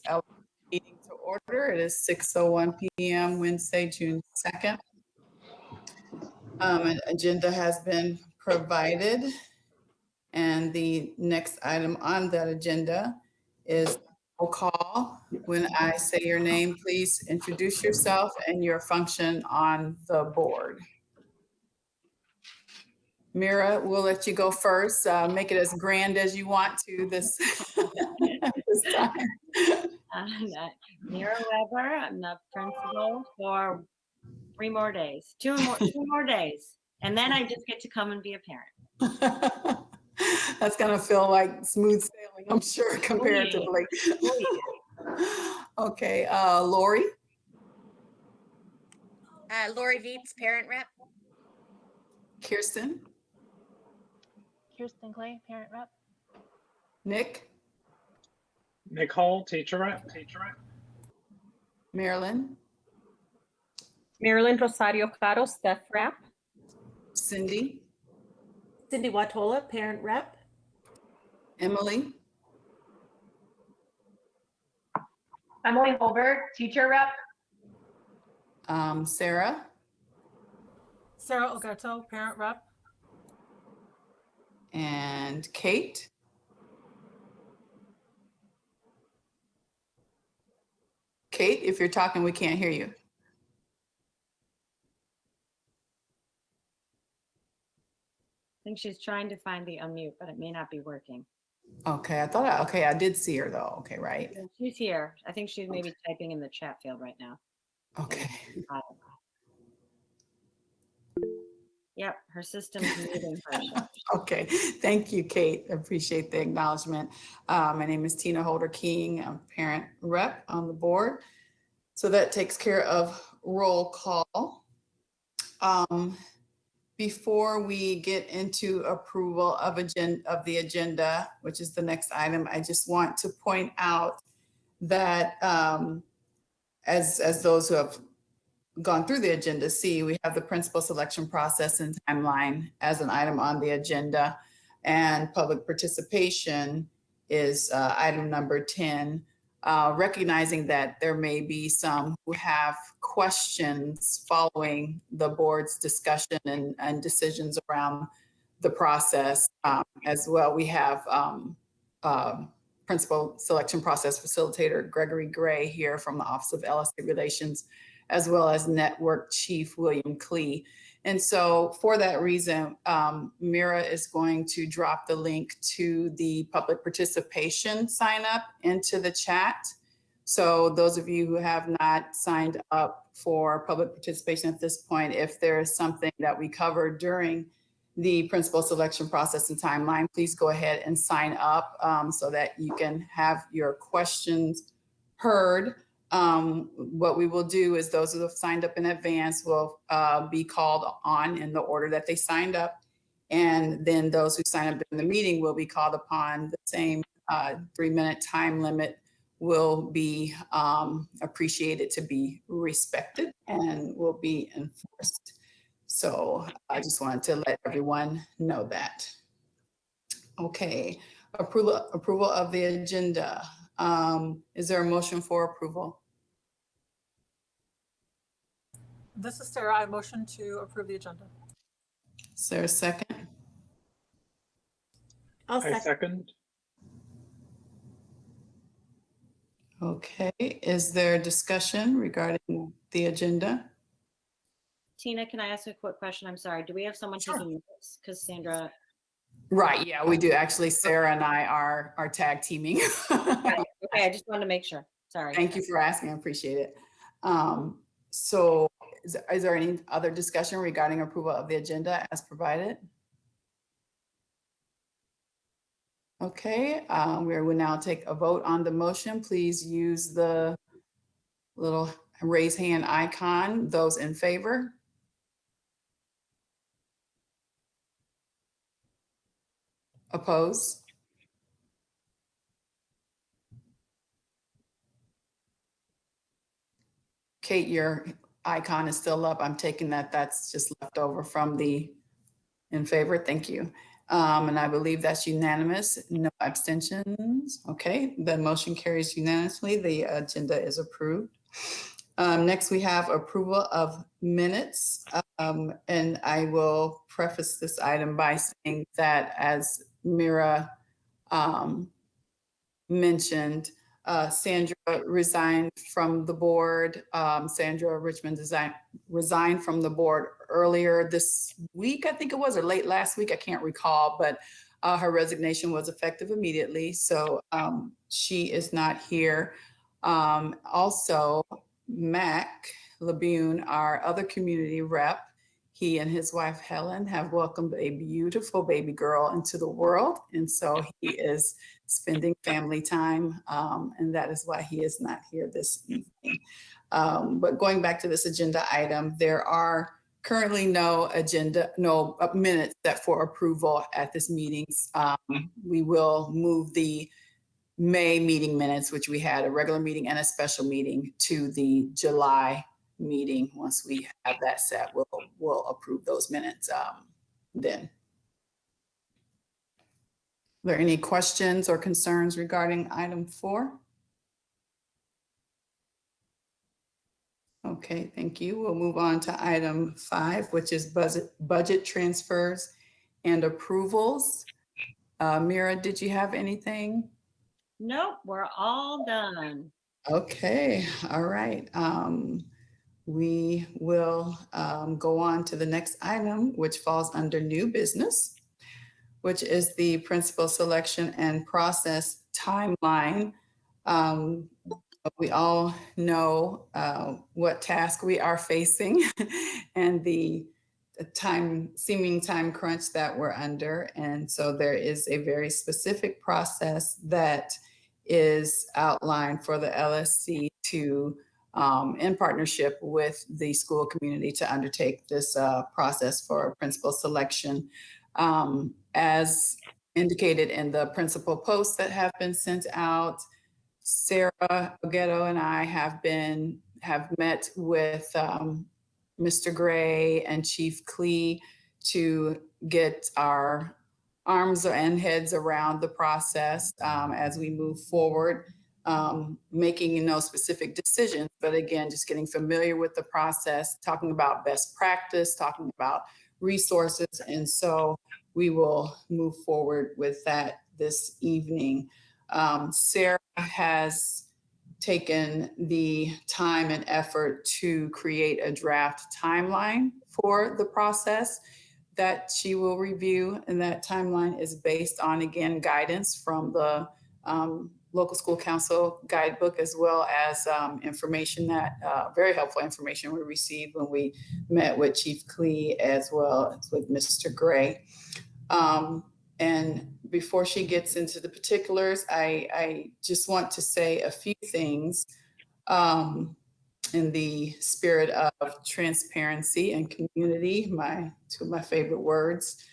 LSC meeting to order. It is 6:01 p.m. Wednesday, June 2nd. An agenda has been provided, and the next item on that agenda is roll call. When I say your name, please introduce yourself and your function on the board. Mira, we'll let you go first. Make it as grand as you want to this, this time. Mira Weber, I'm the principal for 3 more days, two more days. And then I just get to come and be a parent. That's gonna feel like smooth sailing, I'm sure, comparatively. Okay, Lori? Lori Viets, parent rep. Kirsten? Kirsten Clay, parent rep. Nick? Nick Hall, teacher rep. Marilyn? Marilyn Rosario Claro, staff rep. Cindy? Cindy Watola, parent rep. Emily? Emily Holberg, teacher rep. Sarah? Sarah Ogato, parent rep. And Kate? Kate, if you're talking, we can't hear you. I think she's trying to find the unmute, but it may not be working. Okay, I did see her though. Okay, right. She's here. I think she's maybe typing in the chat field right now. Okay. Yep, her system's muting her. Okay, thank you, Kate. Appreciate the acknowledgement. My name is Tina Holder King. I'm parent rep on the board. So that takes care of roll call. Before we get into approval of the agenda, which is the next item, I just want to point out that as those who have gone through the agenda see, we have the principal selection process and timeline as an item on the agenda, and public participation is item number 10. Recognizing that there may be some who have questions following the board's discussion and decisions around the process. As well, we have principal selection process facilitator Gregory Gray here from the Office of LSC Relations, as well as Network Chief William Klee. And so for that reason, Mira is going to drop the link to the public participation sign up into the chat. So those of you who have not signed up for public participation at this point, if there is something that we covered during the principal selection process and timeline, please go ahead and sign up so that you can have your questions heard. What we will do is those who have signed up in advance will be called on in the order that they signed up. And then those who sign up in the meeting will be called upon. The same 3-minute time limit will be appreciated to be respected and will be enforced. So I just wanted to let everyone know that. Okay, approval of the agenda. Is there a motion for approval? This is Sarah. I motion to approve the agenda. Is there a second? I second. Okay, is there discussion regarding the agenda? Tina, can I ask a quick question? I'm sorry. Do we have someone Sure. taking notes? Because Sandra. Right, yeah, we do. Actually, Sarah and I are tag teaming. Okay, I just wanted to make sure. Sorry. Thank you for asking, I appreciate it. So is there any other discussion regarding approval of the agenda as provided? Okay, we will now take a vote on the motion. Please use the little raise hand icon. Those in favor? Oppose? Kate, your icon is still up. I'm taking that that's just left over from the in favor. Thank you. And I believe that's unanimous, no abstentions. Okay, the motion carries unanimously. The agenda is approved. Next, we have approval of minutes. And I will preface this item by saying that as Mira mentioned, Sandra resigned from the board. Sandra Richmond resigned from the board earlier this week, I think it was, or late last week, I can't recall, but her resignation was effective immediately. So she is not here. Also, Mac Labune, our other community rep, he and his wife Helen have welcomed a beautiful baby girl into the world. And so he is spending family time, and that is why he is not here this evening. But going back to this agenda item, there are currently no minutes set for approval at this meeting. We will move the May meeting minutes, which we had a regular meeting and a special meeting, to the July meeting. Once we have that set, we'll approve those minutes then. Are there any questions or concerns regarding item 4? Okay, thank you. We'll move on to item 5, which is budget transfers and approvals. Mira, did you have anything? Nope, we're all done. Okay, all right. We will go on to the next item, which falls under new business, which is the principal selection and process timeline. We all know what task we are facing and the seeming time crunch that we're under. And so there is a very specific process that is outlined for the LSC to, in partnership with the school community, to undertake this process for principal selection. As indicated in the principal posts that have been sent out, Sarah Oghetto and I have met with Mr. Gray and Chief Klee to get our arms and heads around the process as we move forward, making no specific decisions, but again, just getting familiar with the process, talking about best practice, talking about resources. And so we will move forward with that this evening. Sarah has taken the time and effort to create a draft timeline for the process that she will review. And that timeline is based on, again, guidance from the local school council guidebook, as well as information that, very helpful information we received when we met with Chief Klee as well as with Mr. Gray. And before she gets into the particulars, I just want to say a few things in the spirit of transparency and community, two of my favorite words.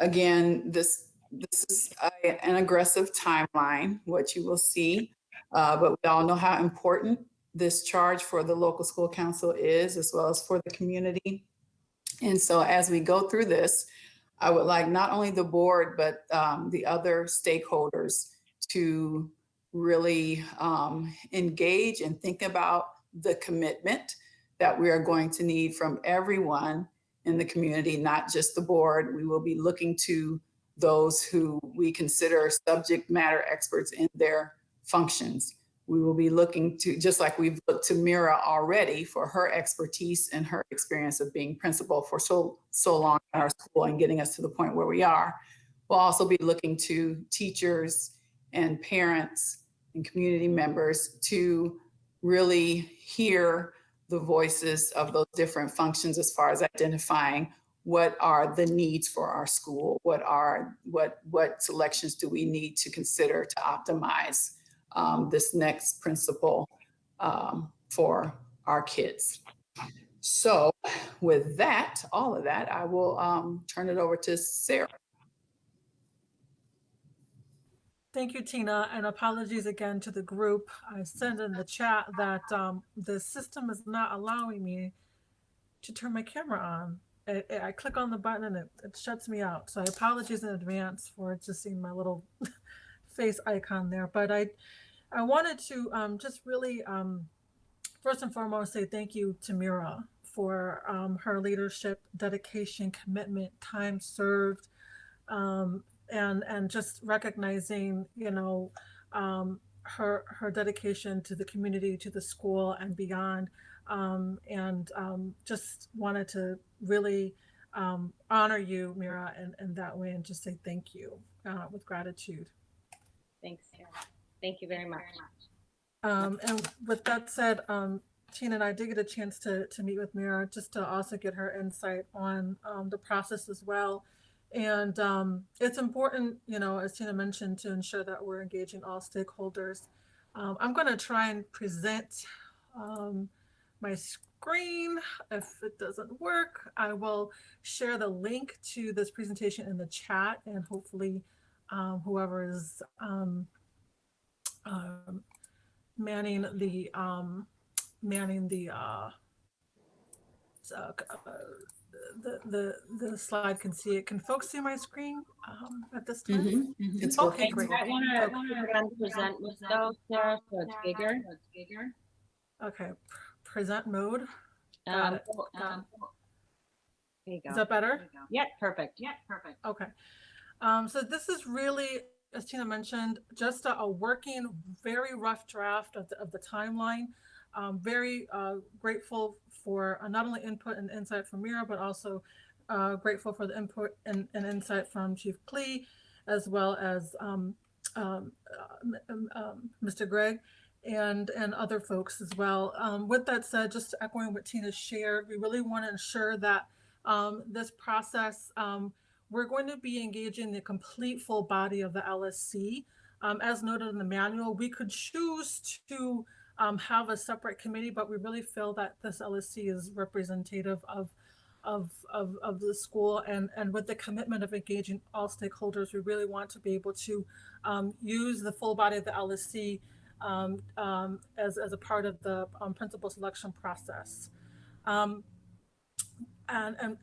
Again, this is an aggressive timeline, what you will see, but we all know how important this charge for the local school council is, as well as for the community. And so as we go through this, I would like not only the board, but the other stakeholders to really engage and think about the commitment that we are going to need from everyone in the community, not just the board. We will be looking to those who we consider subject matter experts in their functions. We will be looking to, just like we've looked to Mira already for her expertise and her experience of being principal for so long in our school and getting us to the point where we are. We'll also be looking to teachers and parents and community members to really hear the voices of those different functions as far as identifying what are the needs for our school, what selections do we need to consider to optimize this next principal for our kids. So with that, all of that, I will turn it over to Sarah. Thank you, Tina, and apologies again to the group. I sent in the chat that the system is not allowing me to turn my camera on. I click on the button and it shuts me out. So I apologize in advance for just seeing my little face icon there. But I wanted to just really first and foremost say thank you to Mira for her leadership, dedication, commitment, time served, and just recognizing, her dedication to the community, to the school, and beyond. And just wanted to really honor you, Mira, in that way, and just say thank you with gratitude. Thanks, Karen. Thank you very much. And with that said, Tina and I did get a chance to meet with Mira just to also get her insight on the process as well. And it's important, as Tina mentioned, to ensure that we're engaging all stakeholders. I'm going to try and present my screen. If it doesn't work, I will share the link to this presentation in the chat, and hopefully whoever is manning the the slide can see it. Can folks see my screen at this time? It's Okay, working. You great. might want to put on present mode though, Sarah, so it's bigger. Okay, present mode. Got it. There you go. Is that better? Yeah, perfect. Okay. So this is really, as Tina mentioned, just a working, very rough draft of the timeline. Very grateful for not only input and insight from Mira, but also grateful for the input and insight from Chief Klee, as well as Mr. Gregg and other folks as well. With that said, just echoing what Tina shared, we really want to ensure that this process, we're going to be engaging the complete full body of the LSC. As noted in the manual, we could choose to have a separate committee, but we really feel that this LSC is representative of the school, and with the commitment of engaging all stakeholders, we really want to be able to use the full body of the LSC as a part of the principal selection process. And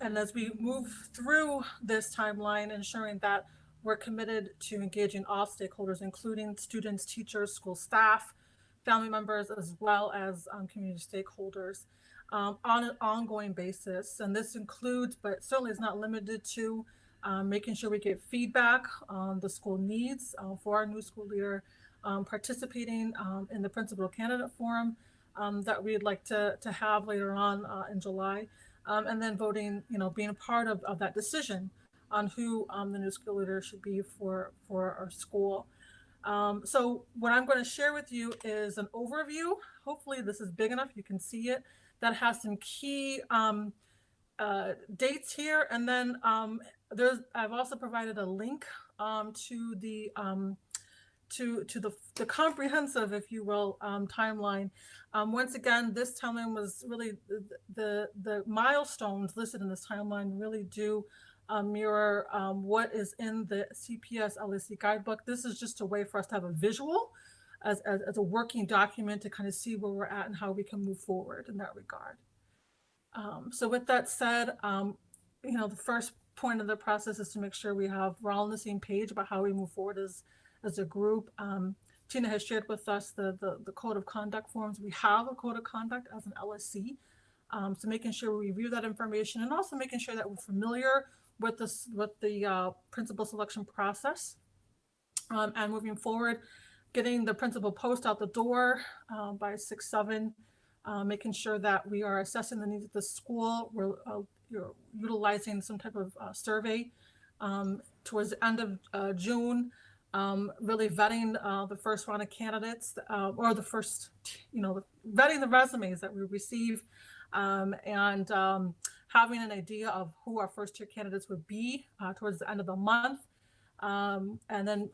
as we move through this timeline, ensuring that we're committed to engaging all stakeholders, including students, teachers, school staff, family members, as well as community stakeholders on an ongoing basis. And this includes, but certainly is not limited to, making sure we get feedback on the school needs for our new school leader, participating in the principal candidate forum that we'd like to have later on in July. And then voting, being a part of that decision on who the new school leader should be for our school. So what I'm going to share with you is an overview. Hopefully this is big enough, you can see it, that has some key dates here. And then I've also provided a link to the the comprehensive, if you will, timeline. Once again, this timeline was really the milestones listed in this timeline really do mirror what is in the CPS LSC guidebook. This is just a way for us to have a visual as a working document to kind of see where we're at and how we can move forward in that regard. So with that said, the first point of the process is to make sure we're all on the same page about how we move forward as a group. Tina has shared with us the code of conduct forms. We have a code of conduct as an LSC. So making sure we review that information and also making sure that we're familiar with the principal selection process. And moving forward, getting the principal post out the door by 6/7, making sure that we are assessing the needs of the school. We're utilizing some type of survey towards the end of June. Really vetting the first round of candidates, or the first, vetting the resumes that we receive, and having an idea of who our first tier candidates would be towards the end of the month, and then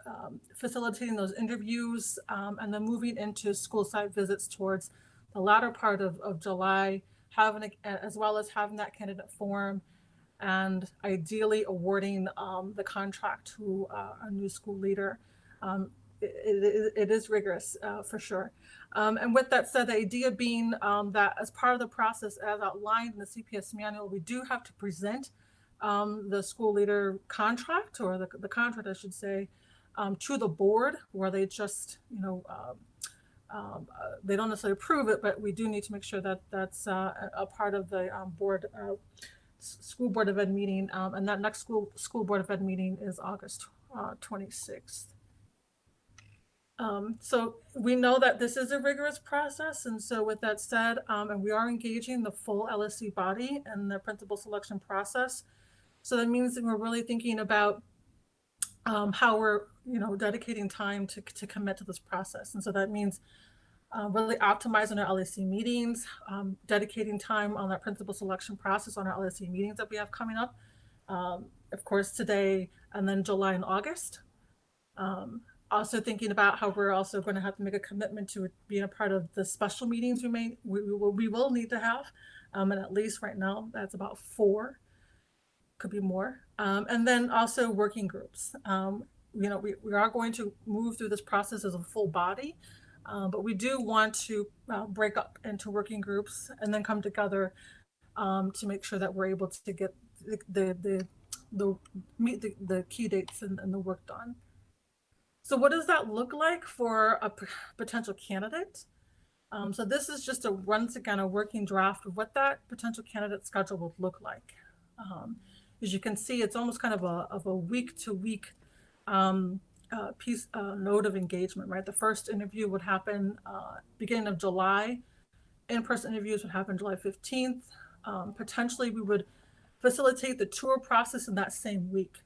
facilitating those interviews, and then moving into school site visits towards the latter part of July, as well as having that candidate forum, and ideally awarding the contract to a new school leader. it is rigorous for sure. And with that said, the idea being that as part of the process, as outlined in the CPS manual, we do have to present the school leader contract, or the contract, I should say, to the board, where they just, they don't necessarily approve it, but we do need to make sure that that's a part of the board, school board of ed meeting. And that next school board of ed meeting is August 26th. So we know that this is a rigorous process. And so with that said, and we are engaging the full LSC body in the principal selection process. So that means that we're really thinking about how we're, dedicating time to commit to this process. And so that means really optimizing our LSC meetings, dedicating time on that principal selection process on our LSC meetings that we have coming up. Of course, today, and then July and August. Also thinking about how we're also going to have to make a commitment to being a part of the special meetings we will need to have. And at least right now, that's about 4, could be more. And then also working groups. We are going to move through this process as a full body, but we do want to break up into working groups and then come together to make sure that we're able to get the key dates and the work done. So what does that look like for a potential candidate? So this is just once again a working draft of what that potential candidate schedule would look like. As you can see, it's almost kind of a week-to-week node of engagement, right? The first interview would happen beginning of July. In-person interviews would happen July 15th. Potentially, we would facilitate the tour process in that same week.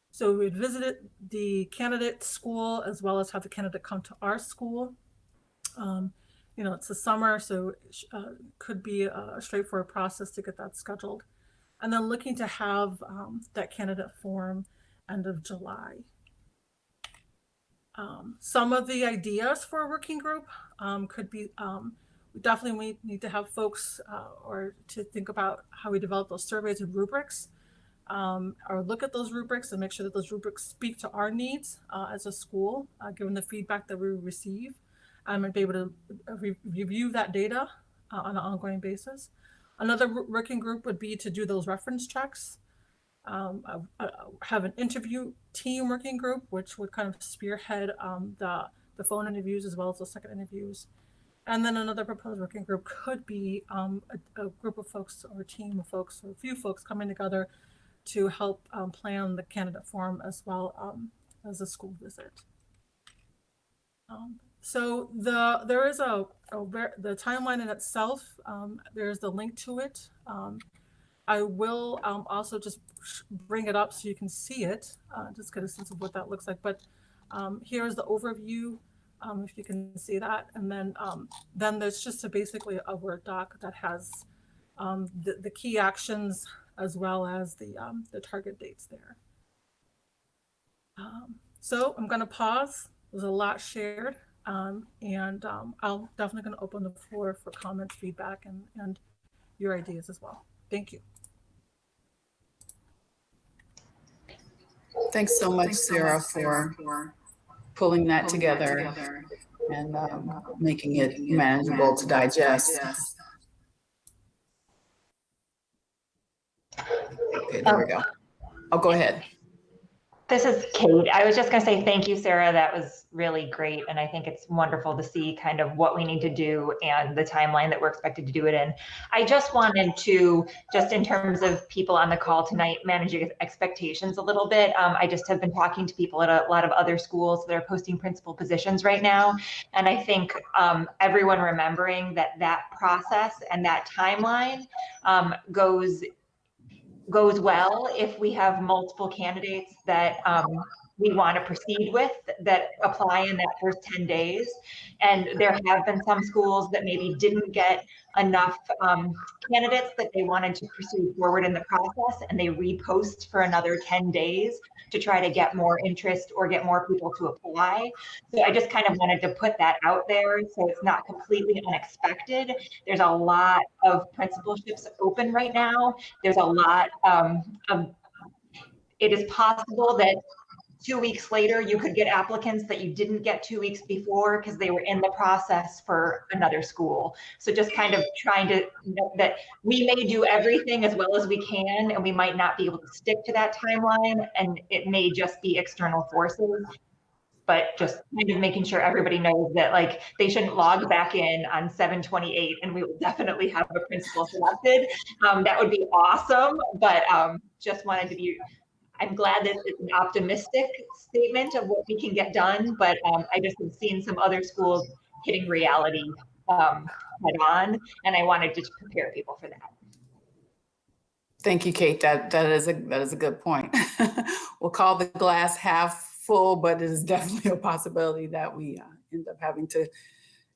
So we would visit the candidate school as well as have the candidate come to our school. It's the summer, so it could be a straightforward process to get that scheduled. And then looking to have that candidate form end of July. Some of the ideas for a working group could be, we definitely need to have folks or to think about how we develop those surveys and rubrics, or look at those rubrics and make sure that those rubrics speak to our needs as a school, given the feedback that we receive, and be able to review that data on an ongoing basis. Another working group would be to do those reference checks. Have an interview team working group, which would kind of spearhead the phone interviews as well as the second interviews. And then another proposed working group could be a group of folks or a team of folks or a few folks coming together to help plan the candidate forum as well as a school visit. So there is the timeline in itself. There's the link to it. I will also just bring it up so you can see it, just get a sense of what that looks like. But here's the overview, if you can see that. And then there's just basically a Word doc that has the key actions as well as the target dates there. So I'm going to pause. There's a lot shared. And I'll definitely going to open the floor for comments, feedback, and your ideas as well. Thank you. Thanks so much, Sarah, for pulling that together and making it manageable to digest. Okay, there we go. Oh, go ahead. This is Kate. I was just going to say thank you, Sarah. That was really great. And I think it's wonderful to see kind of what we need to do and the timeline that we're expected to do it in. I just wanted to, just in terms of people on the call tonight, managing expectations a little bit. I just have been talking to people at a lot of other schools that are posting principal positions right now. And I think everyone remembering that process and that timeline goes well if we have multiple candidates that we want to proceed with that apply in that first 10 days. And there have been some schools that maybe didn't get enough candidates that they wanted to pursue forward in the process, and they repost for another 10 days to try to get more interest or get more people to apply. So I just kind of wanted to put that out there so it's not completely unexpected. There's a lot of principalships open right now. There's a lot it is possible that 2 weeks later, you could get applicants that you didn't get 2 weeks before because they were in the process for another school. So just kind of trying to note that we may do everything as well as we can, and we might not be able to stick to that timeline, and it may just be external forces. But just kind of making sure everybody knows that like they shouldn't log back in on 7/28 and we will definitely have a principal selected. That would be awesome, but just wanted to be, I'm glad that it's an optimistic statement of what we can get done, but I just have seen some other schools hitting reality head on, and I wanted to prepare people for that. Thank you, Kate. That is a good point. We'll call the glass half full, but it is definitely a possibility that we end up having to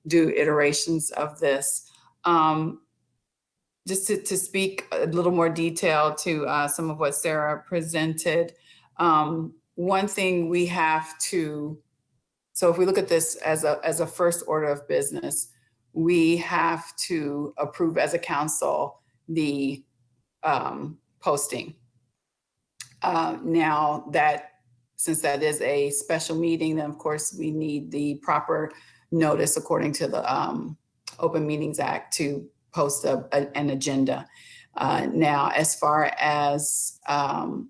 do iterations of this. Just to speak a little more detail to some of what Sarah presented, one thing we have to, so if we look at this as a first order of business, we have to approve as a council the posting. Now that, since that is a special meeting, then of course we need the proper notice according to the Open Meetings Act to post an agenda. Now, as far as the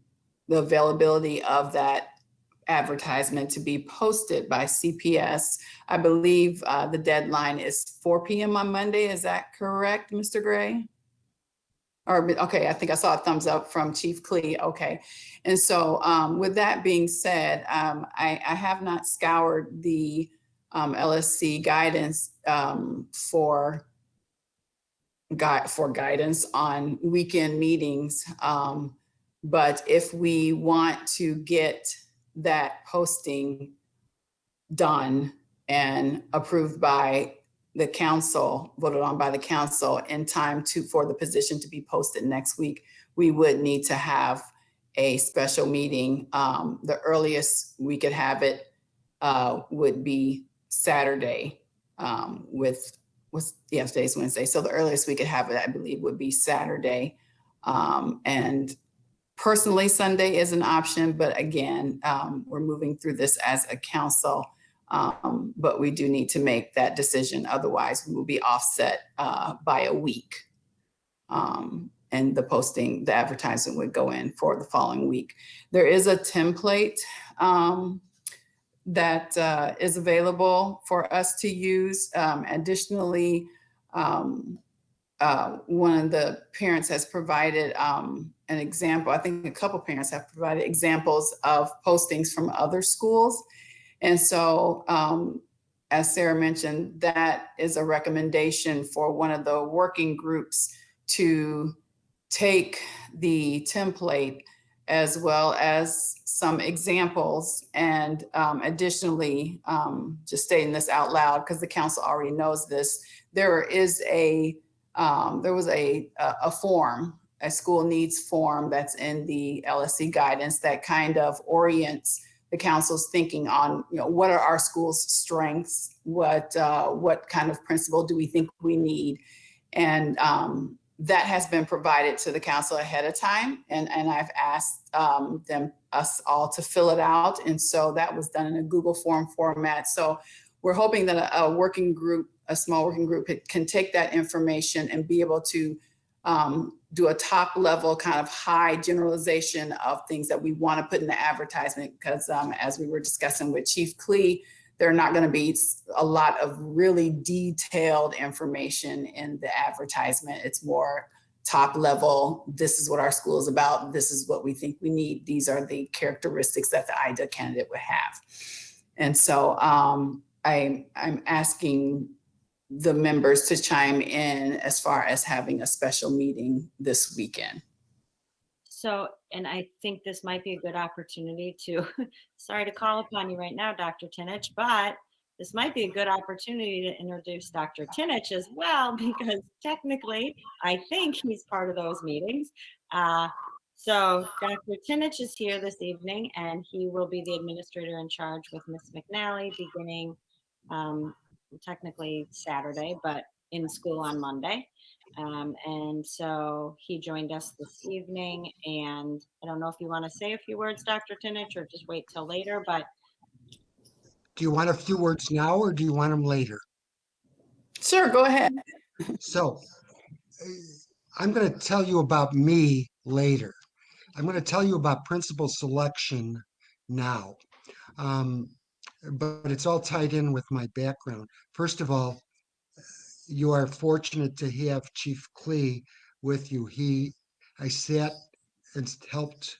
availability of that advertisement to be posted by CPS, I believe the deadline is 4 p.m. on Monday. Is that correct, Mr. Gray? Or, okay, I think I saw a thumbs up from Chief Clee. Okay. And so with that being said, I have not scoured the LSC guidance for guidance on weekend meetings. But if we want to get that posting done and approved by the council, voted on by the council in time for the position to be posted next week, we would need to have a special meeting. The earliest we could have it would be Saturday yeah, today's Wednesday. So the earliest we could have it, I believe, would be Saturday. And personally, Sunday is an option, but again, we're moving through this as a council. But we do need to make that decision. Otherwise, we will be offset by a week. And the posting, the advertisement would go in for the following week. There is a template that is available for us to use. Additionally, one of the parents has provided an example. I think a couple parents have provided examples of postings from other schools. And so, as Sarah mentioned, that is a recommendation for one of the working groups to take the template as well as some examples. And additionally, just stating this out loud because the council already knows this, there was a form, a school needs form that's in the LSC guidance that kind of orients the council's thinking on, what are our school's strengths? What kind of principal do we think we need? And that has been provided to the council ahead of time. And I've asked us all to fill it out. And so that was done in a Google form format. So we're hoping that a working group, a small working group can take that information and be able to do a top level kind of high generalization of things that we want to put in the advertisement. Because as we were discussing with Chief Clee, there are not going to be a lot of really detailed information in the advertisement. It's more top level. This is what our school is about. This is what we think we need. These are the characteristics that the IDA candidate would have. And so I'm asking the members to chime in as far as having a special meeting this weekend. So, and I think this might be a good opportunity to, sorry to call upon you right now, Dr. Tinich, but this might be a good opportunity to introduce Dr. Tinich as well, because technically, I think he's part of those meetings. So Dr. Tinich is here this evening, and he will be the administrator in charge with Ms. McNally beginning technically Saturday, but in school on Monday. And so he joined us this evening, and I don't know if you want to say a few words, Dr. Tinich, or just wait till later, but Do you want a few words now or do you want them later? Sure, go ahead. So I'm going to tell you about me later. I'm going to tell you about principal selection now. Um, but it's all tied in with my background. First of all, you are fortunate to have Chief Klee with you. I sat and helped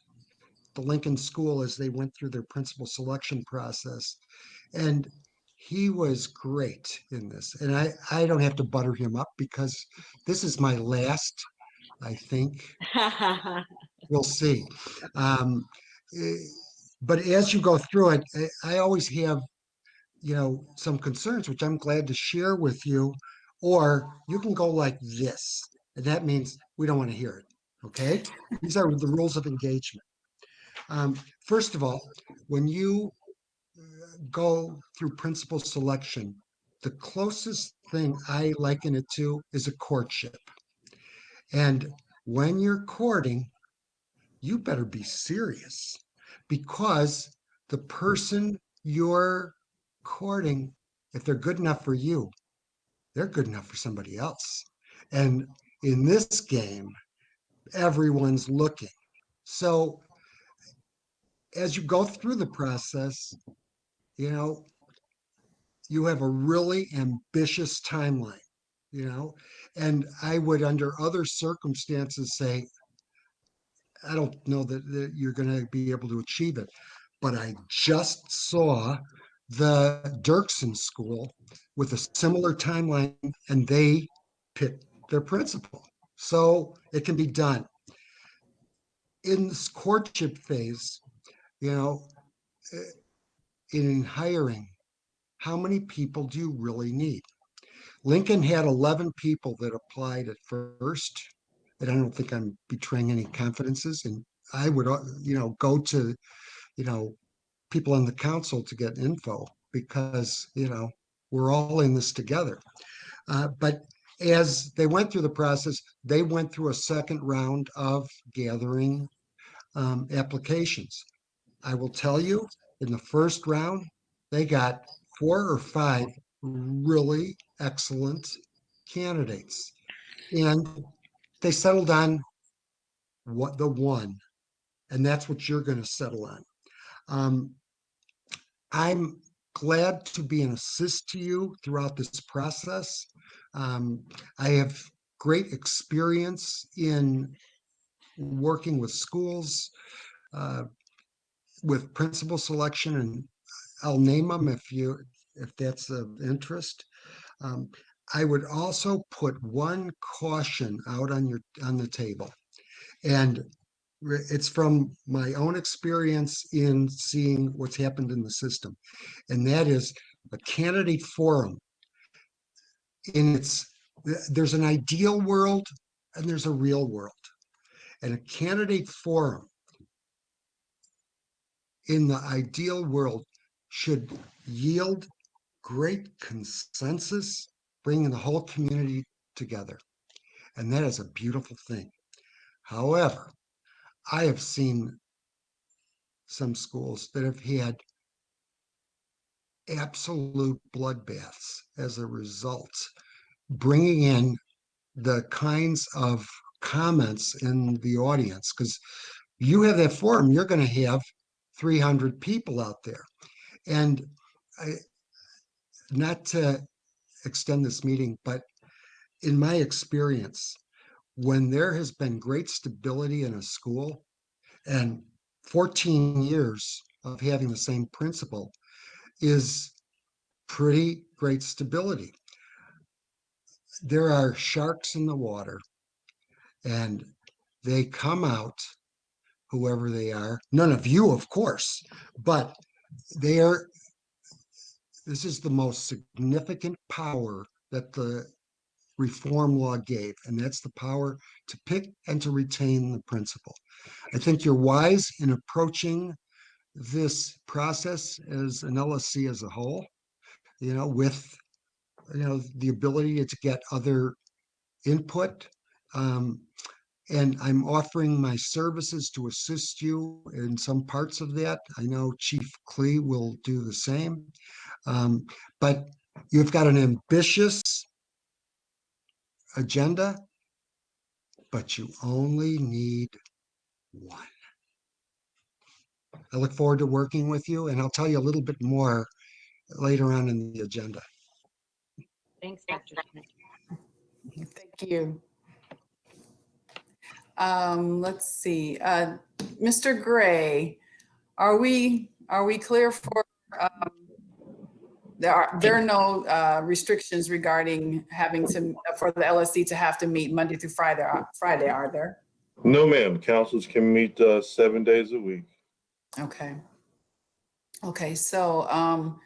the Lincoln School as they went through their principal selection process. And he was great in this. And I don't have to butter him up because this is my last, I think. We'll see. Um, eh, but as you go through it, I always have, some concerns, which I'm glad to share with you, or you can go like this. And that means we don't want to hear it. Okay. These are the rules of engagement. First of all, when you go through principal selection, the closest thing I liken it to is a courtship. And when you're courting, you better be serious because the person you're courting, if they're good enough for you, they're good enough for somebody else. And in this game, everyone's looking. So as you go through the process, you know, you have a really ambitious timeline, and I would, under other circumstances, say, I don't know that you're going to be able to achieve it. But I just saw the Dirksen School with a similar timeline, and they picked their principal. So it can be done. In this courtship phase, you know, eh, in hiring, how many people do you really need? Lincoln had 11 people that applied at first, and I don't think I'm betraying any confidences. And I would, go to, you know, people on the council to get info because, we're all in this together. But as they went through the process, they went through a second round of gathering applications. I will tell you, in the first round, they got 4 or 5 really excellent candidates. And they settled on the one, and that's what you're going to settle on. Um, I'm glad to be an assist to you throughout this process. Um, I have great experience in working with schools, uh, with principal selection, and I'll name them if that's of interest. Um, I would also put one caution out on the table, and it's from my own experience in seeing what's happened in the system, and that is a candidate forum. There's an ideal world and there's a real world, and a candidate forum in the ideal world should yield great consensus, bringing the whole community together. And that is a beautiful thing. However, I have seen some schools that have had absolute bloodbaths as a result, bringing in the kinds of comments in the audience. Because you have that forum, you're going to have 300 people out there. And not to extend this meeting, but in my experience, when there has been great stability in a school and 14 years of having the same principal is pretty great stability. There are sharks in the water and they come out, whoever they are, none of you, of course, but this is the most significant power that the reform law gave, and that's the power to pick and to retain the principal. I think you're wise in approaching this process as an LSC as a whole, with the ability to get other input. And I'm offering my services to assist you in some parts of that. I know Chief Klee will do the same. But you've got an ambitious agenda, but you only need one. I look forward to working with you, and I'll tell you a little bit more later on in the agenda. Thanks, Dr. Tinich. Thank you. Let's see, Mr. Gray, are we clear for, there are no restrictions regarding having to, for the LSC to have to meet Monday through Friday, are there? No, ma'am. Councils can meet 7 days a week. Okay. Okay, so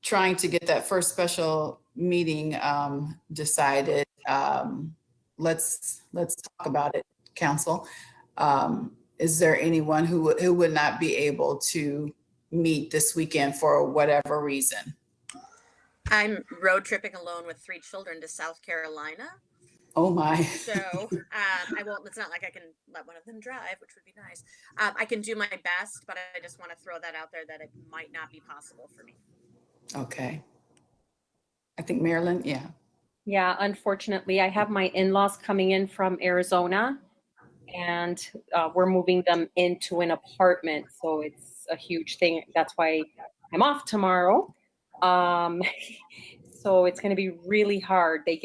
trying to get that first special meeting decided. Let's talk about it, council. Is there anyone who would not be able to meet this weekend for whatever reason? I'm road tripping alone with 3 children to South Carolina. Oh my. So I won't, it's not like I can let one of them drive, which would be nice. I can do my best, but I just want to throw that out there that it might not be possible for me. Okay. I think Marilyn, yeah. Yeah, unfortunately, I have my in-laws coming in from Arizona, and we're moving them into an apartment. So it's a huge thing. That's why I'm off tomorrow. So it's going to be really hard. They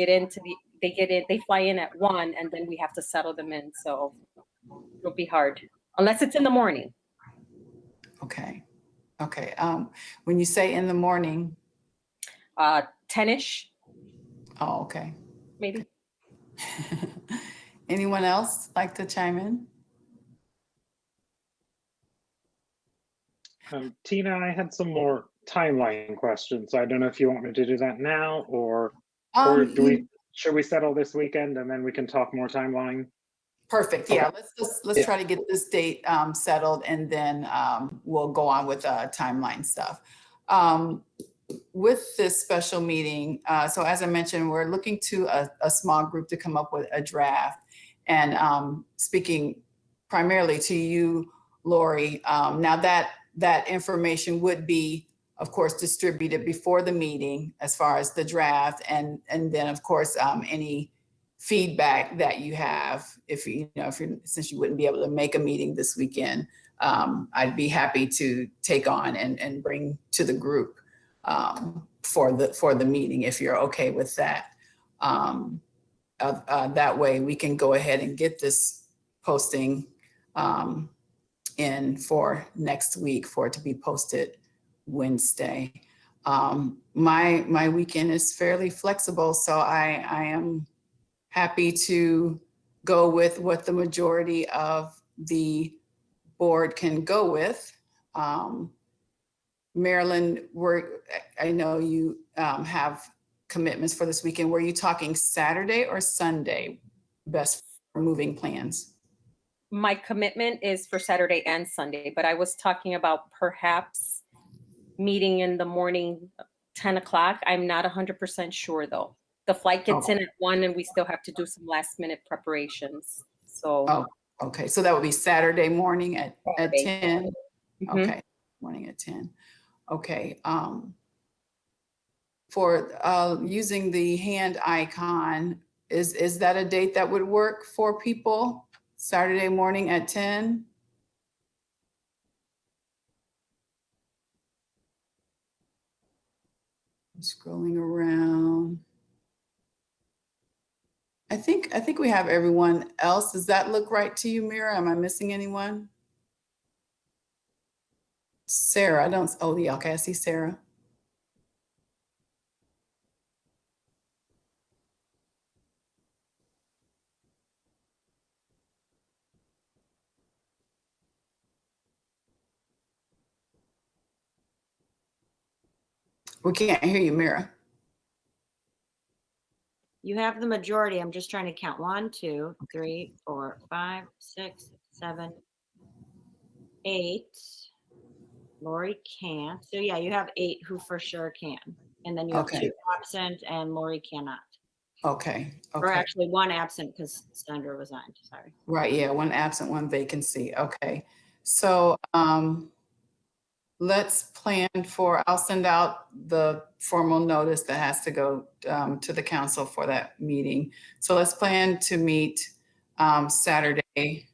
fly in at 1, and then we have to settle them in. So it'll be hard unless it's in the morning. Okay. Okay. When you say in the morning. 10-ish, Oh, okay. maybe. Anyone else like to chime in? Tina, I had some more timeline questions. So I don't know if you want me to do that now or should we settle this weekend and then we can talk more timeline? Perfect. Yeah, Okay. let's try to get this date settled, and then we'll go on with timeline stuff. With this special meeting, so as I mentioned, we're looking to a small group to come up with a draft. And speaking primarily to you, Lori, now that information would be, of course, distributed before the meeting as far as the draft, and then of course any feedback that you have, if since you wouldn't be able to make a meeting this weekend, I'd be happy to take on and bring to the group for the meeting, if you're okay with that. That way we can go ahead and get this posting in for next week, for it to be posted Wednesday. My weekend is fairly flexible, so I am happy to go with what the majority of the board can go with. Marilyn, I know you have commitments for this weekend. Were you talking Saturday or Sunday? Best for moving plans? My commitment is for Saturday and Sunday, but I was talking about perhaps meeting in the morning, 10 o'clock. I'm not 100% sure though. The flight gets in at 1 and we still have to do some last minute preparations. So. Oh, okay. So that would be Saturday morning at 10. Mm-hmm. Okay, morning at 10. Okay. For using the hand icon, is that a date that would work for people? Saturday morning at 10? I'm scrolling around. I think we have everyone else. Does that look right to you, Mira? Am I missing anyone? Sarah, I don't, oh yeah, okay, I see Sarah. We can't hear you, Mira. You have the majority. I'm just trying to count. 1, 2, 3, 4, 5, 6, 7, 8. Lori can't. So yeah, you have 8 who for sure can. And then you have Okay. 2 absent and Lori cannot. Okay, Or okay. actually one absent because Sandra resigned, sorry. Right, yeah, one absent, one vacancy. Okay. So let's plan for, I'll send out the formal notice that has to go to the council for that meeting. So let's plan to meet Saturday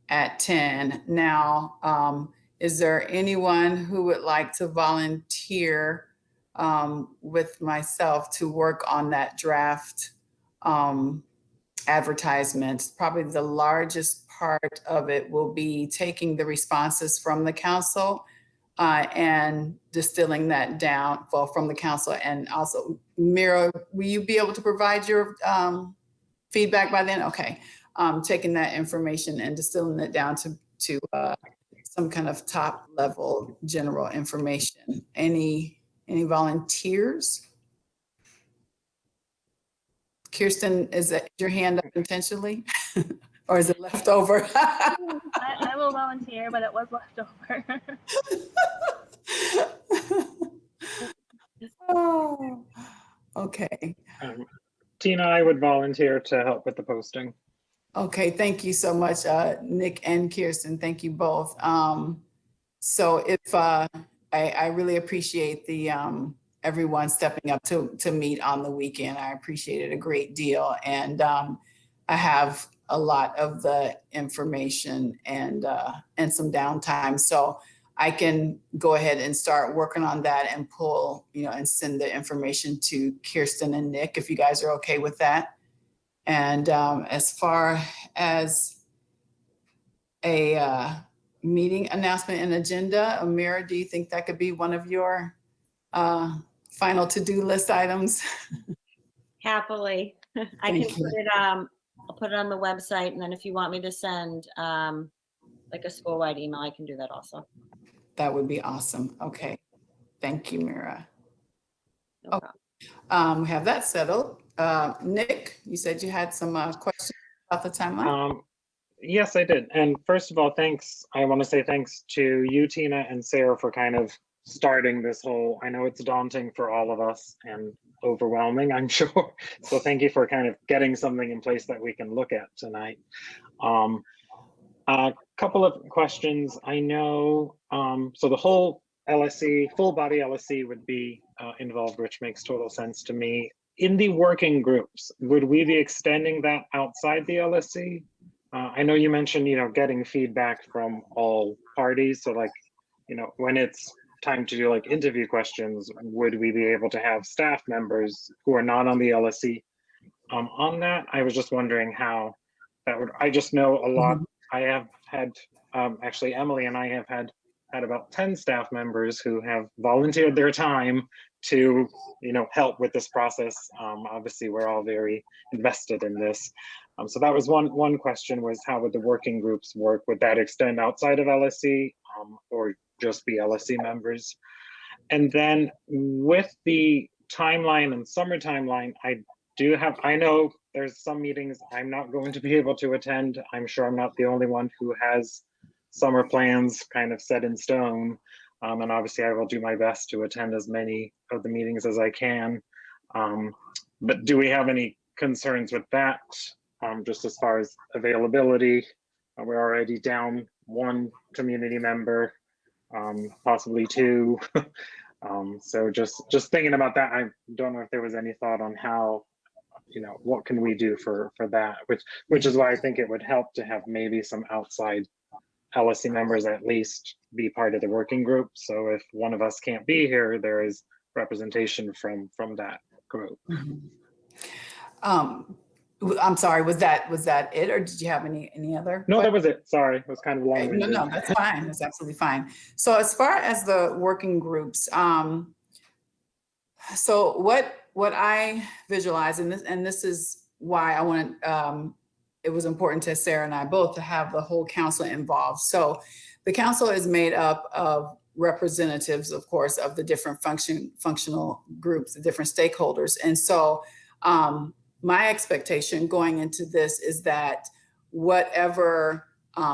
at 10. Now, is there anyone who would like to volunteer with myself to work on that draft advertisement? Probably the largest part of it will be taking the responses from the council and distilling that down, well, from the council. And also, Mira, will you be able to provide your feedback by then? Okay. Taking that information and distilling it down to some kind of top level general information. Any volunteers? Kirsten, is that your hand up intentionally? Or is it left over? I will volunteer, but it was left over. Oh, okay. Tina, I would volunteer to help with the posting. Okay, thank you so much, Nick and Kirsten. Thank you both. So if I really appreciate the everyone stepping up to meet on the weekend. I appreciate it a great deal, and I have a lot of the information and some downtime, so I can go ahead and start working on that and pull, and send the information to Kirsten and Nick if you guys are okay with that. And as far as a meeting announcement and agenda, Amira, do you think that could be one of your final to-do list items? Happily. I can put it, I'll put it on the website, and then if you want me to send like a school-wide email, I can do that also. That would be awesome. Okay. Thank you, Mira. No problem. We have that settled. Nick, you said you had some questions about the timeline? Yes, I did. And first of all, thanks. I want to say thanks to you, Tina and Sarah, for kind of starting this whole, I know it's daunting for all of us and overwhelming, I'm sure. So thank you for kind of getting something in place that we can look at tonight. A couple of questions. I know, so the whole LSC, full body LSC would be involved, which makes total sense to me. In the working groups, would we be extending that outside the LSC? I know you mentioned, getting feedback from all parties. So like, when it's time to do like interview questions, would we be able to have staff members who are not on the LSC on that? I was just wondering how that would, I just know a lot. I have had, actually Emily and I have had about 10 staff members who have volunteered their time to, help with this process. Obviously, we're all very invested in this. So that was one question, was how would the working groups work? Would that extend outside of LSC or just be LSC members? And then with the timeline and summer timeline, I know there's some meetings I'm not going to be able to attend. I'm sure I'm not the only one who has summer plans kind of set in stone. And obviously I will do my best to attend as many of the meetings as I can. But do we have any concerns with that? Just as far as availability, we're already down one community member, possibly two. So just thinking about that, I don't know if there was any thought on how, what can we do for that, which is why I think it would help to have maybe some outside LSC members at least be part of the working group. So if one of us can't be here, there is representation from that group. I'm sorry, was that it, or did you have any other? No, that was it. Sorry, it was kind of long-winded. No, that's fine. That's absolutely fine. So as far as the working groups, so what I visualize, and this is why I wanted, it was important to Sarah and I both to have the whole council involved. So the council is made up of representatives, of course, of the different functional groups, the different stakeholders. And so my expectation going into this is that whatever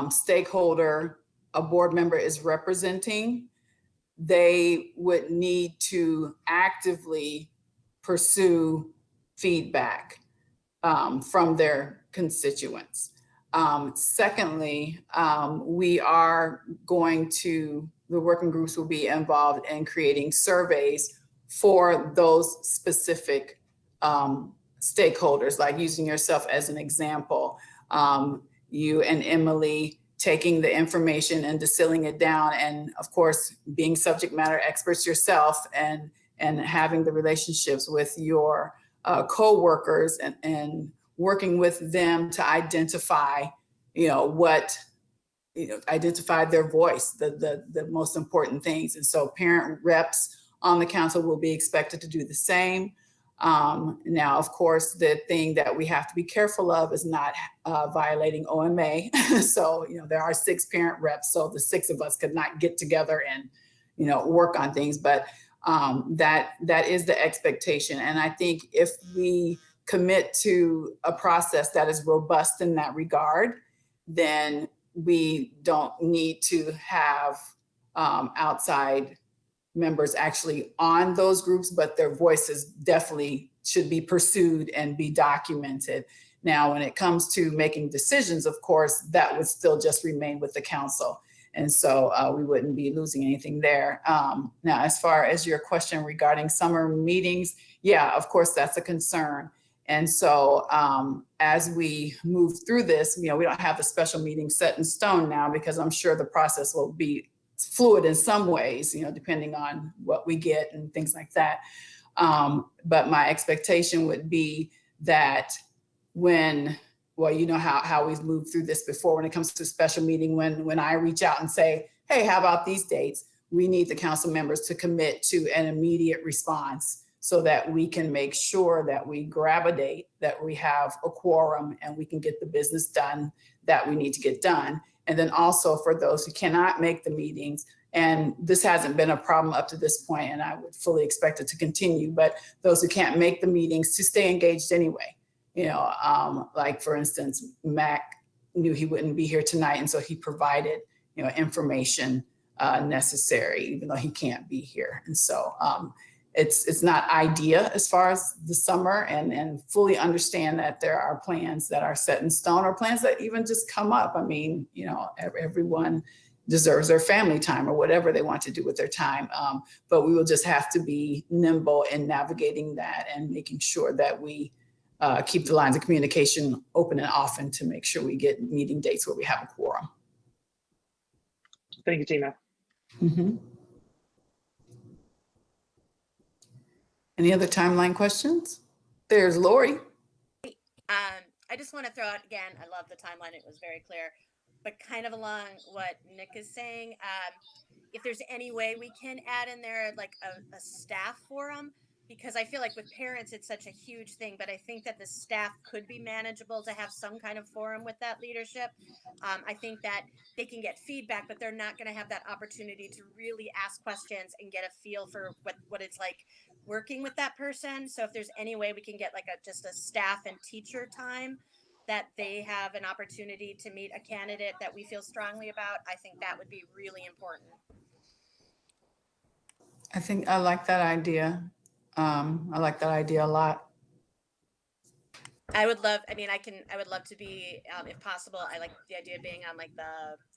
stakeholder a board member is representing, they would need to actively pursue feedback. from their constituents. Secondly, we are going to, the working groups will be involved in creating surveys for those specific stakeholders, like using yourself as an example. You and Emily taking the information and distilling it down, and of course, being subject matter experts yourself and having the relationships with your co-workers and working with them to identify, identify their voice, the most important things. And so parent reps on the council will be expected to do the same. Now, of course, the thing that we have to be careful of is not violating OMA. So, there are 6 parent reps, so the 6 of us could not get together and, work on things, but that is the expectation. And I think if we commit to a process that is robust in that regard, then we don't need to have outside members actually on those groups, but their voices definitely should be pursued and be documented. Now, when it comes to making decisions, of course, that would still just remain with the council. And so we wouldn't be losing anything there. Now, as far as your question regarding summer meetings, yeah, of course, that's a concern. And so as we move through this, we don't have the special meeting set in stone now, because I'm sure the process will be fluid in some ways, depending on what we get and things like that. But my expectation would be that how we've moved through this before when it comes to special meeting, when I reach out and say, hey, how about these dates? We need the council members to commit to an immediate response so that we can make sure that we grab a date, that we have a quorum, and we can get the business done that we need to get done. And then also for those who cannot make the meetings, and this hasn't been a problem up to this point, and I would fully expect it to continue, but those who can't make the meetings to stay engaged anyway. Like for instance, Mac knew he wouldn't be here tonight, and so he provided, information necessary, even though he can't be here. And so it's not idea as far as the summer, and fully understand that there are plans that are set in stone, or plans that even just come up. I mean, everyone deserves their family time or whatever they want to do with their time. But we will just have to be nimble in navigating that and making sure that we keep the lines of communication open and often to make sure we get meeting dates where we have a quorum. Thank you, Tina. Mm-hmm. Any other timeline questions? There's Lori. I just want to throw out again, I love the timeline. It was very clear, but kind of along what Nick is saying, if there's any way we can add in there like a staff forum, because I feel like with parents, it's such a huge thing, but I think that the staff could be manageable to have some kind of forum with that leadership. I think that they can get feedback, but they're not going to have that opportunity to really ask questions and get a feel for what it's like working with that person. So if there's any way we can get like just a staff and teacher time that they have an opportunity to meet a candidate that we feel strongly about, I think that would be really important. I think I like that idea. I like that idea a lot. I would love to be, if possible, I like the idea of being on like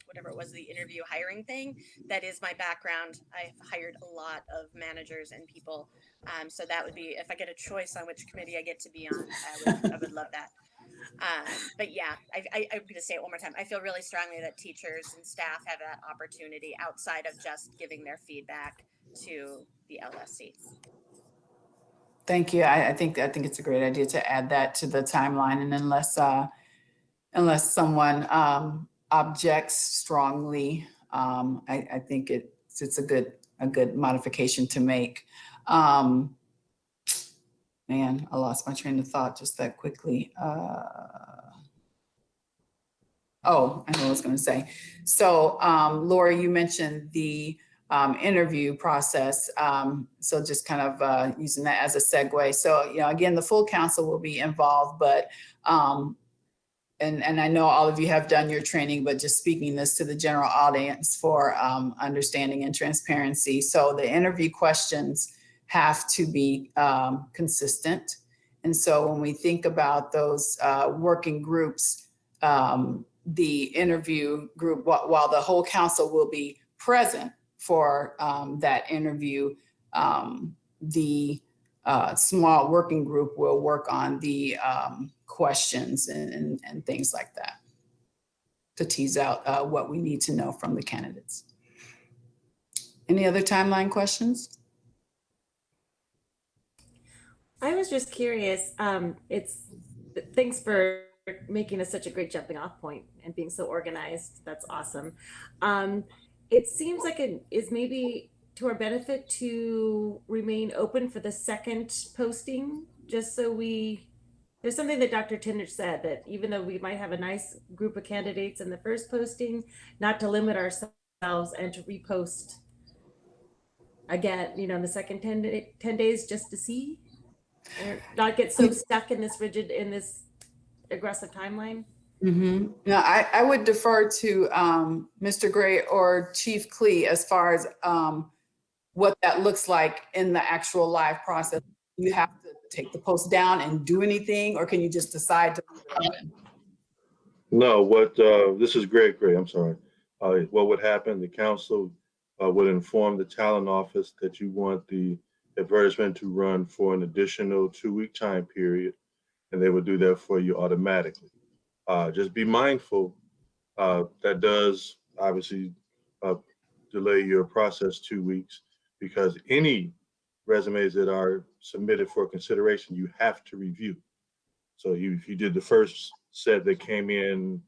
whatever it was, the interview hiring thing. That is my background. I've hired a lot of managers and people. So that would be, if I get a choice on which committee I get to be on, I would love that. But yeah, I'm going to say it one more time. I feel really strongly that teachers and staff have that opportunity outside of just giving their feedback to the LSC. Thank you. I think it's a great idea to add that to the timeline, and unless someone objects strongly, I think it's a good modification to make. Man, I lost my train of thought just that quickly. Oh, I know what I was going to say. So, Laura, you mentioned the interview process. So just kind of using that as a segue. So, again, the full council will be involved, but, and I know all of you have done your training, but just speaking this to the general audience for understanding and transparency. So the interview questions have to be consistent. And so when we think about those working groups, the interview group, while the whole council will be present for that interview, the small working group will work on the questions and things like that to tease out what we need to know from the candidates. Any other timeline questions? I was just curious. Thanks for making us such a great jumping off point and being so organized. That's awesome. It seems like it is maybe to our benefit to remain open for the second posting, just so there's something that Dr. Tindage said, that even though we might have a nice group of candidates in the first posting, not to limit ourselves and to repost again, in the second 10 days just to see, or not get so stuck in this aggressive timeline. Mm-hmm. Now, I would defer to Mr. Gray or Chief Clee as far as what that looks like in the actual live process. You have to take the post down and do anything, or can you just decide to leave it open? No, this is Greg Gray, I'm sorry. What would happen, the council would inform the talent office that you want the advertisement to run for an additional 2-week time period, and they would do that for you automatically. Just be mindful that does obviously delay your process 2 weeks, because any resumes that are submitted for consideration, you have to review. So if you did the first set that came in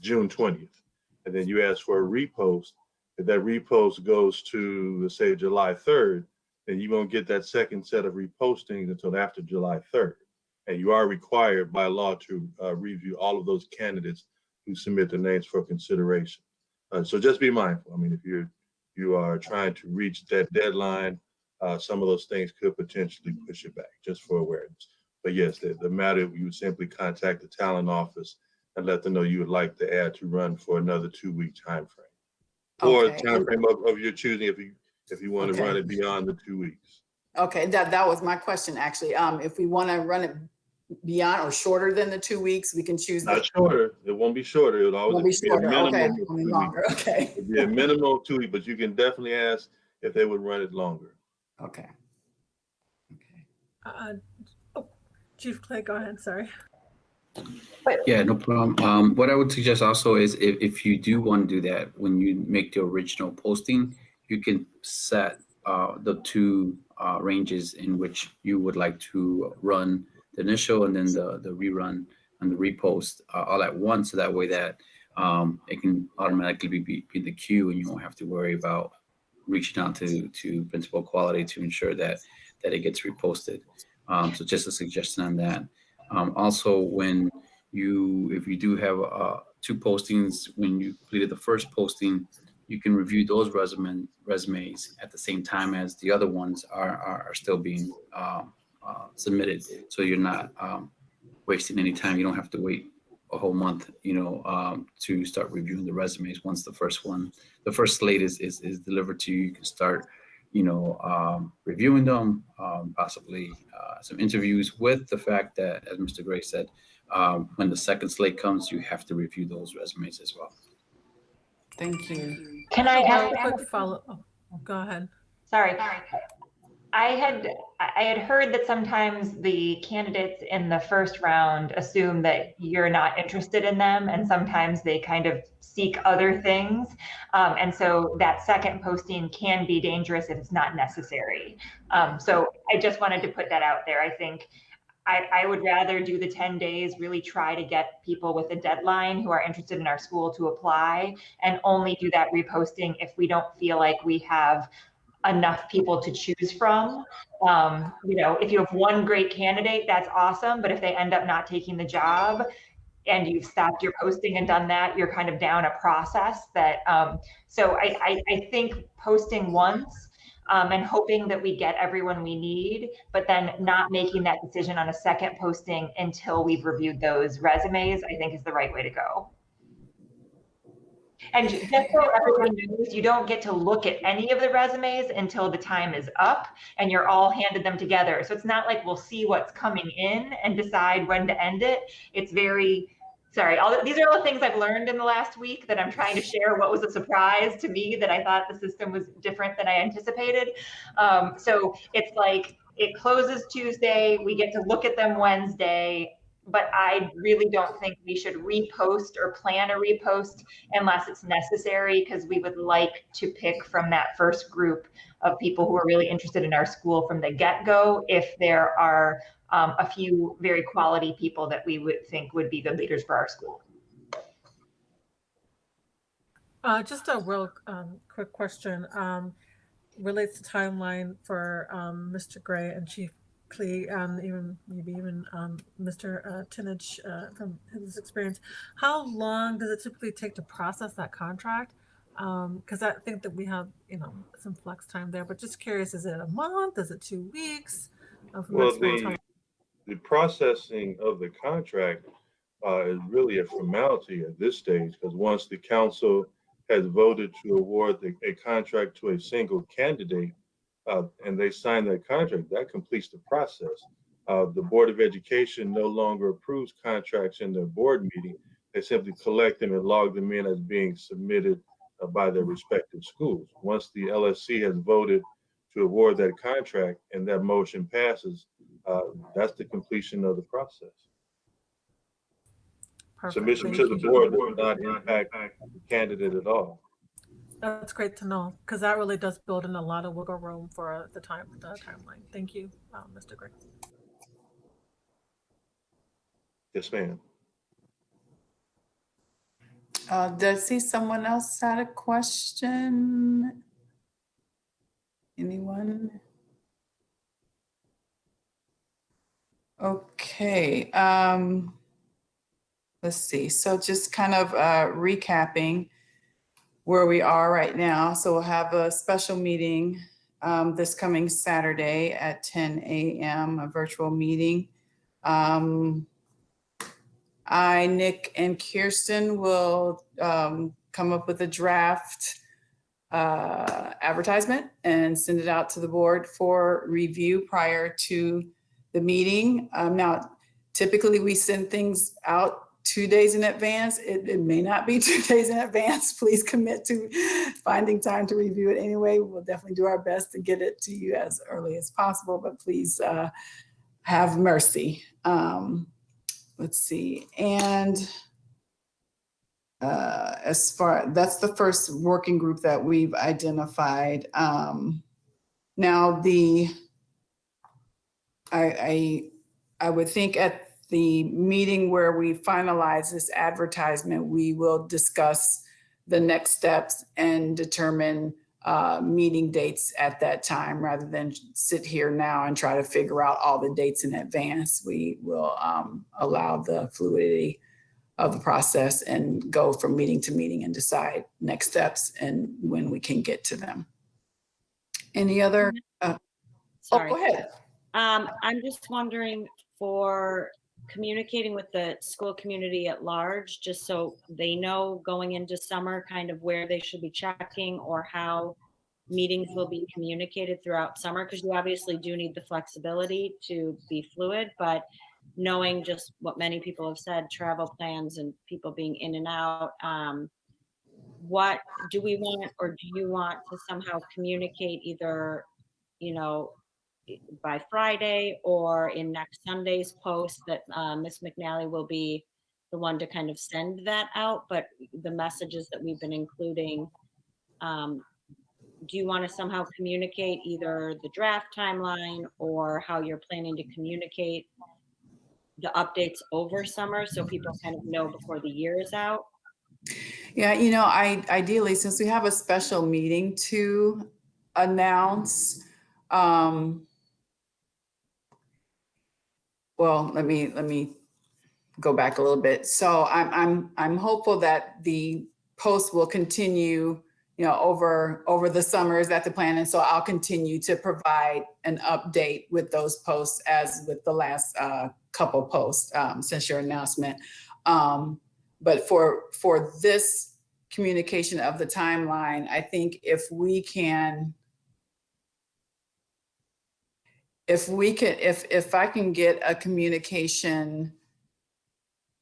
June 20th, and then you ask for a repost, if that repost goes to, let's say, July 3rd, then you won't get that second set of repostings until after July 3rd. And you are required by law to review all of those candidates who submit their names for consideration. So just be mindful. I mean, if you are trying to reach that deadline, some of those things could potentially push it back, just for awareness. But yes, the matter, you would simply contact the talent office and let them know you would like the ad to run for another 2-week time frame. Or Okay. time frame of your choosing if you want to run it beyond the 2 weeks. Okay, that was my question, actually. If we want to run it beyond or shorter than the 2 weeks, we can choose. Not shorter. It won't be shorter. It'll always be a minimum Okay, of 2 only weeks. longer. Okay. It'll be a minimum of 2 weeks, but you can definitely ask if they would run it longer. Okay. Chief Clay, go ahead. Sorry. Yeah, no problem. What I would suggest also is if you do want to do that, when you make the original posting, you can set the two ranges in which you would like to run the initial and then the rerun and the repost all at once. So that way that it can automatically be in the queue and you won't have to worry about reaching out to principal quality to ensure that it gets reposted. So just a suggestion on that. Also, if you do have 2 postings, when you completed the first posting, you can review those resumes at the same time as the other ones are still being submitted. So you're not wasting any time. You don't have to wait a whole month, to start reviewing the resumes. Once the first slate is delivered to you, you can start reviewing them, possibly some interviews, with the fact that, as Mr. Gray said, when the second slate comes, you have to review those resumes as well. Thank you. Can I ask a quick follow? Oh, go ahead. Sorry. I had heard that sometimes the candidates in the first round assume that you're not interested in them, and sometimes they kind of seek other things. And so that second posting can be dangerous if it's not necessary. So I just wanted to put that out there. I think I would rather do the 10 days, really try to get people with a deadline who are interested in our school to apply, and only do that reposting if we don't feel like we have enough people to choose from. If you have one great candidate, that's awesome. But if they end up not taking the job and you've stopped your posting and done that, you're kind of down a process that, so I think posting once and hoping that we get everyone we need, but then not making that decision on a second posting until we've reviewed those resumes, I think is the right way to go. And just so everyone knows, you don't get to look at any of the resumes until the time is up and you're all handed them together. So it's not like we'll see what's coming in and decide when to end it. It's very, sorry, these are all the things I've learned in the last week that I'm trying to share what was a surprise to me, that I thought the system was different than I anticipated. So it's like, it closes Tuesday, we get to look at them Wednesday, but I really don't think we should repost or plan a repost unless it's necessary, because we would like to pick from that first group of people who are really interested in our school from the get-go, if there are a few very quality people that we would think would be good leaders for our school. Just a real quick question. Relates to timeline for Mr. Gray and Chief Klee, and maybe even Mr. Tinich from his experience. How long does it typically take to process that contract? Because I think that we have, some flex time there, but just curious, is it a month? Is it 2 weeks? Well, the processing of the contract is really a formality at this stage, because once the council has voted to award a contract to a single candidate, and they sign that contract, that completes the process. The Board of Education no longer approves contracts in their board meeting. They simply collect them and log them in as being submitted by their respective schools. Once the LSC has voted to award that contract and that motion passes, that's the completion of the process. Perfect. Submission to the board does not impact the candidate at all. That's great to know, because that really does build in a lot of wiggle room for the timeline. Thank you, Mr. Gray. Yes, ma'am. Does see someone else had a question? Anyone? Okay. Let's see. So just kind of recapping where we are right now. So we'll have a special meeting this coming Saturday at 10 a.m., a virtual meeting. I, Nick, and Kirsten will come up with a draft advertisement and send it out to the board for review prior to the meeting. Now, typically we send things out 2 days in advance. It may not be 2 days in advance. Please commit to finding time to review it anyway. We'll definitely do our best to get it to you as early as possible, but please have mercy. Let's see. And that's the first working group that we've identified. Now I would think at the meeting where we finalize this advertisement, we will discuss the next steps and determine meeting dates at that time, rather than sit here now and try to figure out all the dates in advance. We will allow the fluidity of the process and go from meeting to meeting and decide next steps and when we can get to them. Any other? Sorry. Oh, go ahead. I'm just wondering, for communicating with the school community at large, just so they know going into summer kind of where they should be checking or how meetings will be communicated throughout summer, because you obviously do need the flexibility to be fluid, but knowing just what many people have said, travel plans and people being in and out, what do we want, or do you want to somehow communicate either, by Friday or in next Sunday's post that Ms. McNally will be the one to kind of send that out, but the messages that we've been including, do you want to somehow communicate either the draft timeline or how you're planning to communicate the updates over summer so people kind of know before the year is out? Yeah, ideally, since we have a special meeting to announce, well, let me go back a little bit. So I'm hopeful that the post will continue, over the summer. Is that the plan? And so I'll continue to provide an update with those posts as with the last couple posts since your announcement. But for this communication of the timeline, I think if I can get a communication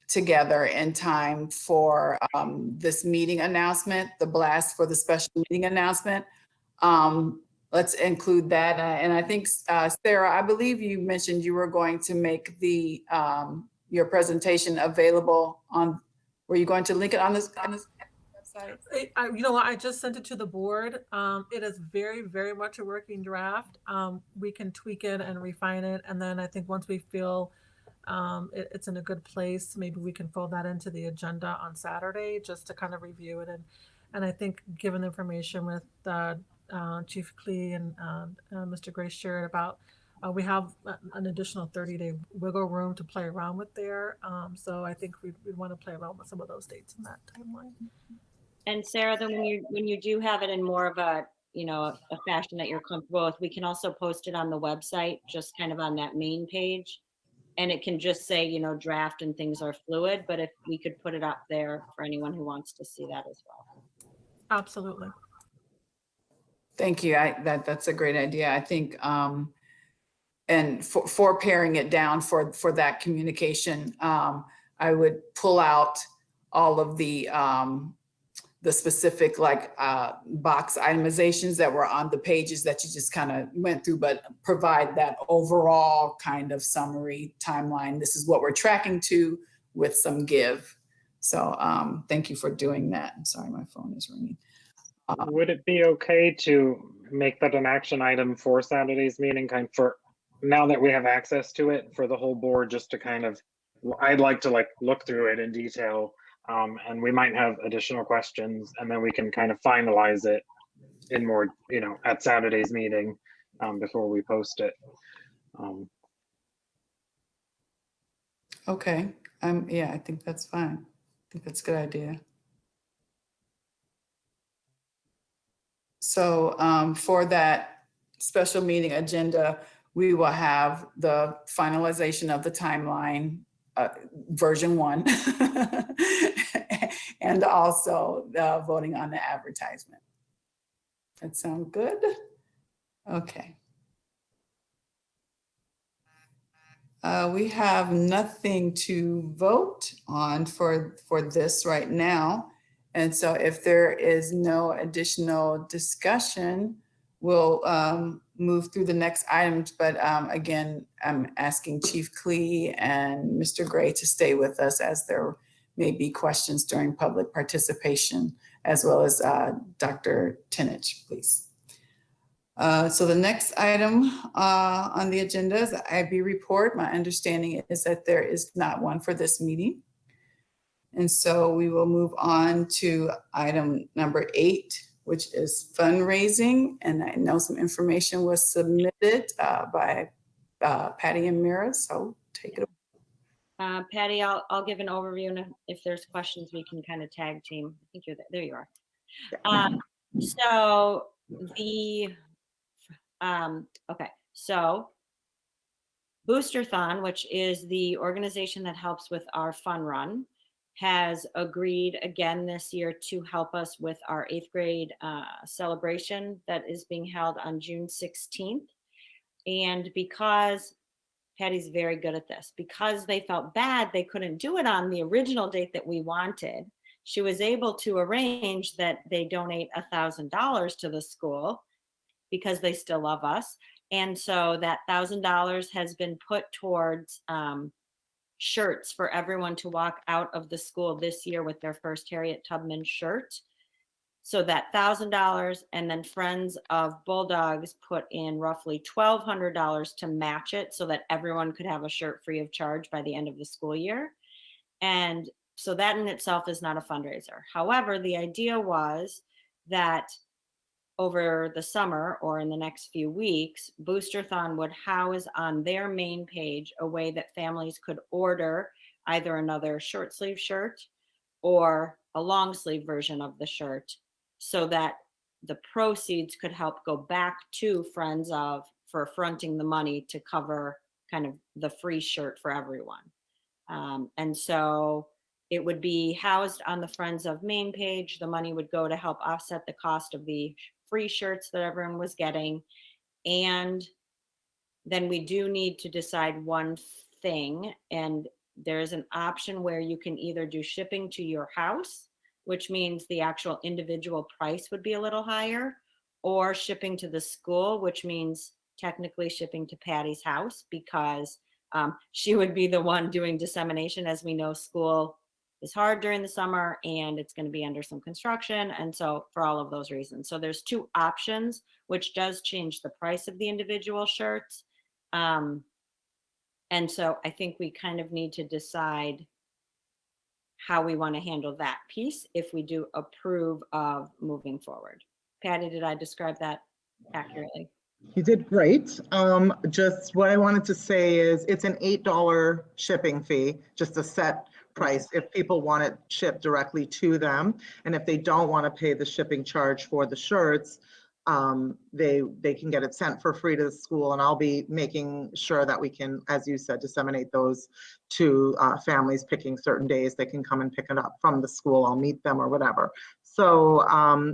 together in time for this meeting announcement, the blast for the special meeting announcement, let's include that. And I think, Sarah, I believe you mentioned you were going to make the your presentation available on, were you going to link it on this website? You know what? I just sent it to the board. It is very, very much a working draft. We can tweak it and refine it. And then I think once we feel it's in a good place, maybe we can fold that into the agenda on Saturday just to kind of review it. And I think given the information with Chief Klee and Mr. Gray shared about, we have an additional 30-day wiggle room to play around with there. So I think we'd want to play around with some of those dates in that timeline. And Sarah, then when you do have it in more of a, a fashion that you're comfortable with, we can also post it on the website, just kind of on that main page. And it can just say, draft and things are fluid, but if we could put it up there for anyone who wants to see that as well. Absolutely. Thank you. That's a great idea. I think, and for paring it down for that communication, I would pull out all of the specific box itemizations that were on the pages that you just kind of went through, but provide that overall kind of summary timeline. This is what we're tracking to with some give. So thank you for doing that. I'm sorry, my phone is ringing. Would it be okay to make that an action item for Saturday's meeting, kind of for now that we have access to it, for the whole board, just to kind of, I'd like to look through it in detail, and we might have additional questions, and then we can kind of finalize it in more, at Saturday's meeting before we post it. Okay. Yeah, I think that's fine. I think that's a good idea. So for that special meeting agenda, we will have the finalization of the timeline, version 1, and also the voting on the advertisement. That sound good? Okay. We have nothing to vote on for this right now. And so if there is no additional discussion, we'll move through the next items. But again, I'm asking Chief Klee and Mr. Gray to stay with us, as there may be questions during public participation, as well as Dr. Tinich, please. So the next item on the agenda is the IB report. My understanding is that there is not one for this meeting. And so we will move on to item number 8, which is fundraising. And I know some information was submitted by Patty and Mira, so take it away. Patty, I'll give an overview, and if there's questions, we can kind of tag team. I think you're there. There you are. So the okay, so Boosterthon, which is the organization that helps with our fun run, has agreed again this year to help us with our 8th grade celebration that is being held on June 16th. And because Patty's very good at this, because they felt bad they couldn't do it on the original date that we wanted, she was able to arrange that they donate $1,000 to the school because they still love us. And so that $1,000 has been put towards shirts for everyone to walk out of the school this year with their first Harriet Tubman shirt. So that $1,000, and then Friends of Bulldogs put in roughly $1,200 to match it so that everyone could have a shirt free of charge by the end of the school year. And so that in itself is not a fundraiser. However, the idea was that over the summer or in the next few weeks, Boosterthon would house on their main page a way that families could order either another short sleeve shirt or a long sleeve version of the shirt, so that the proceeds could help go back to Friends of, for fronting the money to cover kind of the free shirt for everyone. And so It would be housed on the Friends of Maine page. The money would go to help offset the cost of the free shirts that everyone was getting. And then we do need to decide one thing, and there's an option where you can either do shipping to your house, which means the actual individual price would be a little higher, or shipping to the school, which means technically shipping to Patty's house, because she would be the one doing dissemination. As we know, school is hard during the summer and it's going to be under some construction. And so for all of those reasons. So there's two options, which does change the price of the individual shirts. And so I think we kind of need to decide how we want to handle that piece if we do approve of moving forward. Patty, did I describe that accurately? You did great. Just what I wanted to say is it's an $8 shipping fee, just a set price if people want it shipped directly to them. And if they don't want to pay the shipping charge for the shirts, they can get it sent for free to the school. And I'll be making sure that we can, as you said, disseminate those to families picking certain days. They can come and pick it up from the school. I'll meet them or whatever. So,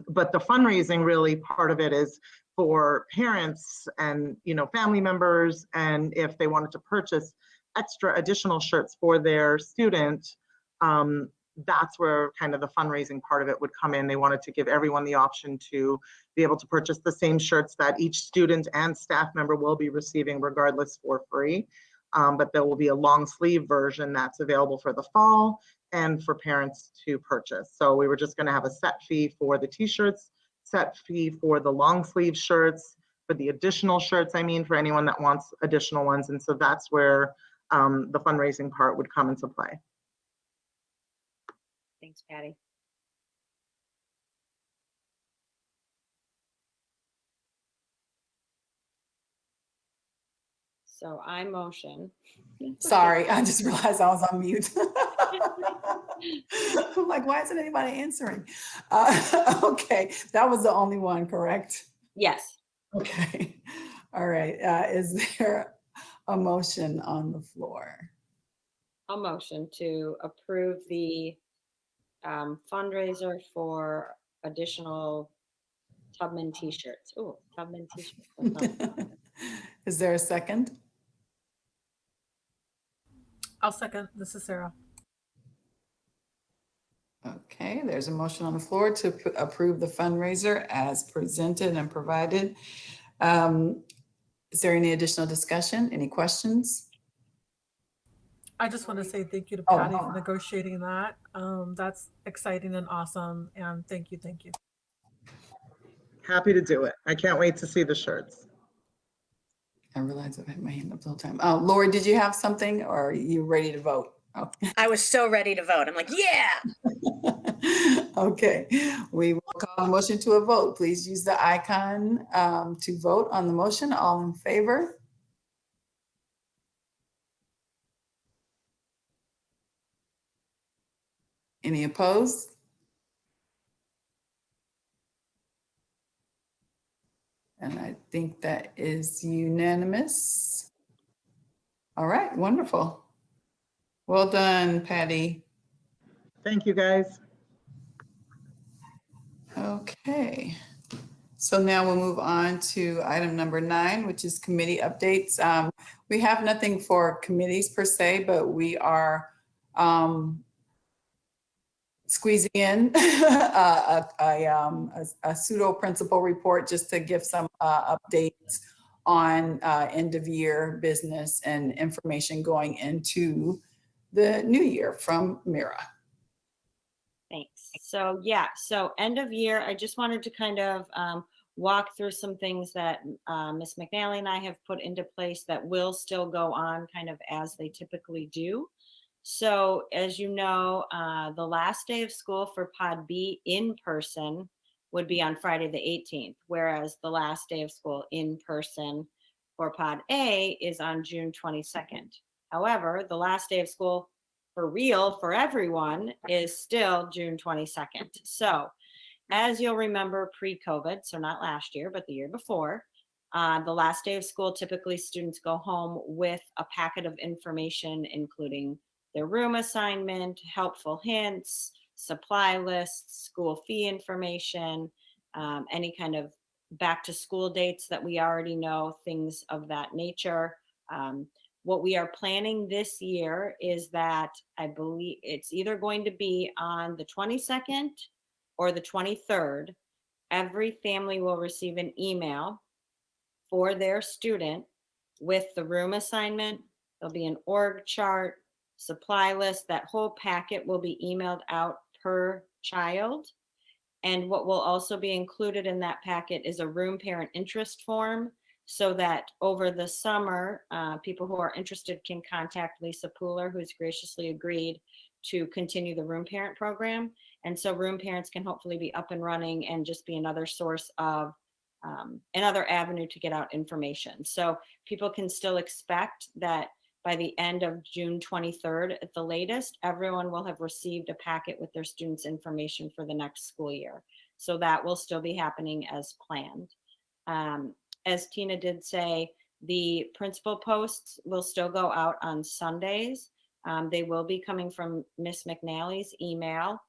but the fundraising really part of it is for parents and, you know, family members. And if they wanted to purchase extra additional shirts for their student, that's where kind of the fundraising part of it would come in. They wanted to give everyone the option to be able to purchase the same shirts that each student and staff member will be receiving regardless for free. But there will be a long sleeve version that's available for the fall and for parents to purchase. So we were just going to have a set fee for the t-shirts, set fee for the long sleeve shirts, for the additional shirts, I mean, for anyone that wants additional ones. And so that's where the fundraising part would come into play. Thanks, Patty. So I motion. Sorry, I just realized I was on mute. I'm like, why isn't anybody answering? Okay, that was the only one, correct? Yes. Okay, all right. Is there a motion on the floor? A motion to approve the fundraiser for additional Tubman t-shirts. Oh, Tubman t-shirts. Is there a second? I'll second. This is Sarah. Okay, there's a motion on the floor to approve the fundraiser as presented and provided. Is there any additional discussion? Any questions? I just want to say thank you to Patty for negotiating that. That's exciting and awesome. And thank you, thank you. Happy to do it. I can't wait to see the shirts. I realize I've had my hand up the whole time. Lori, did you have something or are you ready to vote? Okay. I was so ready to vote. I'm like, yeah. Okay, we will call the motion to a vote. Please use the icon to vote on the motion. All in favor? Any opposed? And I think that is unanimous. All right, wonderful. Well done, Patty. Thank you, guys. Okay, so now we'll move on to item number 9, which is committee updates. We have nothing for committees per se, but we are squeezing in a pseudo principal report just to give some updates on end of year business and information going into the new year from Mira. Thanks. So yeah, so end of year, I just wanted to kind of walk through some things that Ms. McNally and I have put into place that will still go on kind of as they typically do. So as you know, the last day of school for Pod B in person would be on Friday the 18th, whereas the last day of school in person for Pod A is on June 22nd. However, the last day of school for real for everyone is still June 22nd. So as you'll remember pre-COVID, so not last year, but the year before, the last day of school, typically students go home with a packet of information, including their room assignment, helpful hints, supply lists, school fee information, any kind of back to school dates that we already know, things of that nature. What we are planning this year is that I believe it's either going to be on the 22nd or the 23rd. Every family will receive an email for their student with the room assignment. There'll be an org chart, supply list. That whole packet will be emailed out per child. And what will also be included in that packet is a room parent interest form, so that over the summer, people who are interested can contact Lisa Pooler, who's graciously agreed to continue the room parent program. And so room parents can hopefully be up and running and just be another source of another avenue to get out information. So people can still expect that by the end of June 23rd at the latest, everyone will have received a packet with their students' information for the next school year. So that will still be happening as planned. As Tina did say, the principal posts will still go out on Sundays. They will be coming from Miss McNally's email.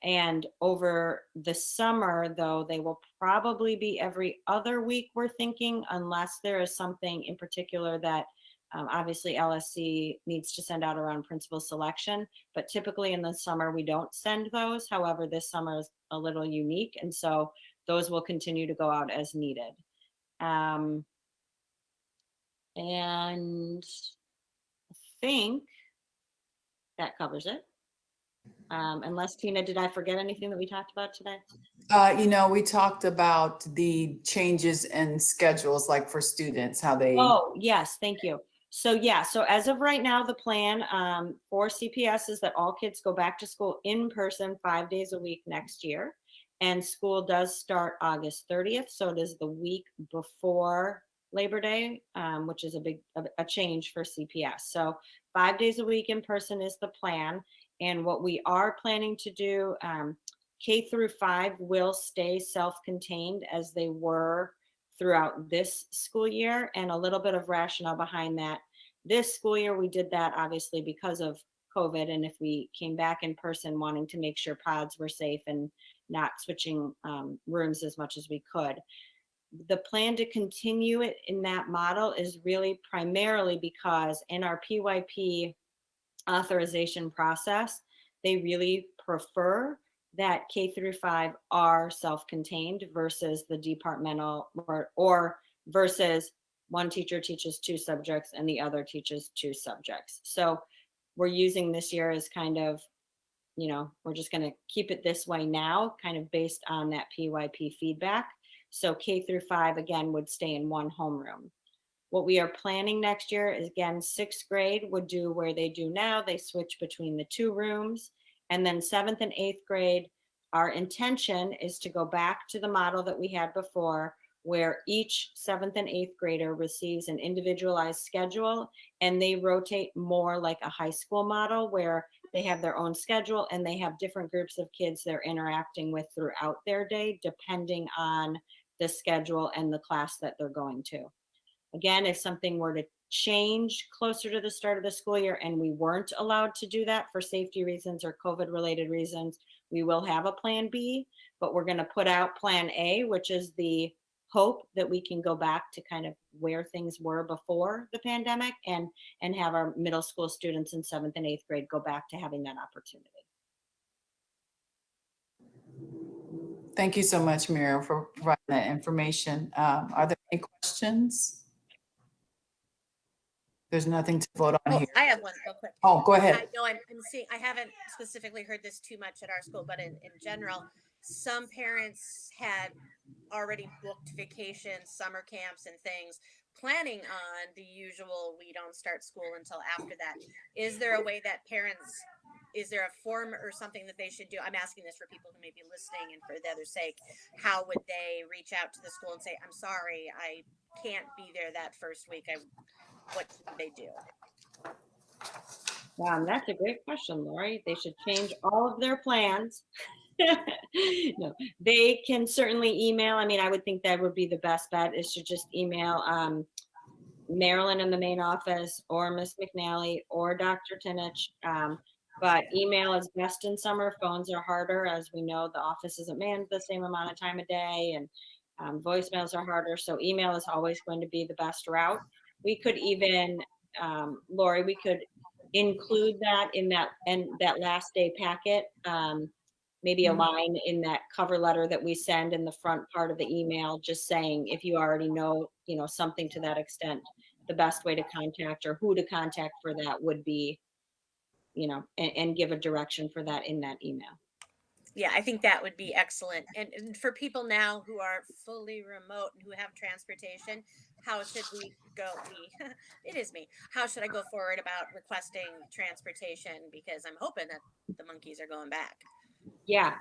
And over the summer, though, they will probably be every other week, we're thinking, unless there is something in particular that obviously LSC needs to send out around principal selection. But typically in the summer, we don't send those. However, this summer is a little unique. And so those will continue to go out as needed. And I think that covers it. Unless, Tina, did I forget anything that we talked about today? We talked about the changes in schedules, like for students, how they. Oh, yes, thank you. So yeah, so as of right now, the plan for CPS is that all kids go back to school in person 5 days a week next year. And school does start August 30th. So it is the week before Labor Day, which is a change for CPS. So 5 days a week in person is the plan. And what we are planning to do, K through 5 will stay self-contained as they were throughout this school year, and a little bit of rationale behind that. This school year, we did that obviously because of COVID, and if we came back in person, wanting to make sure pods were safe and not switching rooms as much as we could. The plan to continue it in that model is really primarily because in our PYP authorization process, they really prefer that K through 5 are self-contained versus the departmental or versus one teacher teaches 2 subjects and the other teaches 2 subjects. So we're using this year as kind of, we're just going to keep it this way now, kind of based on that PYP feedback. So K through 5, again, would stay in one homeroom. What we are planning next year is, again, 6th grade would do where they do now. They switch between the 2 rooms. And then 7th and 8th grade, our intention is to go back to the model that we had before, where each 7th and 8th grader receives an individualized schedule, and they rotate more like a high school model where they have their own schedule and they have different groups of kids they're interacting with throughout their day, depending on the schedule and the class that they're going to. Again, if something were to change closer to the start of the school year and we weren't allowed to do that for safety reasons or COVID related reasons, we will have a plan B, but we're going to put out plan A, which is the hope that we can go back to kind of where things were before the pandemic and have our middle school students in 7th and 8th grade go back to having that opportunity. Thank you so much, Miriam, for providing that information. Are there any questions? There's nothing to vote on here. I have one real quick. Oh, go ahead. I know I'm seeing, I haven't specifically heard this too much at our school, but in general, some parents had already booked vacations, summer camps and things, planning on the usual, we don't start school until after that. Is there a way that parents, is there a form or something that they should do? I'm asking this for people who may be listening and for the other sake. How would they reach out to the school and say, I'm sorry, I can't be there that first week? What do they do? That's a great question, Lori. They should change all of their plans. No, they can certainly email. I mean, I would think that would be the best bet, is to just email Marilyn in the main office, or Miss McNally, or Dr. Tinich. But email is best in summer. Phones are harder, as we know. The office isn't manned the same amount of time a day, and voicemails are harder. So email is always going to be the best route. We could even, Lori, we could include that in that last day packet. Maybe a line in that cover letter that we send in the front part of the email, just saying, if you already know, something to that extent, the best way to contact or who to contact for that would be, and give a direction for that in that email. Yeah, I think that would be excellent. And for people now who are fully remote and who have transportation, how should we go? It is me. How should I go forward about requesting transportation? Because I'm hoping that the monkeys are going back. Yeah.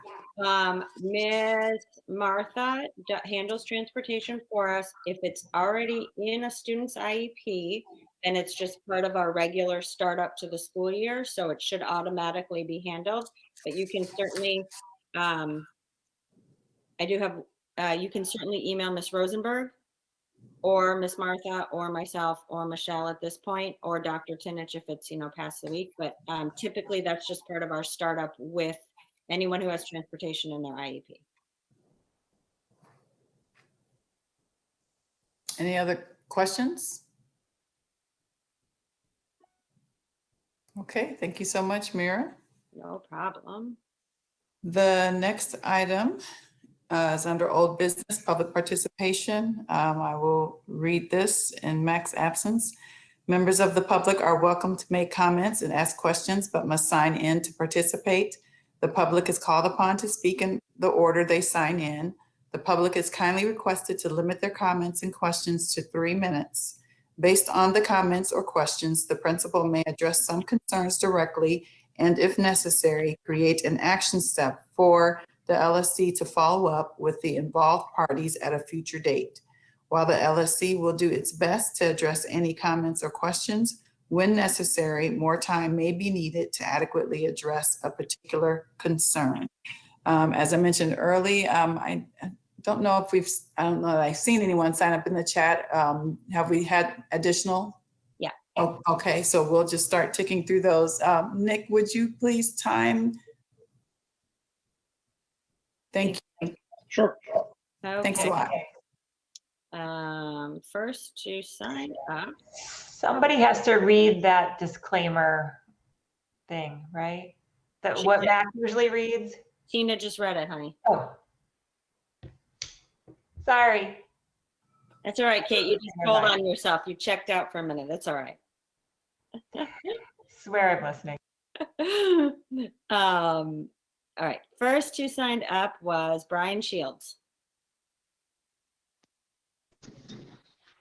Miss Martha handles transportation for us. If it's already in a student's IEP, then it's just part of our regular startup to the school year. So it should automatically be handled. But you can certainly, you can certainly email Miss Rosenberg or Miss Martha or myself or Michelle at this point, or Dr. Tinich if it's, past the week. But typically that's just part of our startup with anyone who has transportation in their IEP. Any other questions? Okay, thank you so much, Mira. No problem. The next item is under old business, public participation. I will read this in Mac's absence. Members of the public are welcome to make comments and ask questions, but must sign in to participate. The public is called upon to speak in the order they sign in. The public is kindly requested to limit their comments and questions to 3 minutes. Based on the comments or questions, the principal may address some concerns directly and, if necessary, create an action step for the LSC to follow up with the involved parties at a future date. While the LSC will do its best to address any comments or questions, when necessary, more time may be needed to adequately address a particular concern. As I mentioned early, I don't know that I've seen anyone sign up in the chat. Have we had additional? Yeah. Oh, okay, so we'll just start ticking through those. Nick, would you please time? Thank you. Sure. Okay. Thanks a lot. First to sign up. Somebody has to read that disclaimer thing, right? That what Mac usually reads? Tina just read it, honey. Oh. Sorry. That's all right, Kate. You just told on yourself. You checked out for a minute. That's all right. Swear I'm listening. All right. First who signed up was Brian Shields.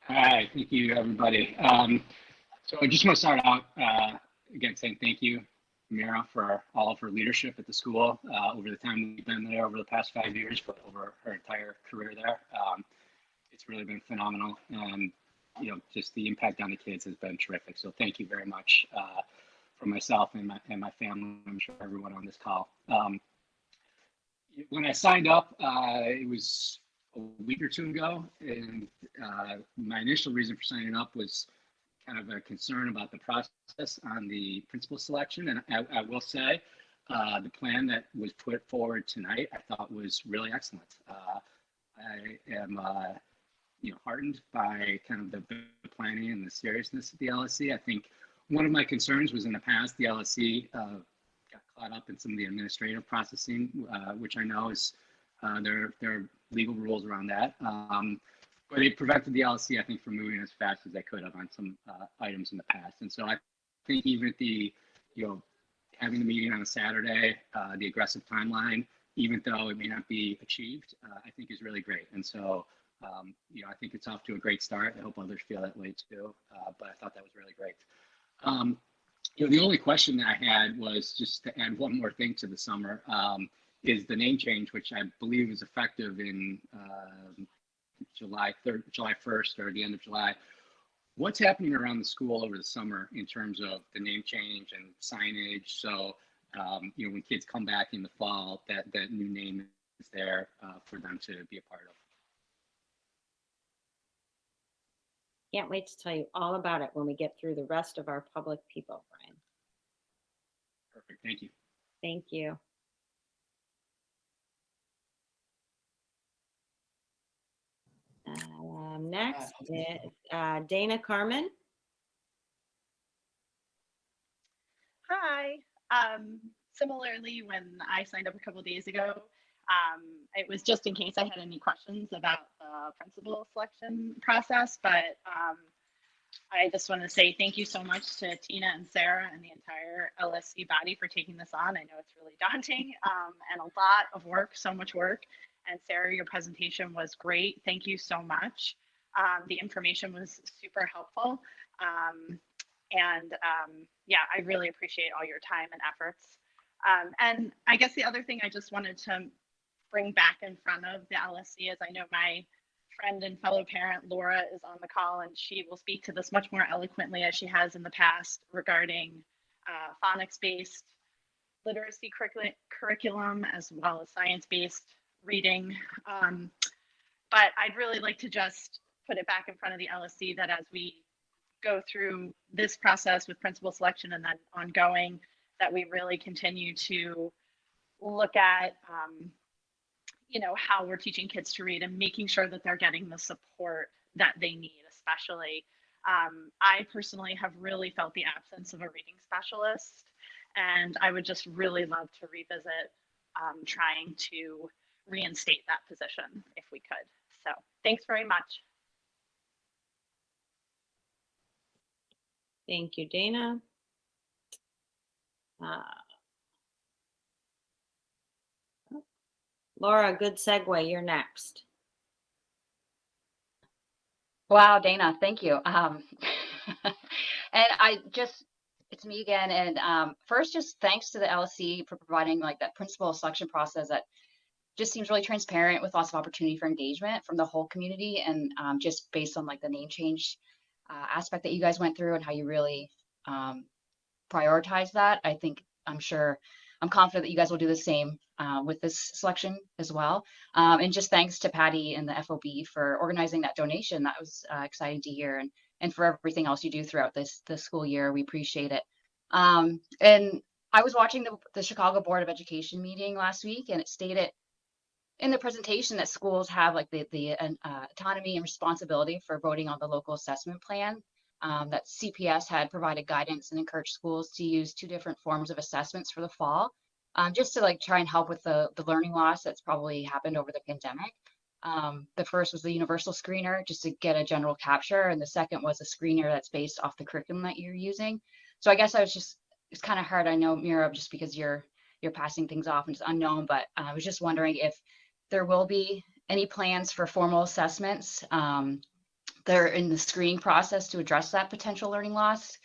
Hi, thank you, everybody. So I just want to start out again saying thank you, Mira, for all of her leadership at the school over the time we've been there over the past 5 years, but over her entire career there. It's really been phenomenal, and just the impact on the kids has been terrific. So thank you very much for myself and my family. I'm sure everyone on this call. When I signed up, it was a week or two ago, and my initial reason for signing up was kind of a concern about the process on the principal selection. And I will say the plan that was put forward tonight, I thought was really excellent. I am heartened by kind of the planning and the seriousness of the LSC. I think one of my concerns was in the past, the LSC got caught up in some of the administrative processing, which I know is there are legal rules around that. But it prevented the LSC, I think, from moving as fast as they could have on some items in the past. And so I think even at the, having the meeting on a Saturday, the aggressive timeline, even though it may not be achieved, I think is really great. And so, I think it's off to a great start. I hope others feel that way too. But I thought that was really great. The only question that I had was just to add one more thing to the summer, is the name change, which I believe is effective in July 1st or the end of July. What's happening around the school over the summer in terms of the name change and signage? So, when kids come back in the fall, that new name is there for them to be a part of. Can't wait to tell you all about it when we get through the rest of our public people, Brian. Perfect. Thank you. Thank you. Next is Dana Carmen. Hi. Similarly, when I signed up a couple days ago, it was just in case I had any questions about the principal selection process, but I just want to say thank you so much to Tina and Sarah and the entire LSC body for taking this on. I know it's really daunting and a lot of work, so much work. And Sarah, your presentation was great. Thank you so much. The information was super helpful. Yeah, I really appreciate all your time and efforts. And I guess the other thing I just wanted to bring back in front of the LSC is I know my friend and fellow parent Laura is on the call, and she will speak to this much more eloquently as she has in the past regarding phonics-based literacy curriculum as well as science-based reading. But I'd really like to just put it back in front of the LSC that as we go through this process with principal selection and then ongoing, that we really continue to look at you know, how we're teaching kids to read and making sure that they're getting the support that they need, especially. I personally have really felt the absence of a reading specialist, and I would just really love to revisit trying to reinstate that position if we could. So thanks very much. Thank you, Dana. Laura, good segue. You're next. Wow, Dana, thank you. And it's me again. And first, just thanks to the LSC for providing like that principal selection process that just seems really transparent with lots of opportunity for engagement from the whole community. And just based on like the name change aspect that you guys went through and how you really prioritize that, I'm confident that you guys will do the same with this selection as well. And just thanks to Patty and the FOB for organizing that donation. That was exciting to hear, and for everything else you do throughout the school year. We appreciate it. And I was watching the Chicago Board of Education meeting last week, and it stated in the presentation that schools have like the autonomy and responsibility for voting on the local assessment plan. That CPS had provided guidance and encouraged schools to use 2 different forms of assessments for the fall, just to like try and help with the learning loss that's probably happened over the pandemic. The first was the universal screener, just to get a general capture, and the second was a screener that's based off the curriculum that you're using. So I guess it's kind of hard. I know, Mira, just because you're passing things off and it's unknown, but I was just wondering if there will be any plans for formal assessments they're in the screening process to address that potential learning loss.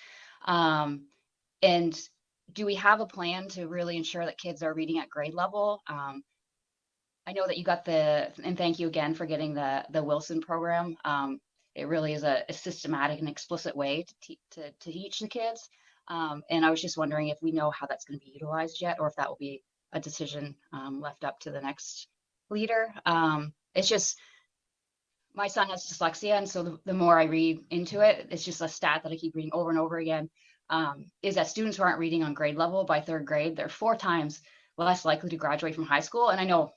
And do we have a plan to really ensure that kids are reading at grade level? I know that you got and thank you again for getting the Wilson program. It really is a systematic and explicit way to teach the kids. And I was just wondering if we know how that's going to be utilized yet, or if that will be a decision left up to the next leader. It's just, my son has dyslexia, and so the more I read into it, it's just a stat that I keep reading over and over again, is that students who aren't reading on grade level by 3rd grade, they're 4 times less likely to graduate from high school. And I know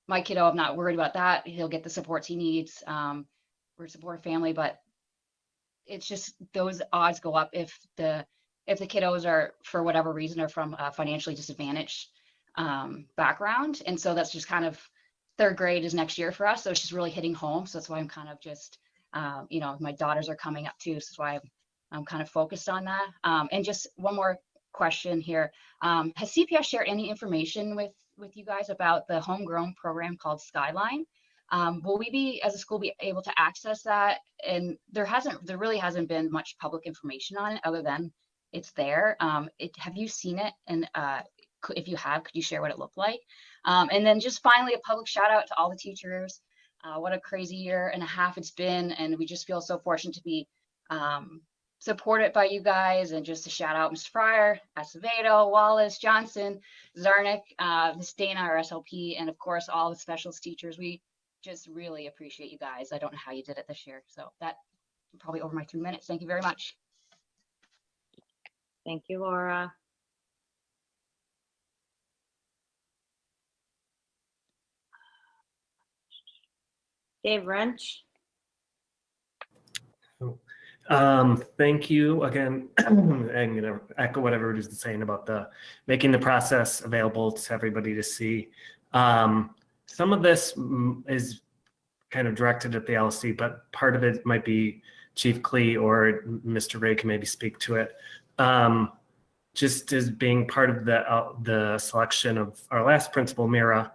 my kiddo, I'm not worried about that. He'll get the supports he needs. We're a supportive family, but it's just those odds go up if the kiddos are, for whatever reason, are from a financially disadvantaged background. And so that's just kind of 3rd grade is next year for us. So it's just really hitting home. So that's why I'm kind of just, my daughters are coming up too. So that's why I'm kind of focused on that. And just one more question here. Has CPS shared any information with you guys about the homegrown program called Skyline? Will we be, as a school, be able to access that? And there really hasn't been much public information on it other than it's there. Have you seen it? And if you have, could you share what it looked like? And then just finally, a public shout out to all the teachers. What a crazy year and a half it's been. And we just feel so fortunate to be supported by you guys. And just to shout out Ms. Fryer, Acevedo, Wallace, Johnson, Zarnick, Ms. Dana, our SLP, and of course, all the specialist teachers. We just really appreciate you guys. I don't know how you did it this year. So probably over my 3 minutes. Thank you very much. Thank you, Laura. Dave Wrench. Thank you again. I'm going to echo what everybody's saying about making the process available to everybody to see. Some of this is kind of directed at the LSC, but part of it might be Chief Klee or Mr. Ray can maybe speak to it. Just as being part of the selection of our last principal, Mira,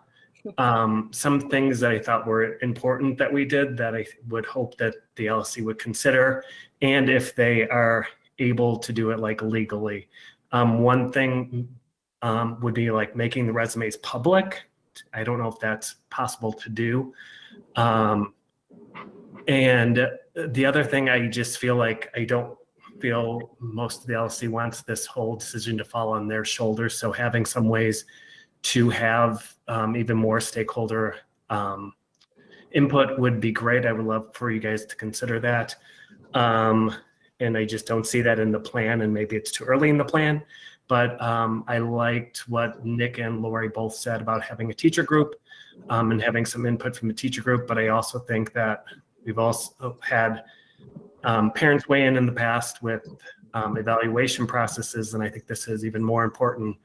some things that I thought were important that we did that I would hope that the LSC would consider, and if they are able to do it like legally. One thing would be like making the resumes public. I don't know if that's possible to do. And the other thing, I just feel like I don't feel most of the LSC wants this whole decision to fall on their shoulders. So having some ways to have even more stakeholder input would be great. I would love for you guys to consider that. And I just don't see that in the plan, and maybe it's too early in the plan. But I liked what Nick and Lori both said about having a teacher group and having some input from the teacher group. But I also think that we've also had parents weigh in the past with evaluation processes. And I think this is even more important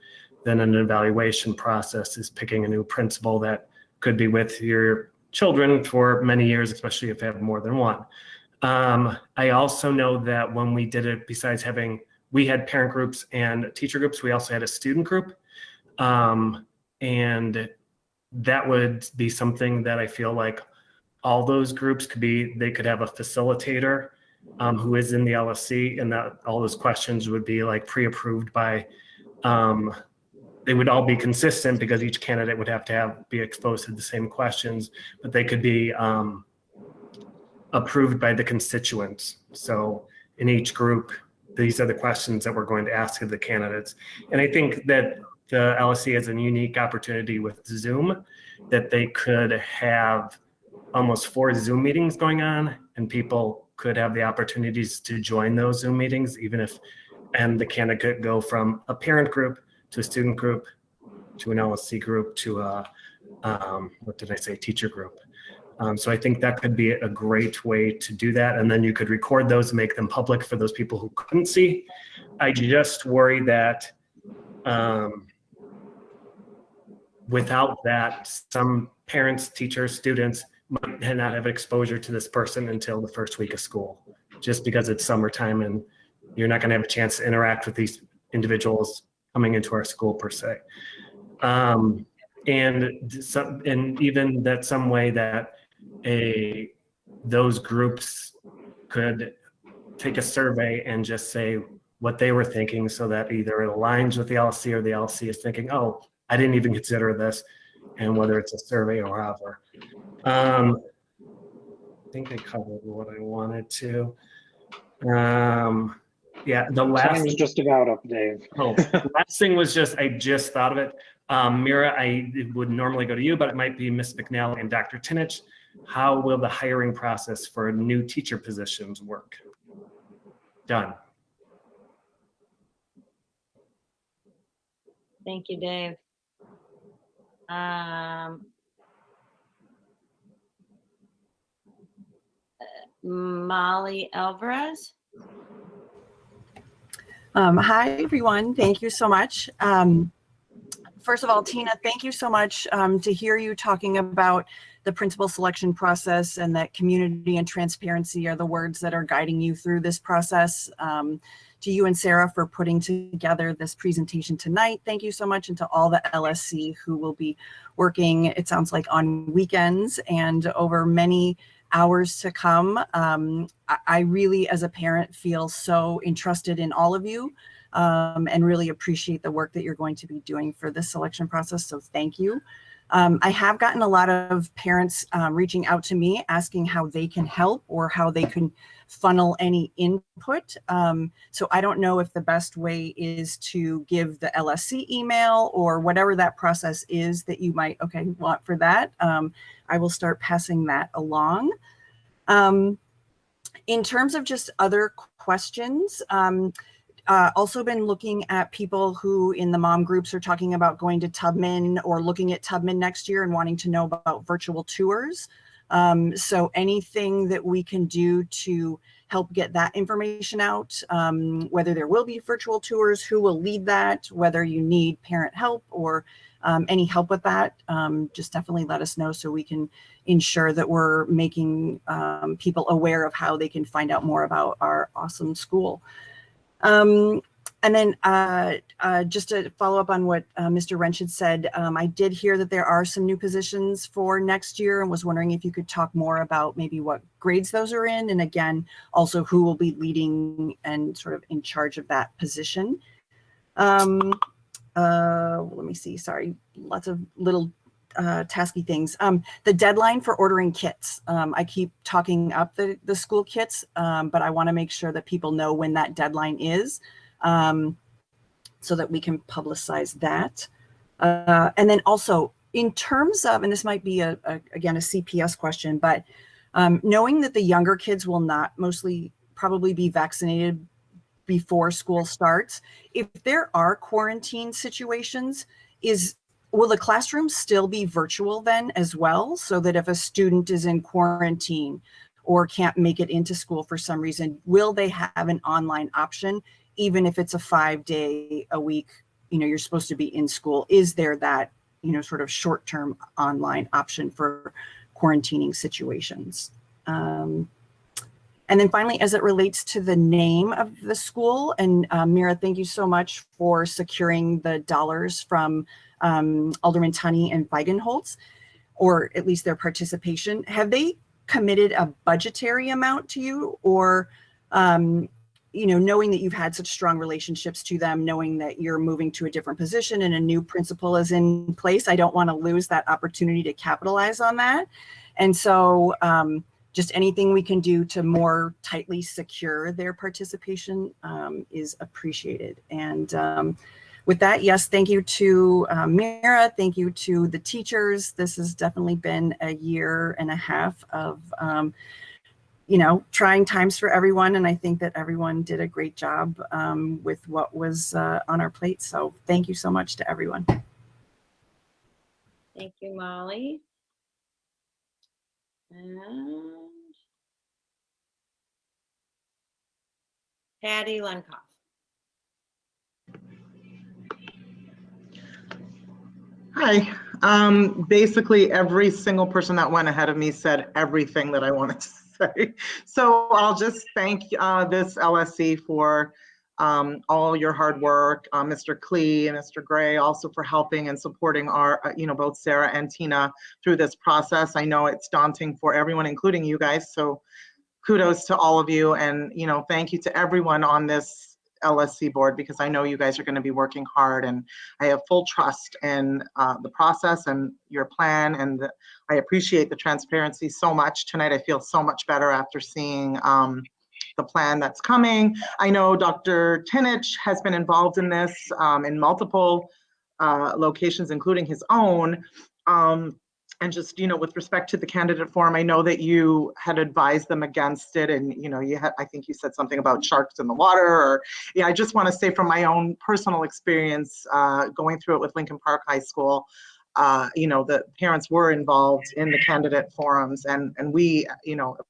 than an evaluation process, is picking a new principal that could be with your children for many years, especially if you have more than one. I also know that when we did it, besides we had parent groups and teacher groups, we also had a student group. And that would be something that I feel like all those groups they could have a facilitator who is in the LSC, and that all those questions would be like pre-approved by, they would all be consistent because each candidate would have to be exposed to the same questions, but they could be approved by the constituents. So in each group, these are the questions that we're going to ask of the candidates. And I think that the LSC has a unique opportunity with Zoom, that they could have almost 4 Zoom meetings going on, and people could have the opportunities to join those Zoom meetings, and the candidate could go from a parent group to a student group to an LSC group to teacher group. So I think that could be a great way to do that. And then you could record those and make them public for those people who couldn't see. I just worry that without that, some parents, teachers, students might not have exposure to this person until the first week of school, just because it's summertime and you're not going to have a chance to interact with these individuals coming into our school per se. And even that some way that those groups could take a survey and just say what they were thinking, so that either it aligns with the LSC or the LSC is thinking, oh, I didn't even consider this, and whether it's a survey or however. I think I covered what I wanted to. Yeah, the last Time is just about up, Dave. the last thing was I just thought of it. Mira, I would normally go to you, but it might be Ms. McNally and Dr. Tinich. How will the hiring process for new teacher positions work? Done. Thank you, Dave. Molly Alvarez. Hi, everyone. Thank you so much. First of all, Tina, thank you so much to hear you talking about the principal selection process, and that community and transparency are the words that are guiding you through this process. To you and Sarah for putting together this presentation tonight. Thank you so much. And to all the LSC who will be working, it sounds like, on weekends and over many hours to come. I really, as a parent, feel so entrusted in all of you and really appreciate the work that you're going to be doing for this selection process. So thank you. I have gotten a lot of parents reaching out to me asking how they can help or how they can funnel any input. So I don't know if the best way is to give the LSC email or whatever that process is that you might want for that. I will start passing that along. In terms of just other questions, also been looking at people who in the mom groups are talking about going to Tubman or looking at Tubman next year and wanting to know about virtual tours. So anything that we can do to help get that information out, whether there will be virtual tours, who will lead that, whether you need parent help or any help with that, just definitely let us know so we can ensure that we're making people aware of how they can find out more about our awesome school. And then just to follow up on what Mr. Wrench had said, I did hear that there are some new positions for next year and was wondering if you could talk more about maybe what grades those are in. And again, also who will be leading and sort of in charge of that position. Let me see, sorry, lots of little tasky things. The deadline for ordering kits. I keep talking up the school kits, but I want to make sure that people know when that deadline is, so that we can publicize that. And then also in terms of, and this might be again a CPS question, but knowing that the younger kids will not mostly probably be vaccinated before school starts, if there are quarantine situations, will the classroom still be virtual then as well? So that if a student is in quarantine or can't make it into school for some reason, will they have an online option, even if it's a 5-day a week, you're supposed to be in school? Is there that, sort of short-term online option for quarantining situations? And then finally, as it relates to the name of the school, and Mira, thank you so much for securing the dollars from Alderman Tunney and Feigenholtz, or at least their participation. Have they committed a budgetary amount to you, or, knowing that you've had such strong relationships to them, knowing that you're moving to a different position and a new principal is in place, I don't want to lose that opportunity to capitalize on that. And so, just anything we can do to more tightly secure their participation is appreciated. And with that, yes, thank you to Mira, thank you to the teachers. This has definitely been a year and a half of, trying times for everyone. And I think that everyone did a great job with what was on our plate. So thank you so much to everyone. Thank you, Molly. And Patty Lenkoff. Hi. Basically, every single person that went ahead of me said everything that I wanted to say. So I'll just thank this LSC for all your hard work, Mr. Klee and Mr. Gray also for helping and supporting our, both Sarah and Tina through this process. I know it's daunting for everyone, including you guys. So kudos to all of you, and thank you to everyone on this LSC board, because I know you guys are going to be working hard, and I have full trust in the process and your plan, and I appreciate the transparency so much. Tonight I feel so much better after seeing the plan that's coming. I know Dr. Tinich has been involved in this in multiple locations, including his own. And just, with respect to the candidate forum, I know that you had advised them against it, and, I think you said something about sharks in the water, or, I just want to say from my own personal experience going through it with Lincoln Park High School, the parents were involved in the candidate forums, and we,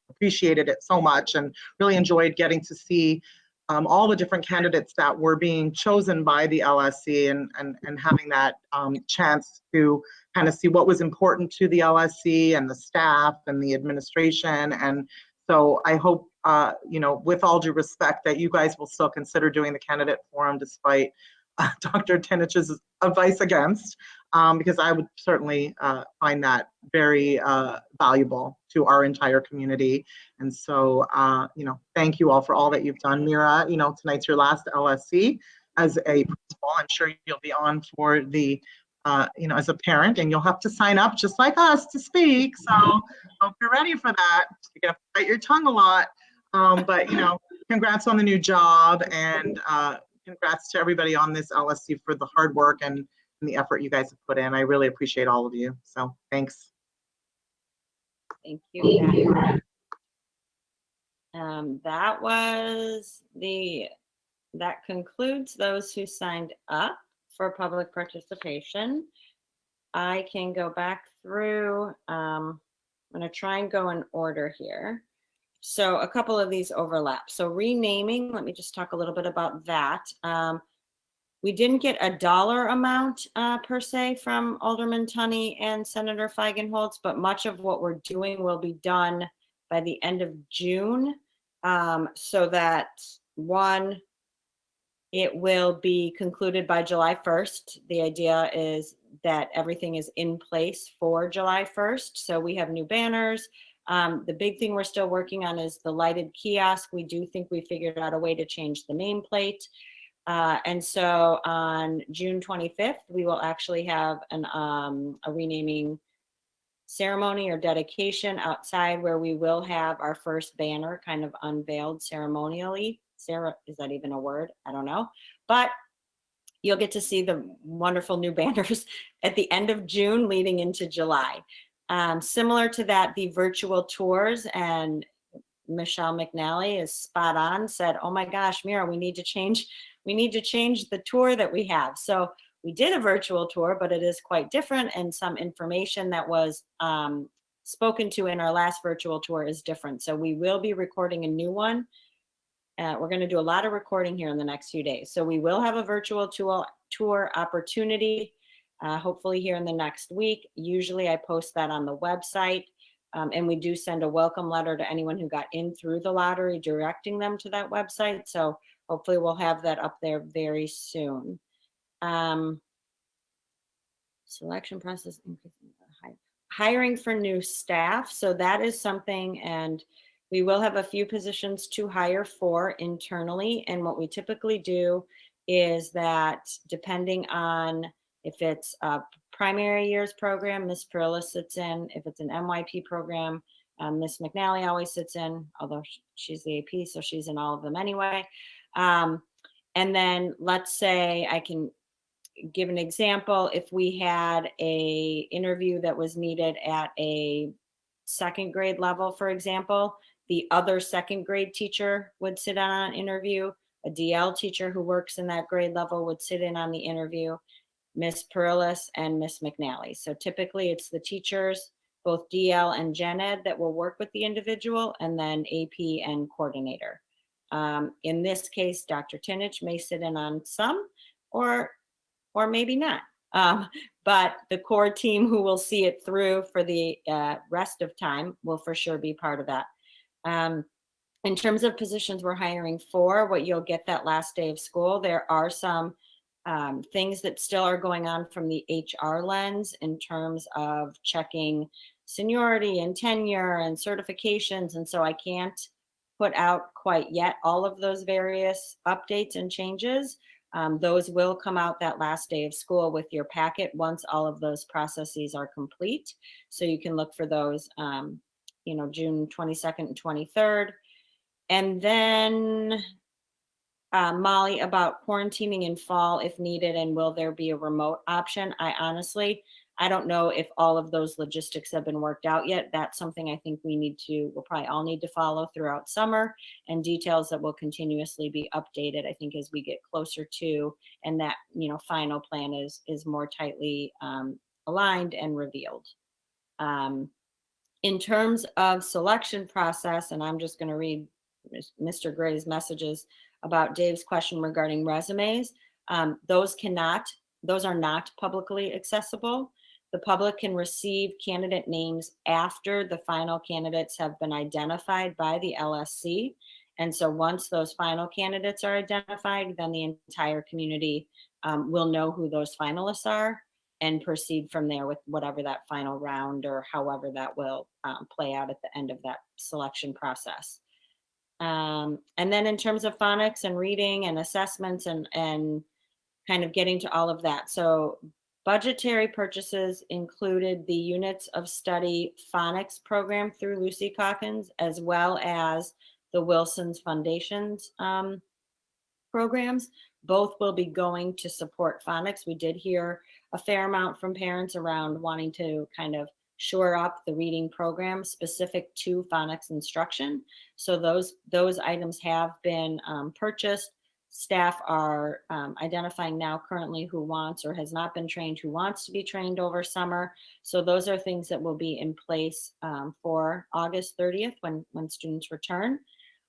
appreciated it so much and really enjoyed getting to see all the different candidates that were being chosen by the LSC, and having that chance to kind of see what was important to the LSC and the staff and the administration. And so I hope, with all due respect, that you guys will still consider doing the candidate forum despite Dr. Tinich's advice against, because I would certainly find that very valuable to our entire community. And so, thank you all for all that you've done. Mira, tonight's your last LSC as a principal. I'm sure you'll be on for the, as a parent, and you'll have to sign up just like us to speak. So hope you're ready for that. You're gonna bite your tongue a lot, but congrats on the new job, and congrats to everybody on this LSC for the hard work and the effort you guys have put in. I really appreciate all of you. So thanks. Thank you, Patty. That concludes those who signed up for public participation. I can go back through. I'm going to try and go in order here. So a couple of these overlap. So renaming, let me just talk a little bit about that. We didn't get a dollar amount per se from Alderman Tunney and Senator Feigenholz, but much of what we're doing will be done by the end of June, so that one, it will be concluded by July 1st. The idea is that everything is in place for July 1st. So we have new banners. The big thing we're still working on is the lighted kiosk. We do think we figured out a way to change the nameplate. And so on June 25th, we will actually have a renaming ceremony or dedication outside where we will have our first banner kind of unveiled ceremonially. Sarah, is that even a word? I don't know. But you'll get to see the wonderful new banners at the end of June leading into July. Similar to that, the virtual tours, and Michelle McNally is spot on, said, oh my gosh, Mira, we need to change the tour that we have. So we did a virtual tour, but it is quite different, and some information that was spoken to in our last virtual tour is different. So we will be recording a new one. We're going to do a lot of recording here in the next few days. So we will have a virtual tour opportunity, hopefully here in the next week. Usually I post that on the website. And we do send a welcome letter to anyone who got in through the lottery, directing them to that website. So hopefully we'll have that up there very soon. Selection process, hiring for new staff. So that is something, and we will have a few positions to hire for internally. And what we typically do is that depending on if it's a primary years program, Ms. Perilla sits in. If it's an MYP program, Ms. McNally always sits in, although she's the AP, so she's in all of them anyway. And then let's say, I can give an example. If we had a interview that was needed at a second grade level, for example, the other second grade teacher would sit on an interview. A DL teacher who works in that grade level would sit in on the interview. Miss Perillis and Miss McNally. So typically it's the teachers, both DL and Gen Ed, that will work with the individual, and then AP and coordinator. In this case, Dr. Tinich may sit in on some, or maybe not. But the core team who will see it through for the rest of time will for sure be part of that. In terms of positions we're hiring for, what you'll get that last day of school, there are some things that still are going on from the HR lens in terms of checking seniority and tenure and certifications. And so I can't put out quite yet all of those various updates and changes. Those will come out that last day of school with your packet once all of those processes are complete. So you can look for those, June 22nd and 23rd. And then Molly, about quarantining in fall if needed, and will there be a remote option? I don't know if all of those logistics have been worked out yet. That's something I think we'll probably all need to follow throughout summer, and details that will continuously be updated, I think, as we get closer to, and that, final plan is more tightly aligned and revealed. In terms of selection process, and I'm just going to read Mr. Gray's messages about Dave's question regarding resumes. Those are not publicly accessible. The public can receive candidate names after the final candidates have been identified by the LSC. And so once those final candidates are identified, then the entire community will know who those finalists are and proceed from there with whatever that final round or however that will play out at the end of that selection process. And then in terms of phonics and reading and assessments and kind of getting to all of that. So budgetary purchases included the Units of Study Phonics program through Lucy Calkins, as well as the Wilson's Foundation's programs. Both will be going to support phonics. We did hear a fair amount from parents around wanting to kind of shore up the reading program specific to phonics instruction. So those items have been purchased. Staff are identifying now currently who wants or has not been trained, who wants to be trained over summer. So those are things that will be in place for August 30th when students return.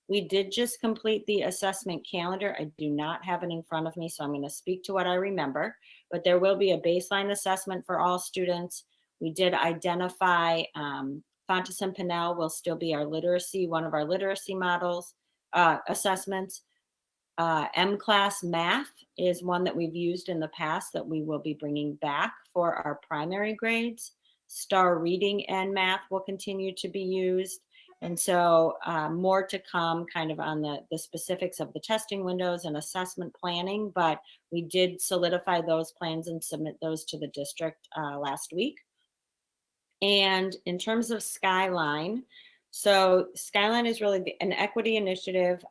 We did just complete the assessment calendar. I do not have it in front of me, so I'm going to speak to what I remember, but there will be a baseline assessment for all students. We did identify Fontes and Pinnell will still be our literacy, one of our literacy models, assessments. M-Class Math is one that we've used in the past that we will be bringing back for our primary grades. Star Reading and Math will continue to be used. And so more to come kind of on the specifics of the testing windows and assessment planning, but we did solidify those plans and submit those to the district last week. And in terms of Skyline, so Skyline is really an equity initiative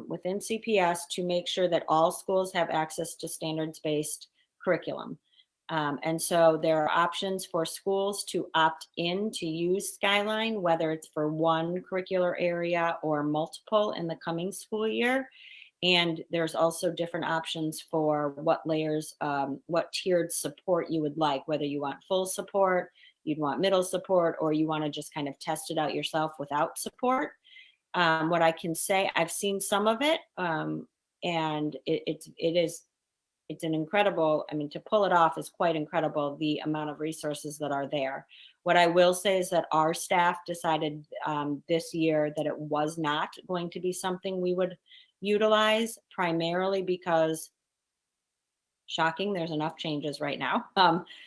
within CPS to make sure that all schools have access to standards-based curriculum. And so there are options for schools to opt in to use Skyline, whether it's for one curricular area or multiple in the coming school year. And there's also different options for what layers, what tiered support you would like, whether you want full support, you'd want middle support, or you want to just kind of test it out yourself without support. What I can say, I've seen some of it, and it's an incredible, I mean, to pull it off is quite incredible, the amount of resources that are there. What I will say is that our staff decided this year that it was not going to be something we would utilize, primarily because, shocking, there's enough changes right now.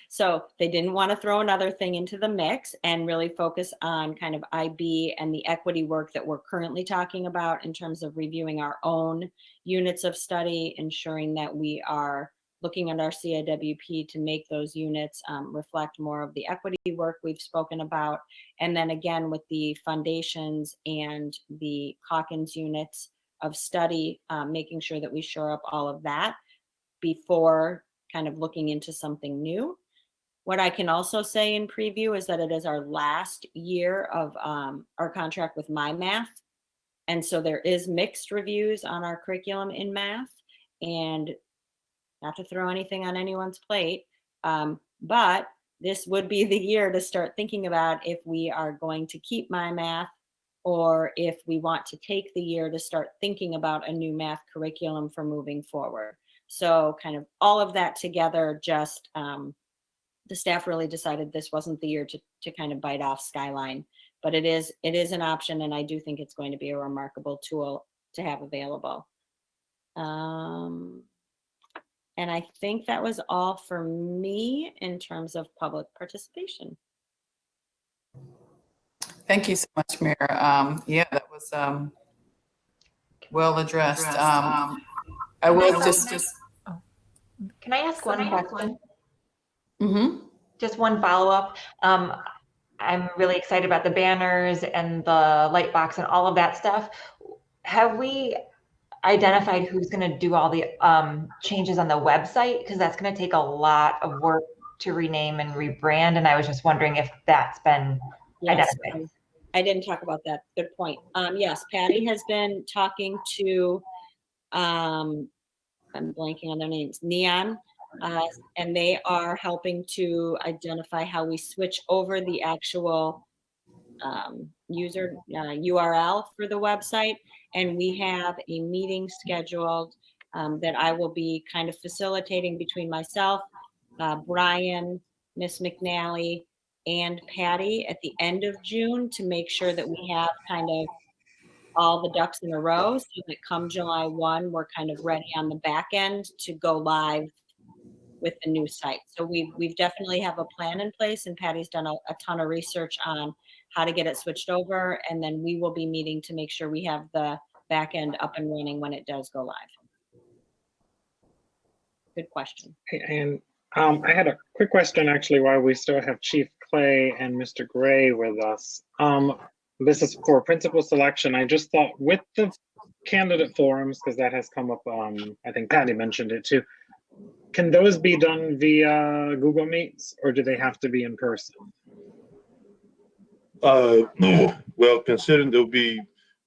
So they didn't want to throw another thing into the mix and really focus on kind of IB and the equity work that we're currently talking about in terms of reviewing our own units of study, ensuring that we are looking at our CIWP to make those units reflect more of the equity work we've spoken about. And then again, with the foundations and the Calkins units of study, making sure that we shore up all of that before kind of looking into something new. What I can also say in preview is that it is our last year of our contract with My Math. And so there is mixed reviews on our curriculum in math, and not to throw anything on anyone's plate, but this would be the year to start thinking about if we are going to keep My Math or if we want to take the year to start thinking about a new math curriculum for moving forward. So kind of all of that together, just the staff really decided this wasn't the year to kind of bite off Skyline, but it is an option, and I do think it's going to be a remarkable tool to have available. And I think that was all for me in terms of public participation. Thank you so much, Mayor. Yeah, that was well addressed. I will just. Can I ask one question? Mm-hmm. Just one follow-up. I'm really excited about the banners and the light box and all of that stuff. Have we identified who's going to do all the changes on the website? Because that's going to take a lot of work to rename and rebrand. And I was just wondering if that's been identified. I didn't talk about that. Good point. Yes, Patty has been talking to, I'm blanking on their names, Neon, and they are helping to identify how we switch over the actual user URL for the website. And we have a meeting scheduled that I will be kind of facilitating between myself, Brian, Miss McNally, and Patty at the end of June to make sure that we have kind of all the ducks in a row so that come July 1, we're kind of ready on the back end to go live with the new site. So we've definitely have a plan in place, and Patty's done a ton of research on how to get it switched over, and then we will be meeting to make sure we have the back end up and running when it does go live. Good question. And I had a quick question actually while we still have Chief Clay and Mr. Gray with us. This is for principal selection. I just thought with the candidate forums, because that has come up, I think Patty mentioned it too. Can those be done via Google Meets, or do they have to be in person? Well, considering they'll be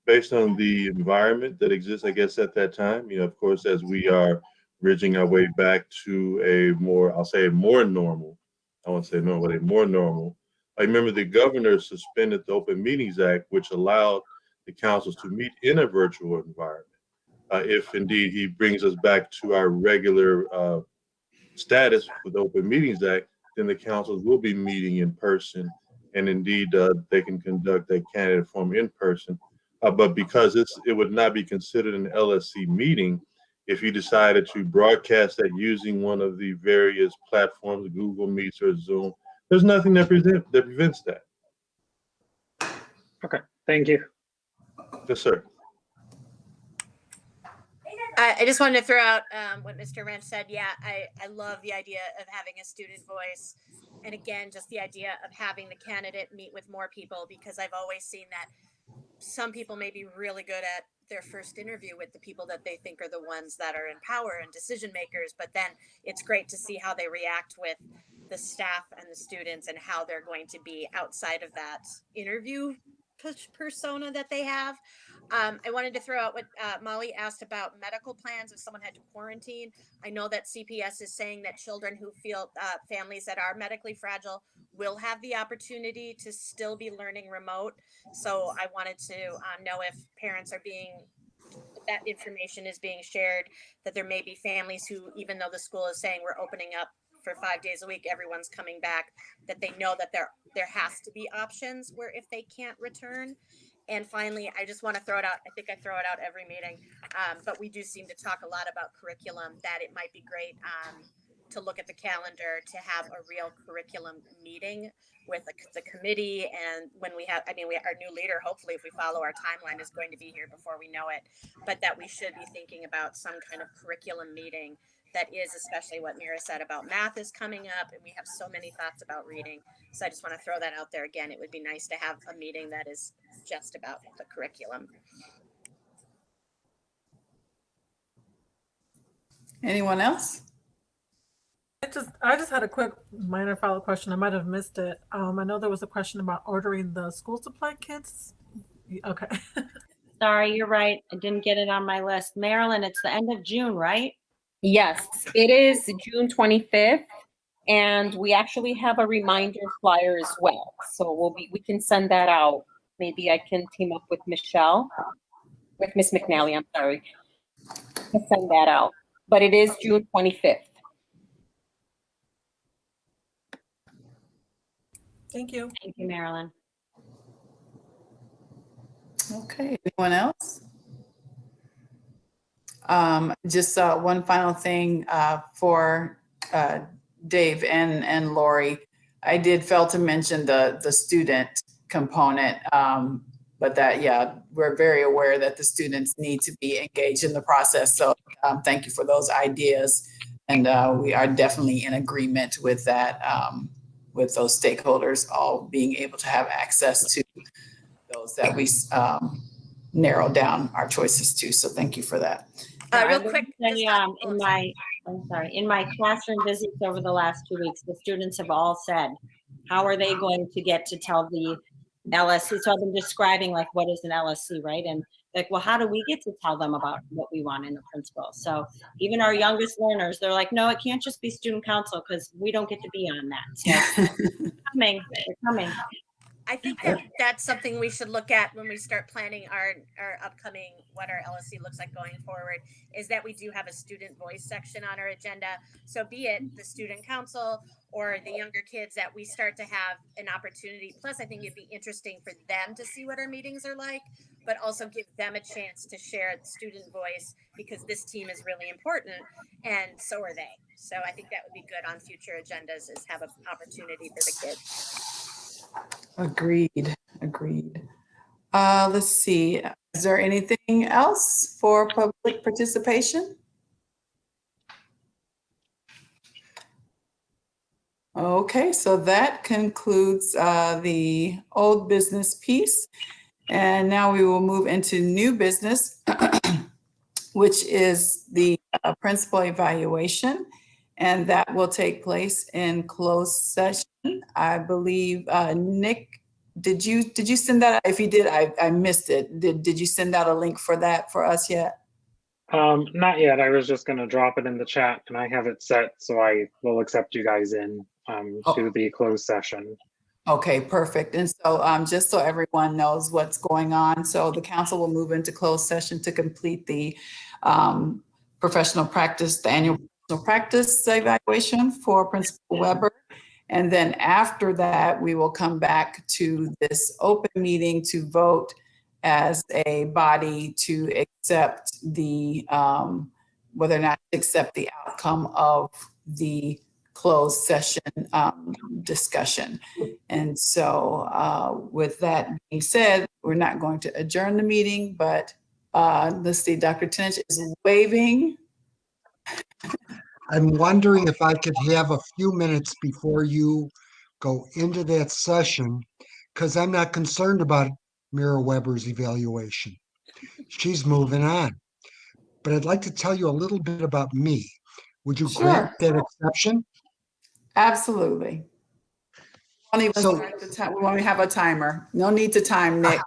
based on the environment that exists, I guess, at that time, of course, as we are bridging our way back to a more, I'll say, more normal, I won't say normal, but a more normal. I remember the governor suspended the Open Meetings Act, which allowed the councils to meet in a virtual environment. If indeed he brings us back to our regular status with the Open Meetings Act, then the councils will be meeting in person, and indeed they can conduct a candidate forum in person. But because it would not be considered an LSC meeting if you decided to broadcast that using one of the various platforms, Google Meets or Zoom. There's nothing that prevents that. Okay, thank you. Yes, sir. I just wanted to throw out what Mr. Wrench said. Yeah, I love the idea of having a student voice. And again, just the idea of having the candidate meet with more people, because I've always seen that some people may be really good at their first interview with the people that they think are the ones that are in power and decision makers. But then it's great to see how they react with the staff and the students and how they're going to be outside of that interview persona that they have. I wanted to throw out what Molly asked about medical plans if someone had to quarantine. I know that CPS is saying that children who feel families that are medically fragile will have the opportunity to still be learning remote. So I wanted to know if parents are that information is being shared, that there may be families who, even though the school is saying we're opening up for 5 days a week, everyone's coming back, that they know that there has to be options where if they can't return. And finally, I just want to throw it out. I think I throw it out every meeting, but we do seem to talk a lot about curriculum, that it might be great to look at the calendar to have a real curriculum meeting with the committee. And when we have, our new leader, hopefully if we follow our timeline, is going to be here before we know it, but that we should be thinking about some kind of curriculum meeting that is, especially what Mira said about math is coming up, and we have so many thoughts about reading. So I just want to throw that out there again. It would be nice to have a meeting that is just about the curriculum. Anyone else? I just had a quick minor follow-up question. I might have missed it. I know there was a question about ordering the school supply kits. Okay. Sorry, you're right. I didn't get it on my list. Marilyn, it's the end of June, right? Yes, it is June 25th, and we actually have a reminder flyer as well. So we can send that out. Maybe I can team up with Miss McNally, I'm sorry, to send that out. But it is June 25th. Thank you. Thank you, Marilyn. Okay, anyone else? Just one final thing for Dave and Lori. I did fail to mention the student component, but that, yeah, we're very aware that the students need to be engaged in the process. So thank you for those ideas. And we are definitely in agreement with that, with those stakeholders all being able to have access to those that we narrow down our choices to. So thank you for that. Real quick, in my classroom visits over the last 2 weeks, the students have all said, how are they going to get to tell the LSC? So I've been describing like, what is an LSC, right? And like, well, how do we get to tell them about what we want in the principal? So even our youngest learners, they're like, no, it can't just be student council because we don't get to be on that. So they're coming. I think that that's something we should look at when we start planning our upcoming, what our LSC looks like going forward, is that we do have a student voice section on our agenda. So be it the student council or the younger kids, that we start to have an opportunity. Plus, I think it'd be interesting for them to see what our meetings are like, but also give them a chance to share the student voice, because this team is really important and so are they. So I think that would be good on future agendas, is have an opportunity for the kids. Agreed. Let's see. Is there anything else for public participation? Okay, so that concludes the old business piece. And now we will move into new business, which is the principal evaluation. And that will take place in closed session. I believe Nick did you send that? If you did, I missed it. Did you send out a link for that for us yet? Not yet. I was just gonna drop it in the chat and I have it set so I will accept you guys in to the closed session. Okay, perfect. And so just so everyone knows what's going on, so the council will move into closed session to complete the professional practice, the annual professional practice evaluation for Principal Weber. And then after that, we will come back to this open meeting to vote as a body to accept the, whether or not to accept the outcome of the closed session discussion. And so with that being said, we're not going to adjourn the meeting, but let's see, Dr. Tench is waving. I'm wondering if I could have a few minutes before you go into that session, because I'm not concerned about Mira Weber's evaluation. She's moving on. But I'd like to tell you a little bit about me. Would you grant that exception? Absolutely. We want to have a timer. No need to time, Nick.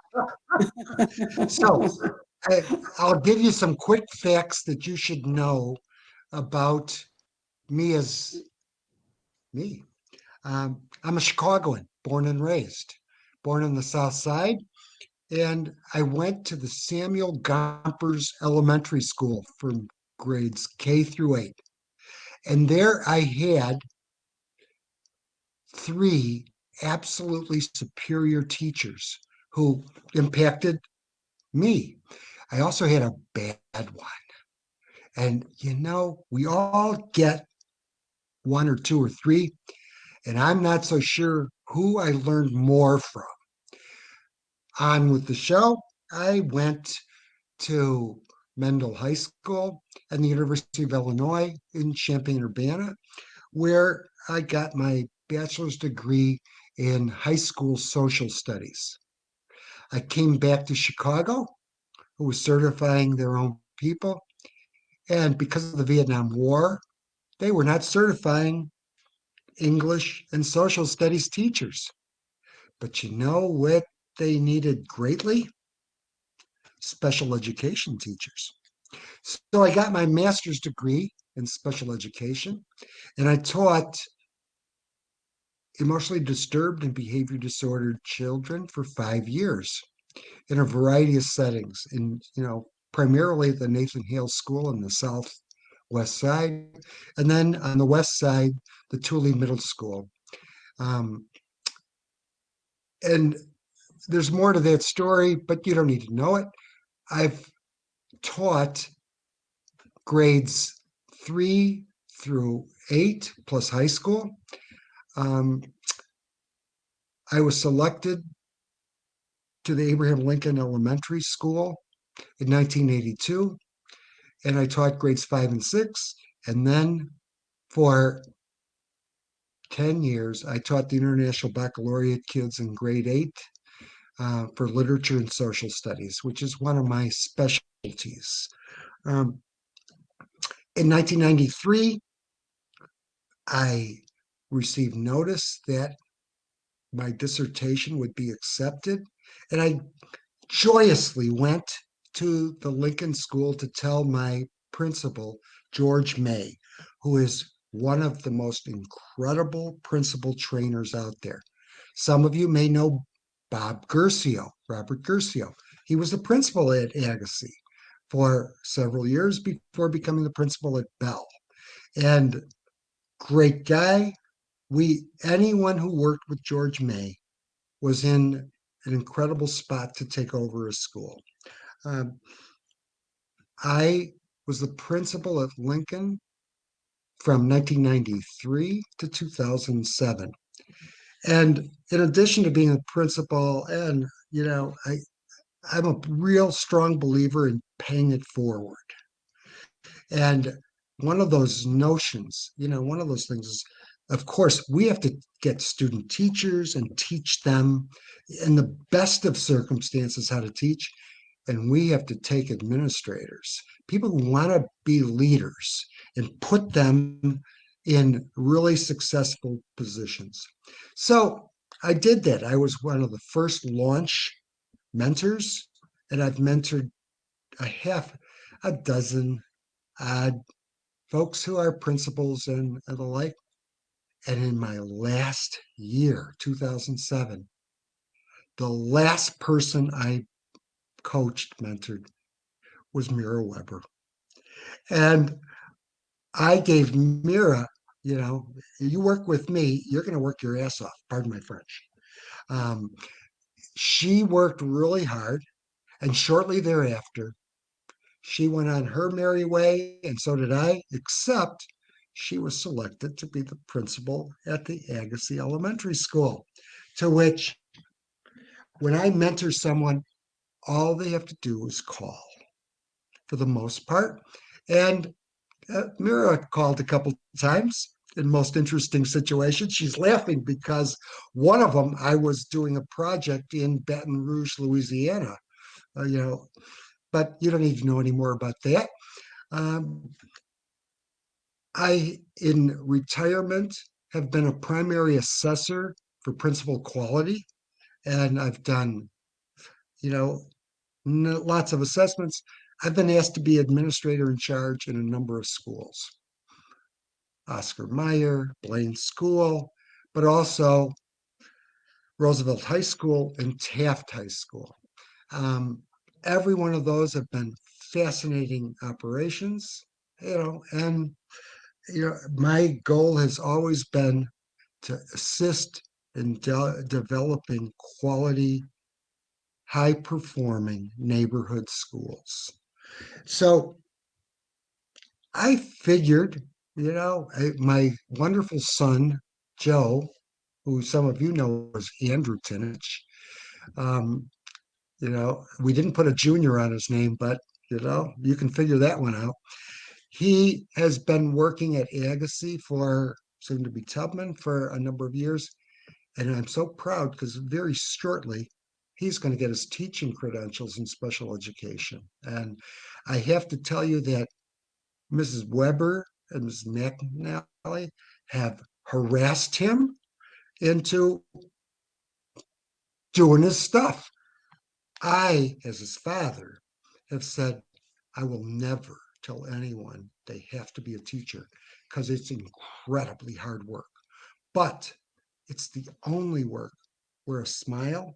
So I'll give you some quick facts that you should know about me as me. I'm a Chicagoan, born and raised, born on the South Side. And I went to the Samuel Gompers Elementary School from grades K through 8. And there I had 3 absolutely superior teachers who impacted me. I also had a bad one. And we all get 1 or 2 or 3, and I'm not so sure who I learned more from. On with the show, I went to Mendel High School and the University of Illinois in Champaign-Urbana, where I got my bachelor's degree in high school social studies. I came back to Chicago, who was certifying their own people. And because of the Vietnam War, they were not certifying English and social studies teachers. But you know what they needed greatly? Special education teachers. So I got my master's degree in special education, and I taught emotionally disturbed and behavior disordered children for 5 years in a variety of settings, primarily the Nathan Hale School in the Southwest Side, and then on the West Side, the Thule Middle School. And there's more to that story, but you don't need to know it. I've taught grades 3 through 8 plus high school. I was selected to the Abraham Lincoln Elementary School in 1982, and I taught grades 5 and 6. And then for 10 years, I taught the International Baccalaureate kids in grade 8 for literature and social studies, which is one of my specialties. In 1993, I received notice that my dissertation would be accepted, and I joyously went to the Lincoln School to tell my principal, George May, who is one of the most incredible principal trainers out there. Some of you may know Robert Guercio. He was the principal at Agassiz for several years before becoming the principal at Bell. And great guy. Anyone who worked with George May was in an incredible spot to take over a school. I was the principal at Lincoln from 1993 to 2007. And in addition to being a principal, and I'm a real strong believer in paying it forward. And one of those notions, one of those things is, of course, we have to get student teachers and teach them in the best of circumstances how to teach. And we have to take administrators, people who want to be leaders, and put them in really successful positions. So I did that. I was one of the first launch mentors, and I've mentored a half a dozen odd folks who are principals and the like. And in my last year, 2007, the last person I coached, mentored, was Mira Weber. And I gave Mira, you work with me, you're going to work your ass off. Pardon my French. Um, she worked really hard. And shortly thereafter, she went on her merry way, and so did I, except she was selected to be the principal at the Agassiz Elementary School, to which, when I mentor someone, all they have to do is call for the most part. And Mira called a couple times in most interesting situations. She's laughing because one of them, I was doing a project in Baton Rouge, Louisiana, but you don't need to know any more about that. I, in retirement, have been a primary assessor for principal quality, and I've done, lots of assessments. I've been asked to be administrator in charge in a number of schools. Oscar Mayer, Blaine School, but also Roosevelt High School and Taft High School. Every one of those have been fascinating operations, and my goal has always been to assist in developing quality, high-performing neighborhood schools. So I figured, my wonderful son, Joe, who some of you know as Andrew Tinich, we didn't put a junior on his name, but, you can figure that one out. He has been working at Agassiz for, soon to be Tubman, for a number of years. And I'm so proud because very shortly, he's going to get his teaching credentials in special education. And I have to tell you that Mrs. Weber and Mrs. McNally have harassed him into doing his stuff. I, as his father, have said, I will never tell anyone they have to be a teacher because it's incredibly hard work. But it's the only work where a smile,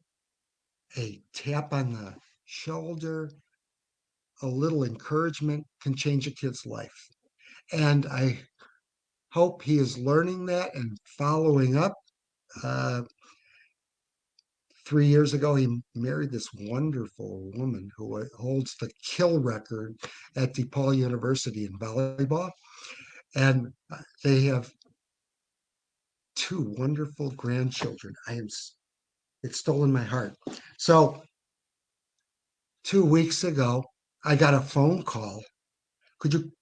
a tap on the shoulder, a little encouragement can change a kid's life. And I hope he is learning that and following up. 3 years ago, he married this wonderful woman who holds the kill record at DePaul University in volleyball. And they have 2 wonderful grandchildren. It's stolen my heart. So 2 weeks ago, I got a phone call. Could you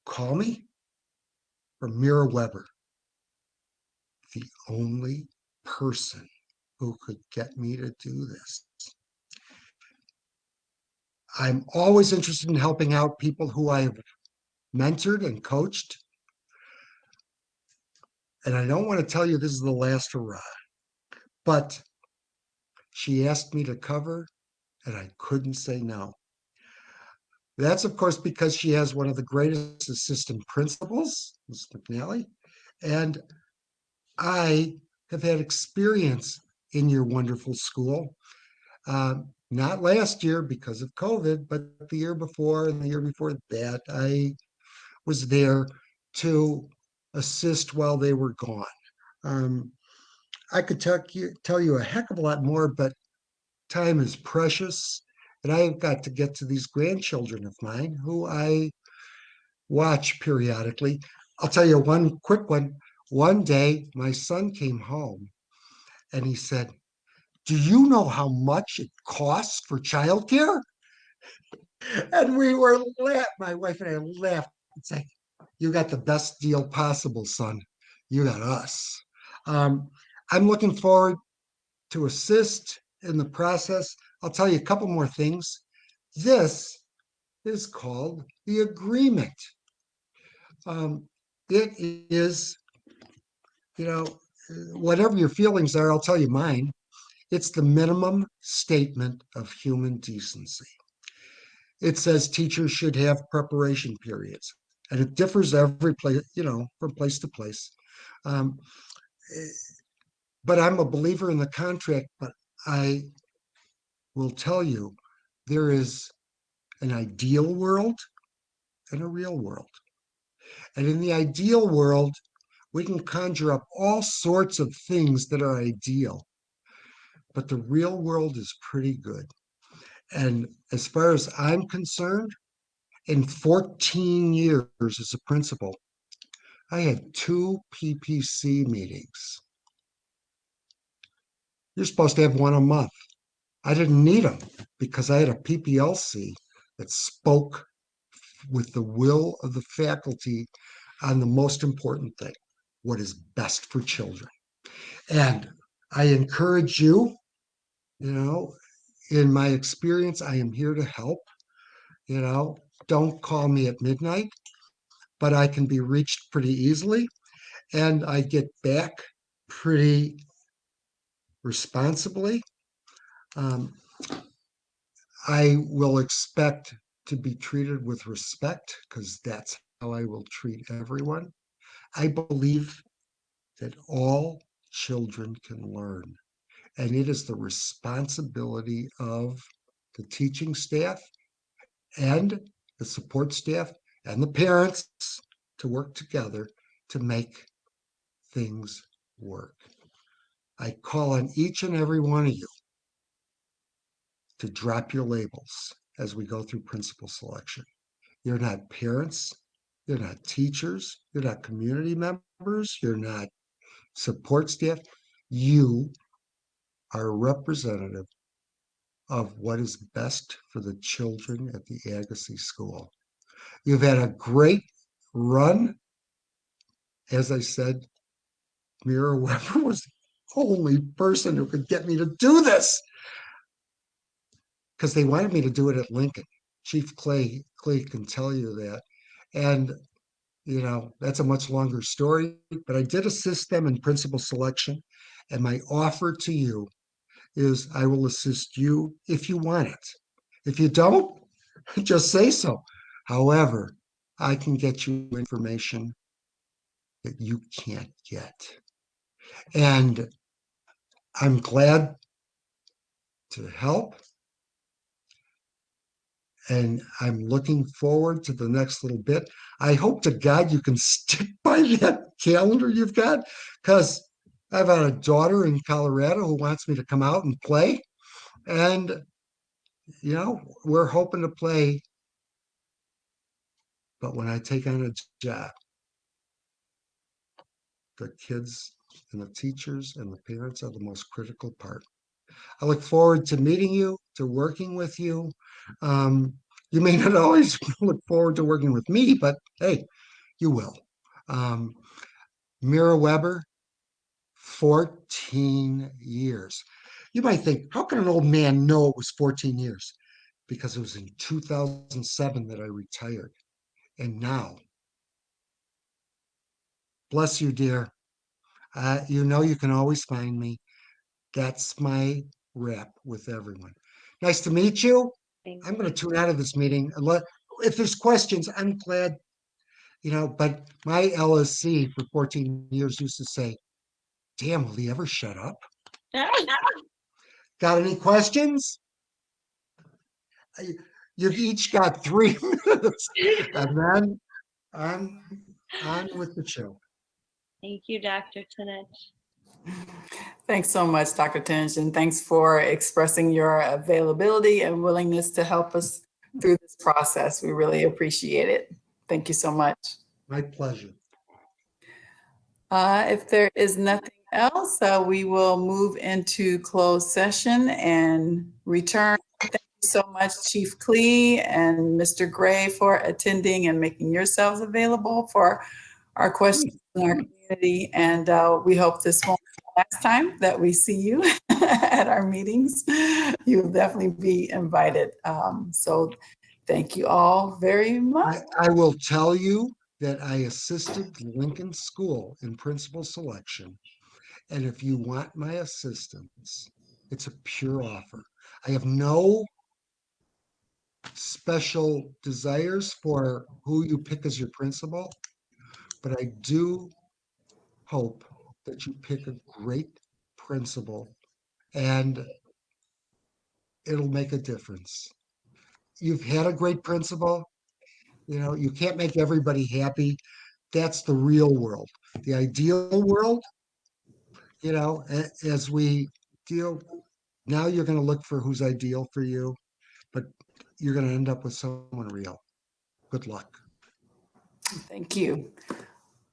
call me? From Mira Weber, the only person who could get me to do this. I'm always interested in helping out people who I have mentored and coached. And I don't want to tell you this is the last hurrah, but she asked me to cover, and I couldn't say no. That's, of course, because she has one of the greatest assistant principals, Ms. McNally, and I have had experience in your wonderful school. Not last year because of COVID, but the year before and the year before that, I was there to assist while they were gone. I could tell you a heck of a lot more, but time is precious. And I've got to get to these grandchildren of mine who I watch periodically. I'll tell you one quick one. One day, my son came home and he said, do you know how much it costs for childcare? And we were my wife and I laughed and said, you got the best deal possible, son. You got us. I'm looking forward to assist in the process. I'll tell you a couple more things. This is called the agreement. It is, whatever your feelings are, I'll tell you mine. It's the minimum statement of human decency. It says teachers should have preparation periods, and it differs every place, from place to place. Um, but I'm a believer in the contract, but I will tell you there is an ideal world and a real world. And in the ideal world, we can conjure up all sorts of things that are ideal, but the real world is pretty good. And as far as I'm concerned, in 14 years as a principal, I had 2 PPC meetings. You're supposed to have one a month. I didn't need them because I had a PPLC that spoke with the will of the faculty on the most important thing, what is best for children. And I encourage you, in my experience, I am here to help. Don't call me at midnight, but I can be reached pretty easily. And I get back pretty responsibly. I will expect to be treated with respect because that's how I will treat everyone. I believe that all children can learn, and it is the responsibility of the teaching staff and the support staff and the parents to work together to make things work. I call on each and every one of you to drop your labels as we go through principal selection. You're not parents, you're not teachers, you're not community members, you're not support staff. You are a representative of what is best for the children at the Agassiz School. You've had a great run. As I said, Mira Weber was the only person who could get me to do this because they wanted me to do it at Lincoln. Chief Clay can tell you that. And, that's a much longer story, but I did assist them in principal selection. And my offer to you is I will assist you if you want it. If you don't, just say so. However, I can get you information that you can't get. And I'm glad to help. And I'm looking forward to the next little bit. I hope to God you can stick by that calendar you've got, because I've got a daughter in Colorado who wants me to come out and play. And, we're hoping to play. But when I take on a job, the kids and the teachers and the parents are the most critical part. I look forward to meeting you, to working with you. You may not always look forward to working with me, but hey, you will. Mira Weber, 14 years. You might think, how can an old man know it was 14 years? Because it was in 2007 that I retired. And now, bless you, dear. You can always find me. That's my rap with everyone. Nice to meet you. I'm going to tune out of this meeting. If there's questions, I'm glad, but my LSC for 14 years used to say, damn, will he ever shut up? Got any questions? You've each got 3 minutes. And then I'm on with the show. Thank you, Dr. Tinich. Thanks so much, Dr. Tinch, and thanks for expressing your availability and willingness to help us through this process. We really appreciate it. Thank you so much. My pleasure. If there is nothing else, we will move into closed session and return. Thank you so much, Chief Klee and Mr. Gray, for attending and making yourselves available for our questions in our community. And we hope this won't be the last time that we see you at our meetings. You will definitely be invited. So thank you all very much. I will tell you that I assisted Lincoln School in principal selection. And if you want my assistance, it's a pure offer. I have no special desires for who you pick as your principal, but I do hope that you pick a great principal and it'll make a difference. You've had a great principal. You know, you can't make everybody happy. That's the real world. The ideal world, you know, as we deal, now you're going to look for who's ideal for you, but you're going to end up with someone real. Good luck. Thank you.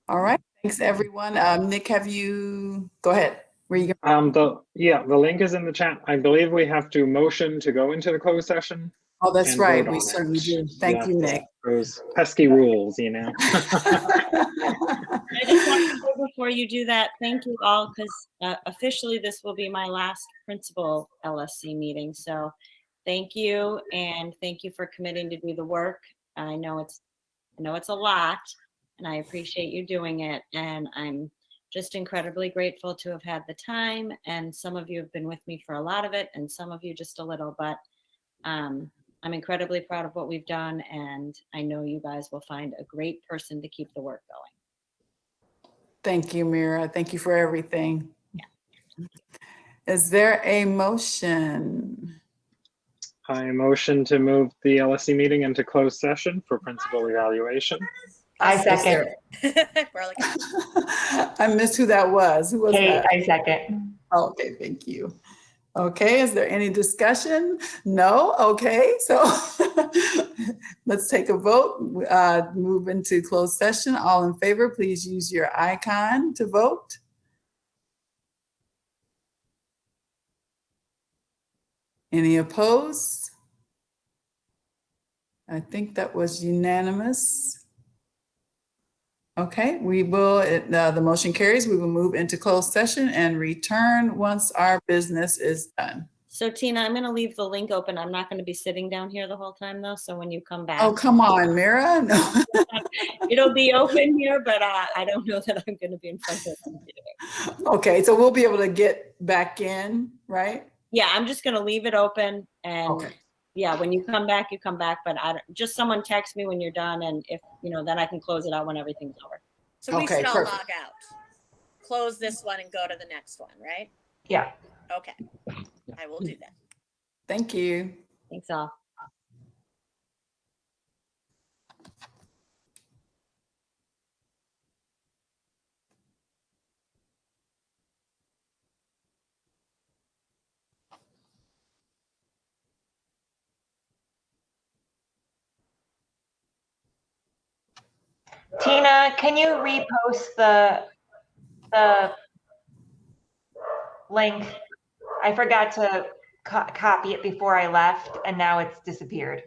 All right. Thanks, everyone. Nick, have you, go ahead. Where you The link is in the chat. I believe we have to motion to go into the closed session. Oh, that's and right. vote We on certainly it. do. Thank you, Nick. Those pesky rules, you know. I just want to say before you do that, thank you all, because officially this will be my last principal LSC meeting. So thank you, and thank you for committing to do the work. I know it's a lot, and I appreciate you doing it. And I'm just incredibly grateful to have had the time. And some of you have been with me for a lot of it, and some of you just a little. But I'm incredibly proud of what we've done, and I know you guys will find a great person to keep the work going. Thank you, Mira. Thank you for everything. Is there a motion? I motion to move the LSC meeting into closed session for principal evaluation. I second. I missed who that was. Who was Kate, that? I second. Oh, okay, thank you. Okay, is there any discussion? No? Okay, so let's take a vote. Move into closed session. All in favor, please use your icon to vote. Any opposed? I think that was unanimous. Okay, we will, the motion carries. We will move into closed session and return once our business is done. So Tina, I'm going to leave the link open. I'm not going to be sitting down here the whole time though. So when you come back. Oh, come on, Mira. No. It'll be open here, but I don't know that I'm going to be in front of the computer. Okay, so we'll be able to get back in, right? Yeah, I'm just going to leave it open, and okay. Yeah, when you come back, you come back. But just someone text me when you're done, and if then I can close it out when everything's over. So we Okay, should all perfect. log out, close this one, and go to the next one, right? Yeah. Okay, I will do that. Thank you. Thanks all. Tina, can you repost the link? I forgot to copy it before I left, and now it's disappeared.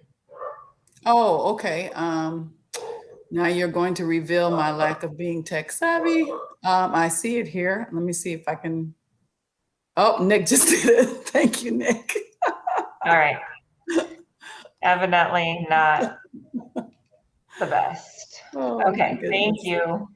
Oh, okay. Now you're going to reveal my lack of being tech savvy. I see it here. Let me see if I can. Oh, Nick just did it. Thank you, Nick. All right. Evidently not the best. Oh, okay, thank you.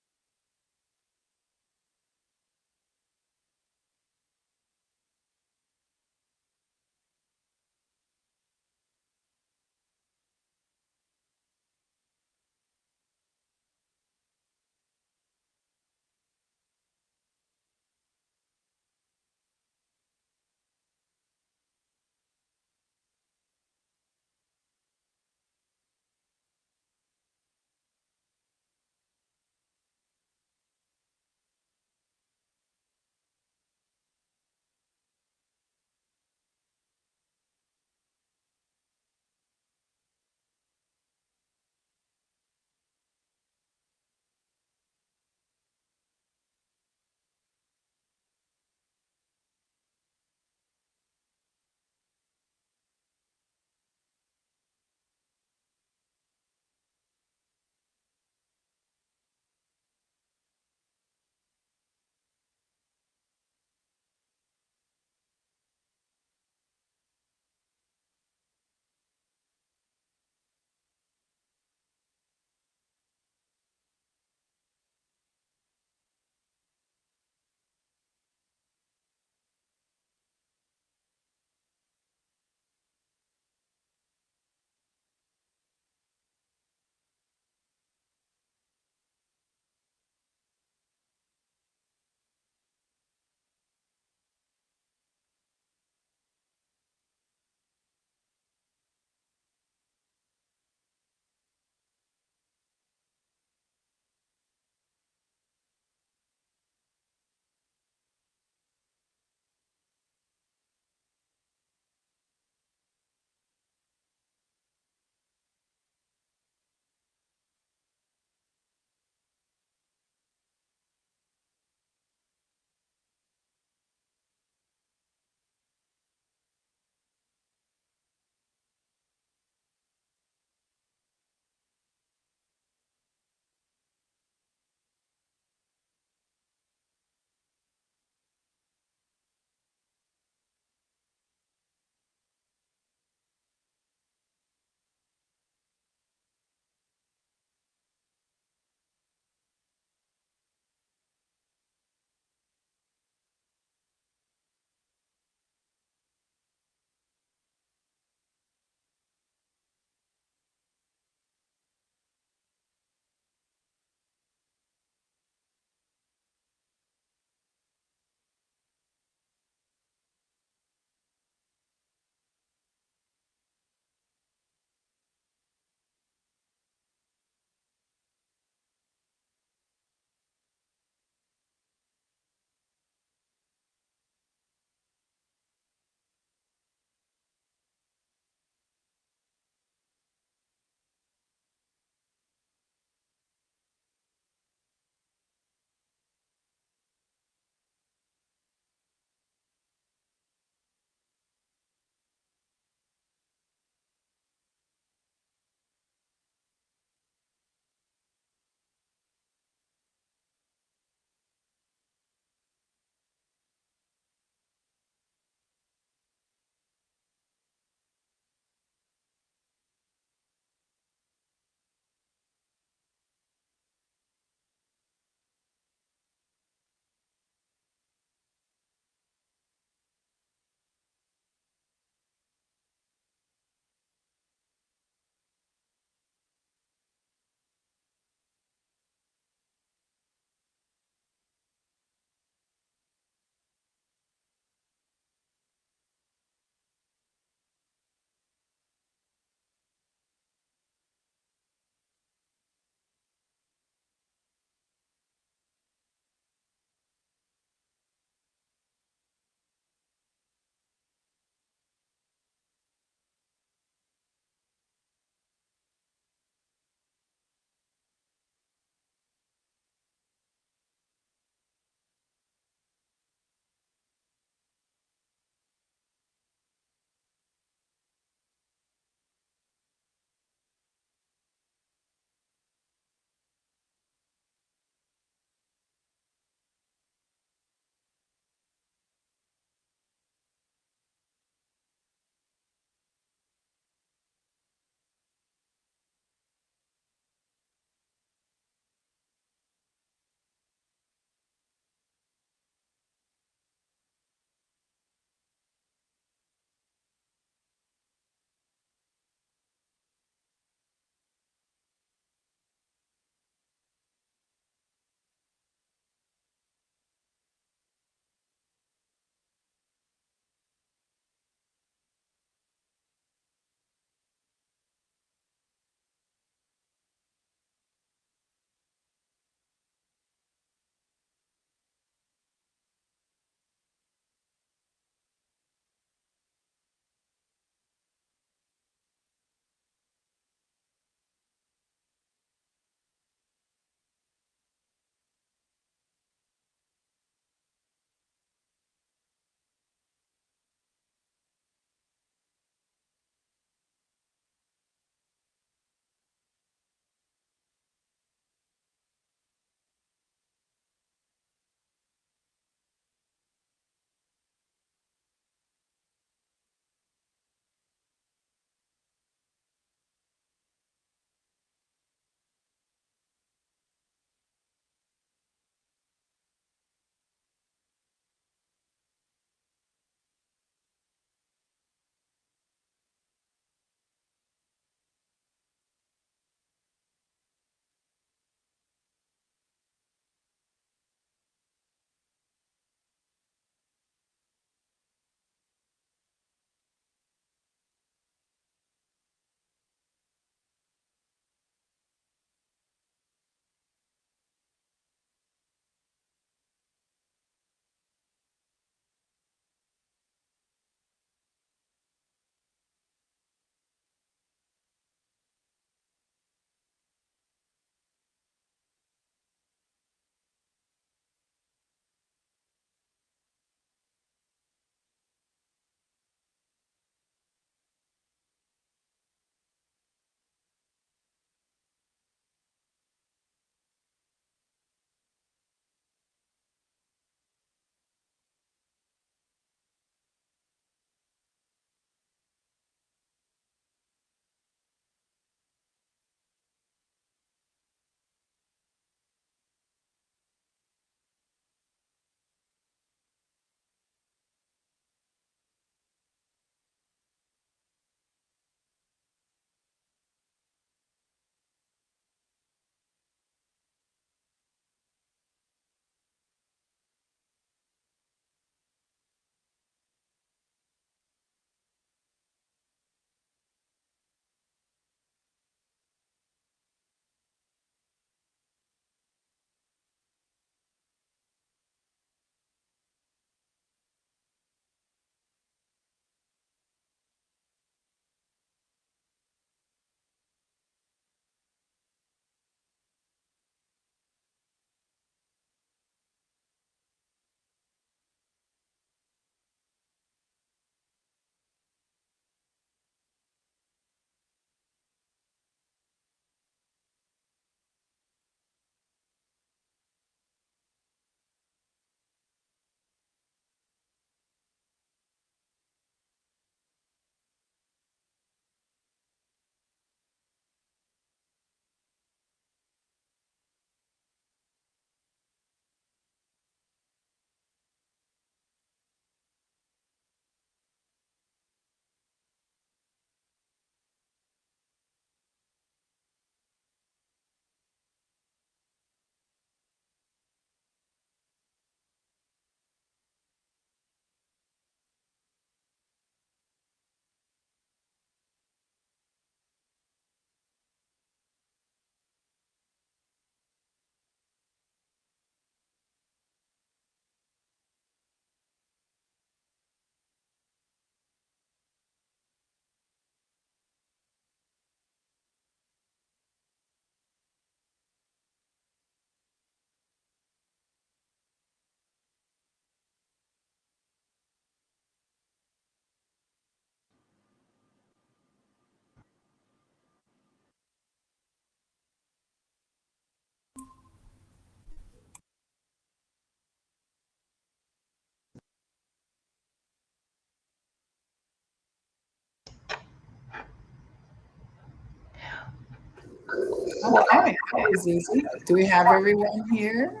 Okay, that was easy. Do we have everyone here?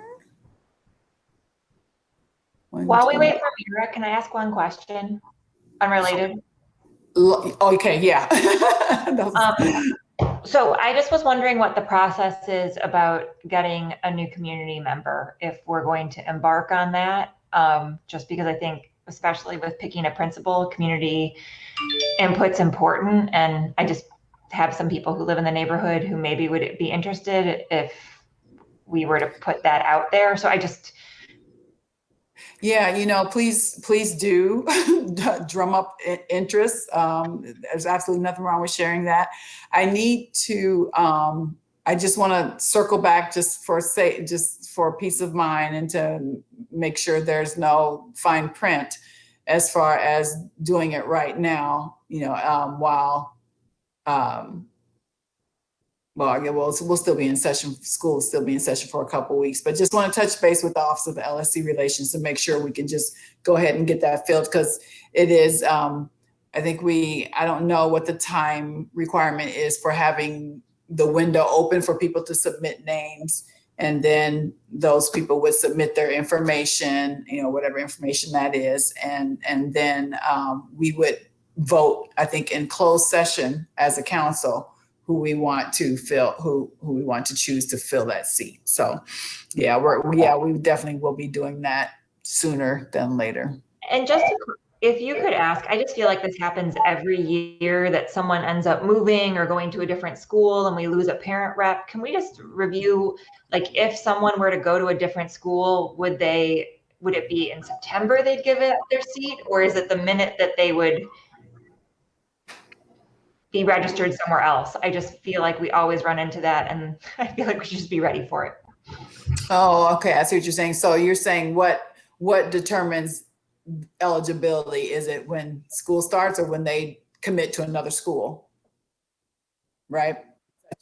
While we wait for Mira, can I ask one question? Unrelated. Okay, yeah. So I just was wondering what the process is about getting a new community member, if we're going to embark on that. Just because I think, especially with picking a principal, community input's important. And I just have some people who live in the neighborhood who maybe would be interested if we were to put that out there. So I just, yeah, please do drum up interest. There's absolutely nothing wrong with sharing that. I need to, I just want to circle back just for peace of mind and to make sure there's no fine print as far as doing it right now, while, yeah, we'll still be in session, school will still be in session for a couple of weeks, but just want to touch base with the Office of LSC Relations to make sure we can just go ahead and get that filled, because it is, I don't know what the time requirement is for having the window open for people to submit names. And then those people would submit their information, whatever information that is. And then we would vote, I think, in closed session as a council, who we want to fill, who we want to choose to fill that seat. So yeah, we definitely will be doing that sooner than later. and just if you could ask, I just feel like this happens every year that someone ends up moving or going to a different school and we lose a parent rep. Can we just review, like, if someone were to go to a different school, would it be in September they'd give it their seat, or is it the minute that they would be registered somewhere else? I just feel like we always run into that, and I feel like we should just be ready for it. Oh, okay. I see what you're saying. So you're saying what determines eligibility? Is it when school starts or when they commit to another school? Right?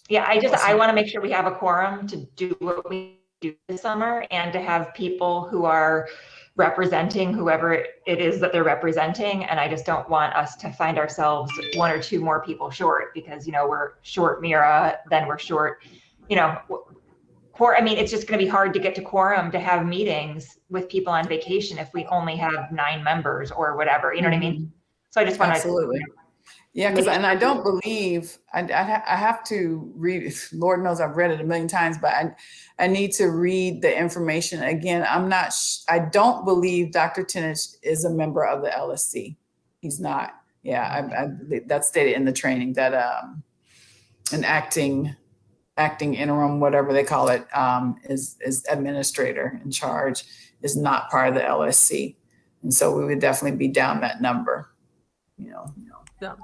Yeah, I want to make sure we have a quorum to do what we do this summer, and to have people who are representing whoever it is that they're representing. And I just don't want us to find ourselves one or two more people short because, we're short Mira, then we're short, I mean, it's just going to be hard to get to quorum to have meetings with people on vacation if we only have 9 members or whatever, you know what I mean? So I just want to. Absolutely. Yeah, because I don't believe, I have to read, Lord knows I've read it a million times, but I need to read the information again. I don't believe Dr. Tinich is a member of the LSC. He's not. Yeah, that's stated in the training that an acting interim, whatever they call it, is administrator in charge, is not part of the LSC. And so we would definitely be down that number, Yeah,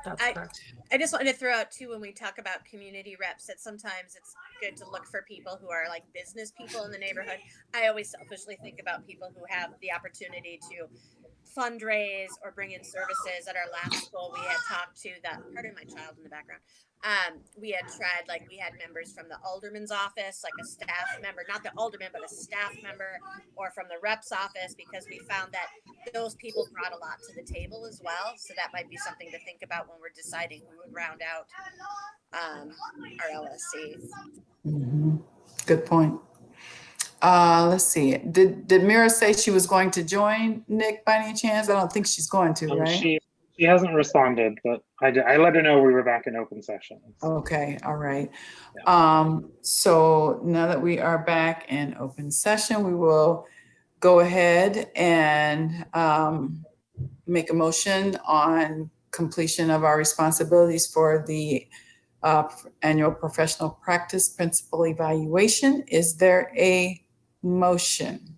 that's correct. I just wanted to throw out too, when we talk about community reps, that sometimes it's good to look for people who are like business people in the neighborhood. I always selfishly think about people who have the opportunity to fundraise or bring in services. At our last school, we had talked to pardon my child in the background. We had tried, like, we had members from the alderman's office, like a staff member, not the alderman, but a staff member, or from the rep's office, because we found that those people brought a lot to the table as well. So that might be something to think about when we're deciding who would round out our LSC. Mm-hmm. Good point. Let's see. Did Mira say she was going to join, Nick, by any chance? I don't think she's going to, right? She hasn't responded, but I let her know we were back in open session. Okay, all right. Yeah. So now that we are back in open session, we will go ahead and make a motion on completion of our responsibilities for the annual professional practice principal evaluation. Is there a motion?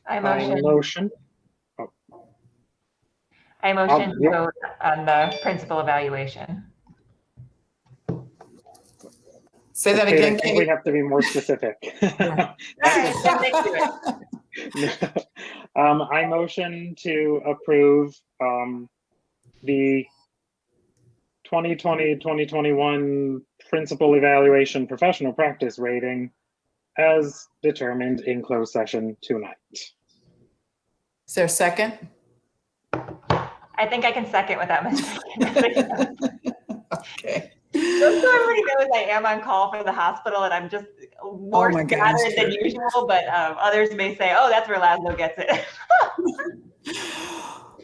I motion. I Oh, motion to yeah. vote on the principal evaluation. Say that again, I think we have to be more specific. All right, then Nick do it. I motion to approve the 2020-2021 principal evaluation professional practice rating as determined in closed session tonight. Is there a second? I think I can second without mistake. Okay. Just so everybody knows, I am on call for the hospital and I'm just more my gosh. scattered than usual, but others may say, oh, that's where Laszlo gets it.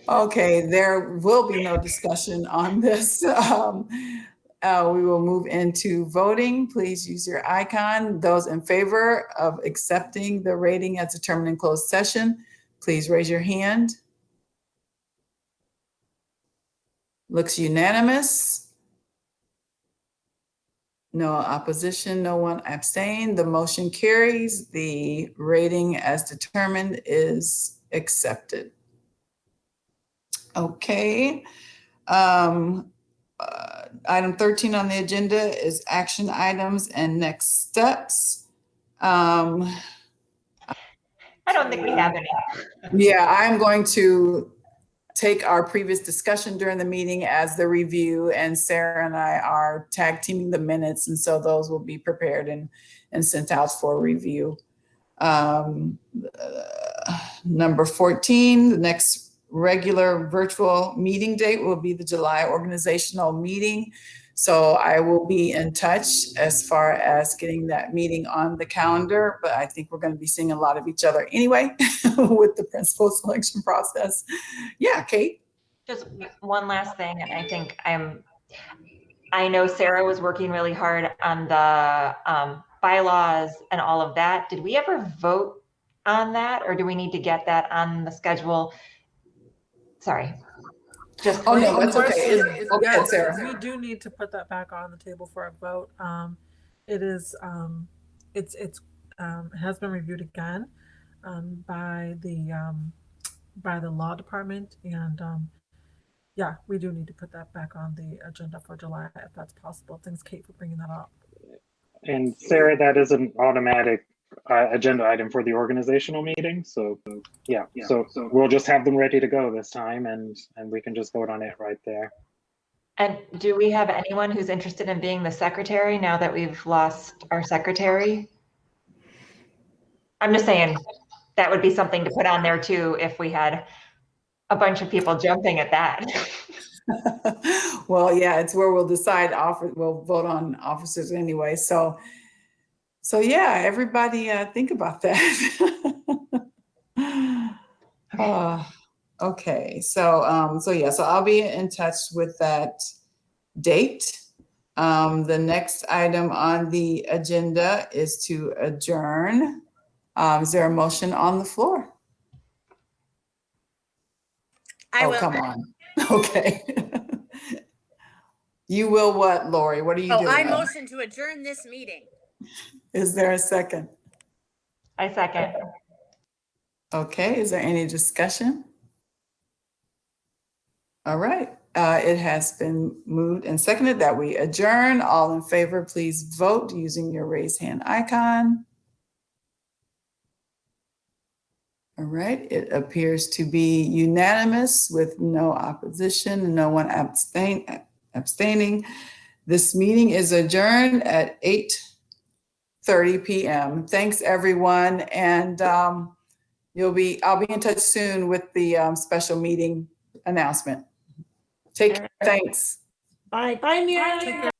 Okay, there will be no discussion on this. We will move into voting. Please use your icon. Those in favor of accepting the rating as determined in closed session, please raise your hand. Looks unanimous. No opposition, no one abstained. The motion carries. The rating as determined is accepted. Okay. Item 13 on the agenda is action items and next steps. I don't think we have any. Yeah, I'm going to take our previous discussion during the meeting as the review, and Sarah and I are tag teaming the minutes, and so those will be prepared and sent out for review. Number 14, the next regular virtual meeting date will be the July organizational meeting. So I will be in touch as far as getting that meeting on the calendar, but I think we're going to be seeing a lot of each other anyway with the principal selection process. Yeah, Kate? Just one last thing, and I think I know Sarah was working really hard on the bylaws and all of that. Did we ever vote on that, or do we need to get that on the schedule? Sorry. Just Oh, no, that's okay. Okay, Yes, Sarah. we do need to put that back on the table for a vote. It is, it has been reviewed again by the law department, and yeah, we do need to put that back on the agenda for July if that's possible. Thanks, Kate, for bringing that up. And Sarah, that is an automatic agenda item for the organizational meeting. So yeah, so we'll just have them ready to go this time, and we can just vote on it right there. And do we have anyone who's interested in being the secretary now that we've lost our secretary? I'm just saying that would be something to put on there too if we had a bunch of people jumping at that. Well, yeah, it's where we'll decide we'll vote on officers anyway. So yeah, everybody think about that. Okay, so yeah, so I'll be in touch with that date. The next item on the agenda is to adjourn. Is there a motion on the floor? I will. Come on. Okay. You will what, Lori? What are you doing? I motion to adjourn this meeting. Is there a second? I second. Okay, is there any discussion? All right, it has been moved and seconded that we adjourn. All in favor, please vote using your raise hand icon. All right, it appears to be unanimous with no opposition and no one abstaining. This meeting is adjourned at 8:30 p.m. Thanks, everyone, and I'll be in touch soon with the special meeting announcement. Take care. Thanks. Bye, Mira.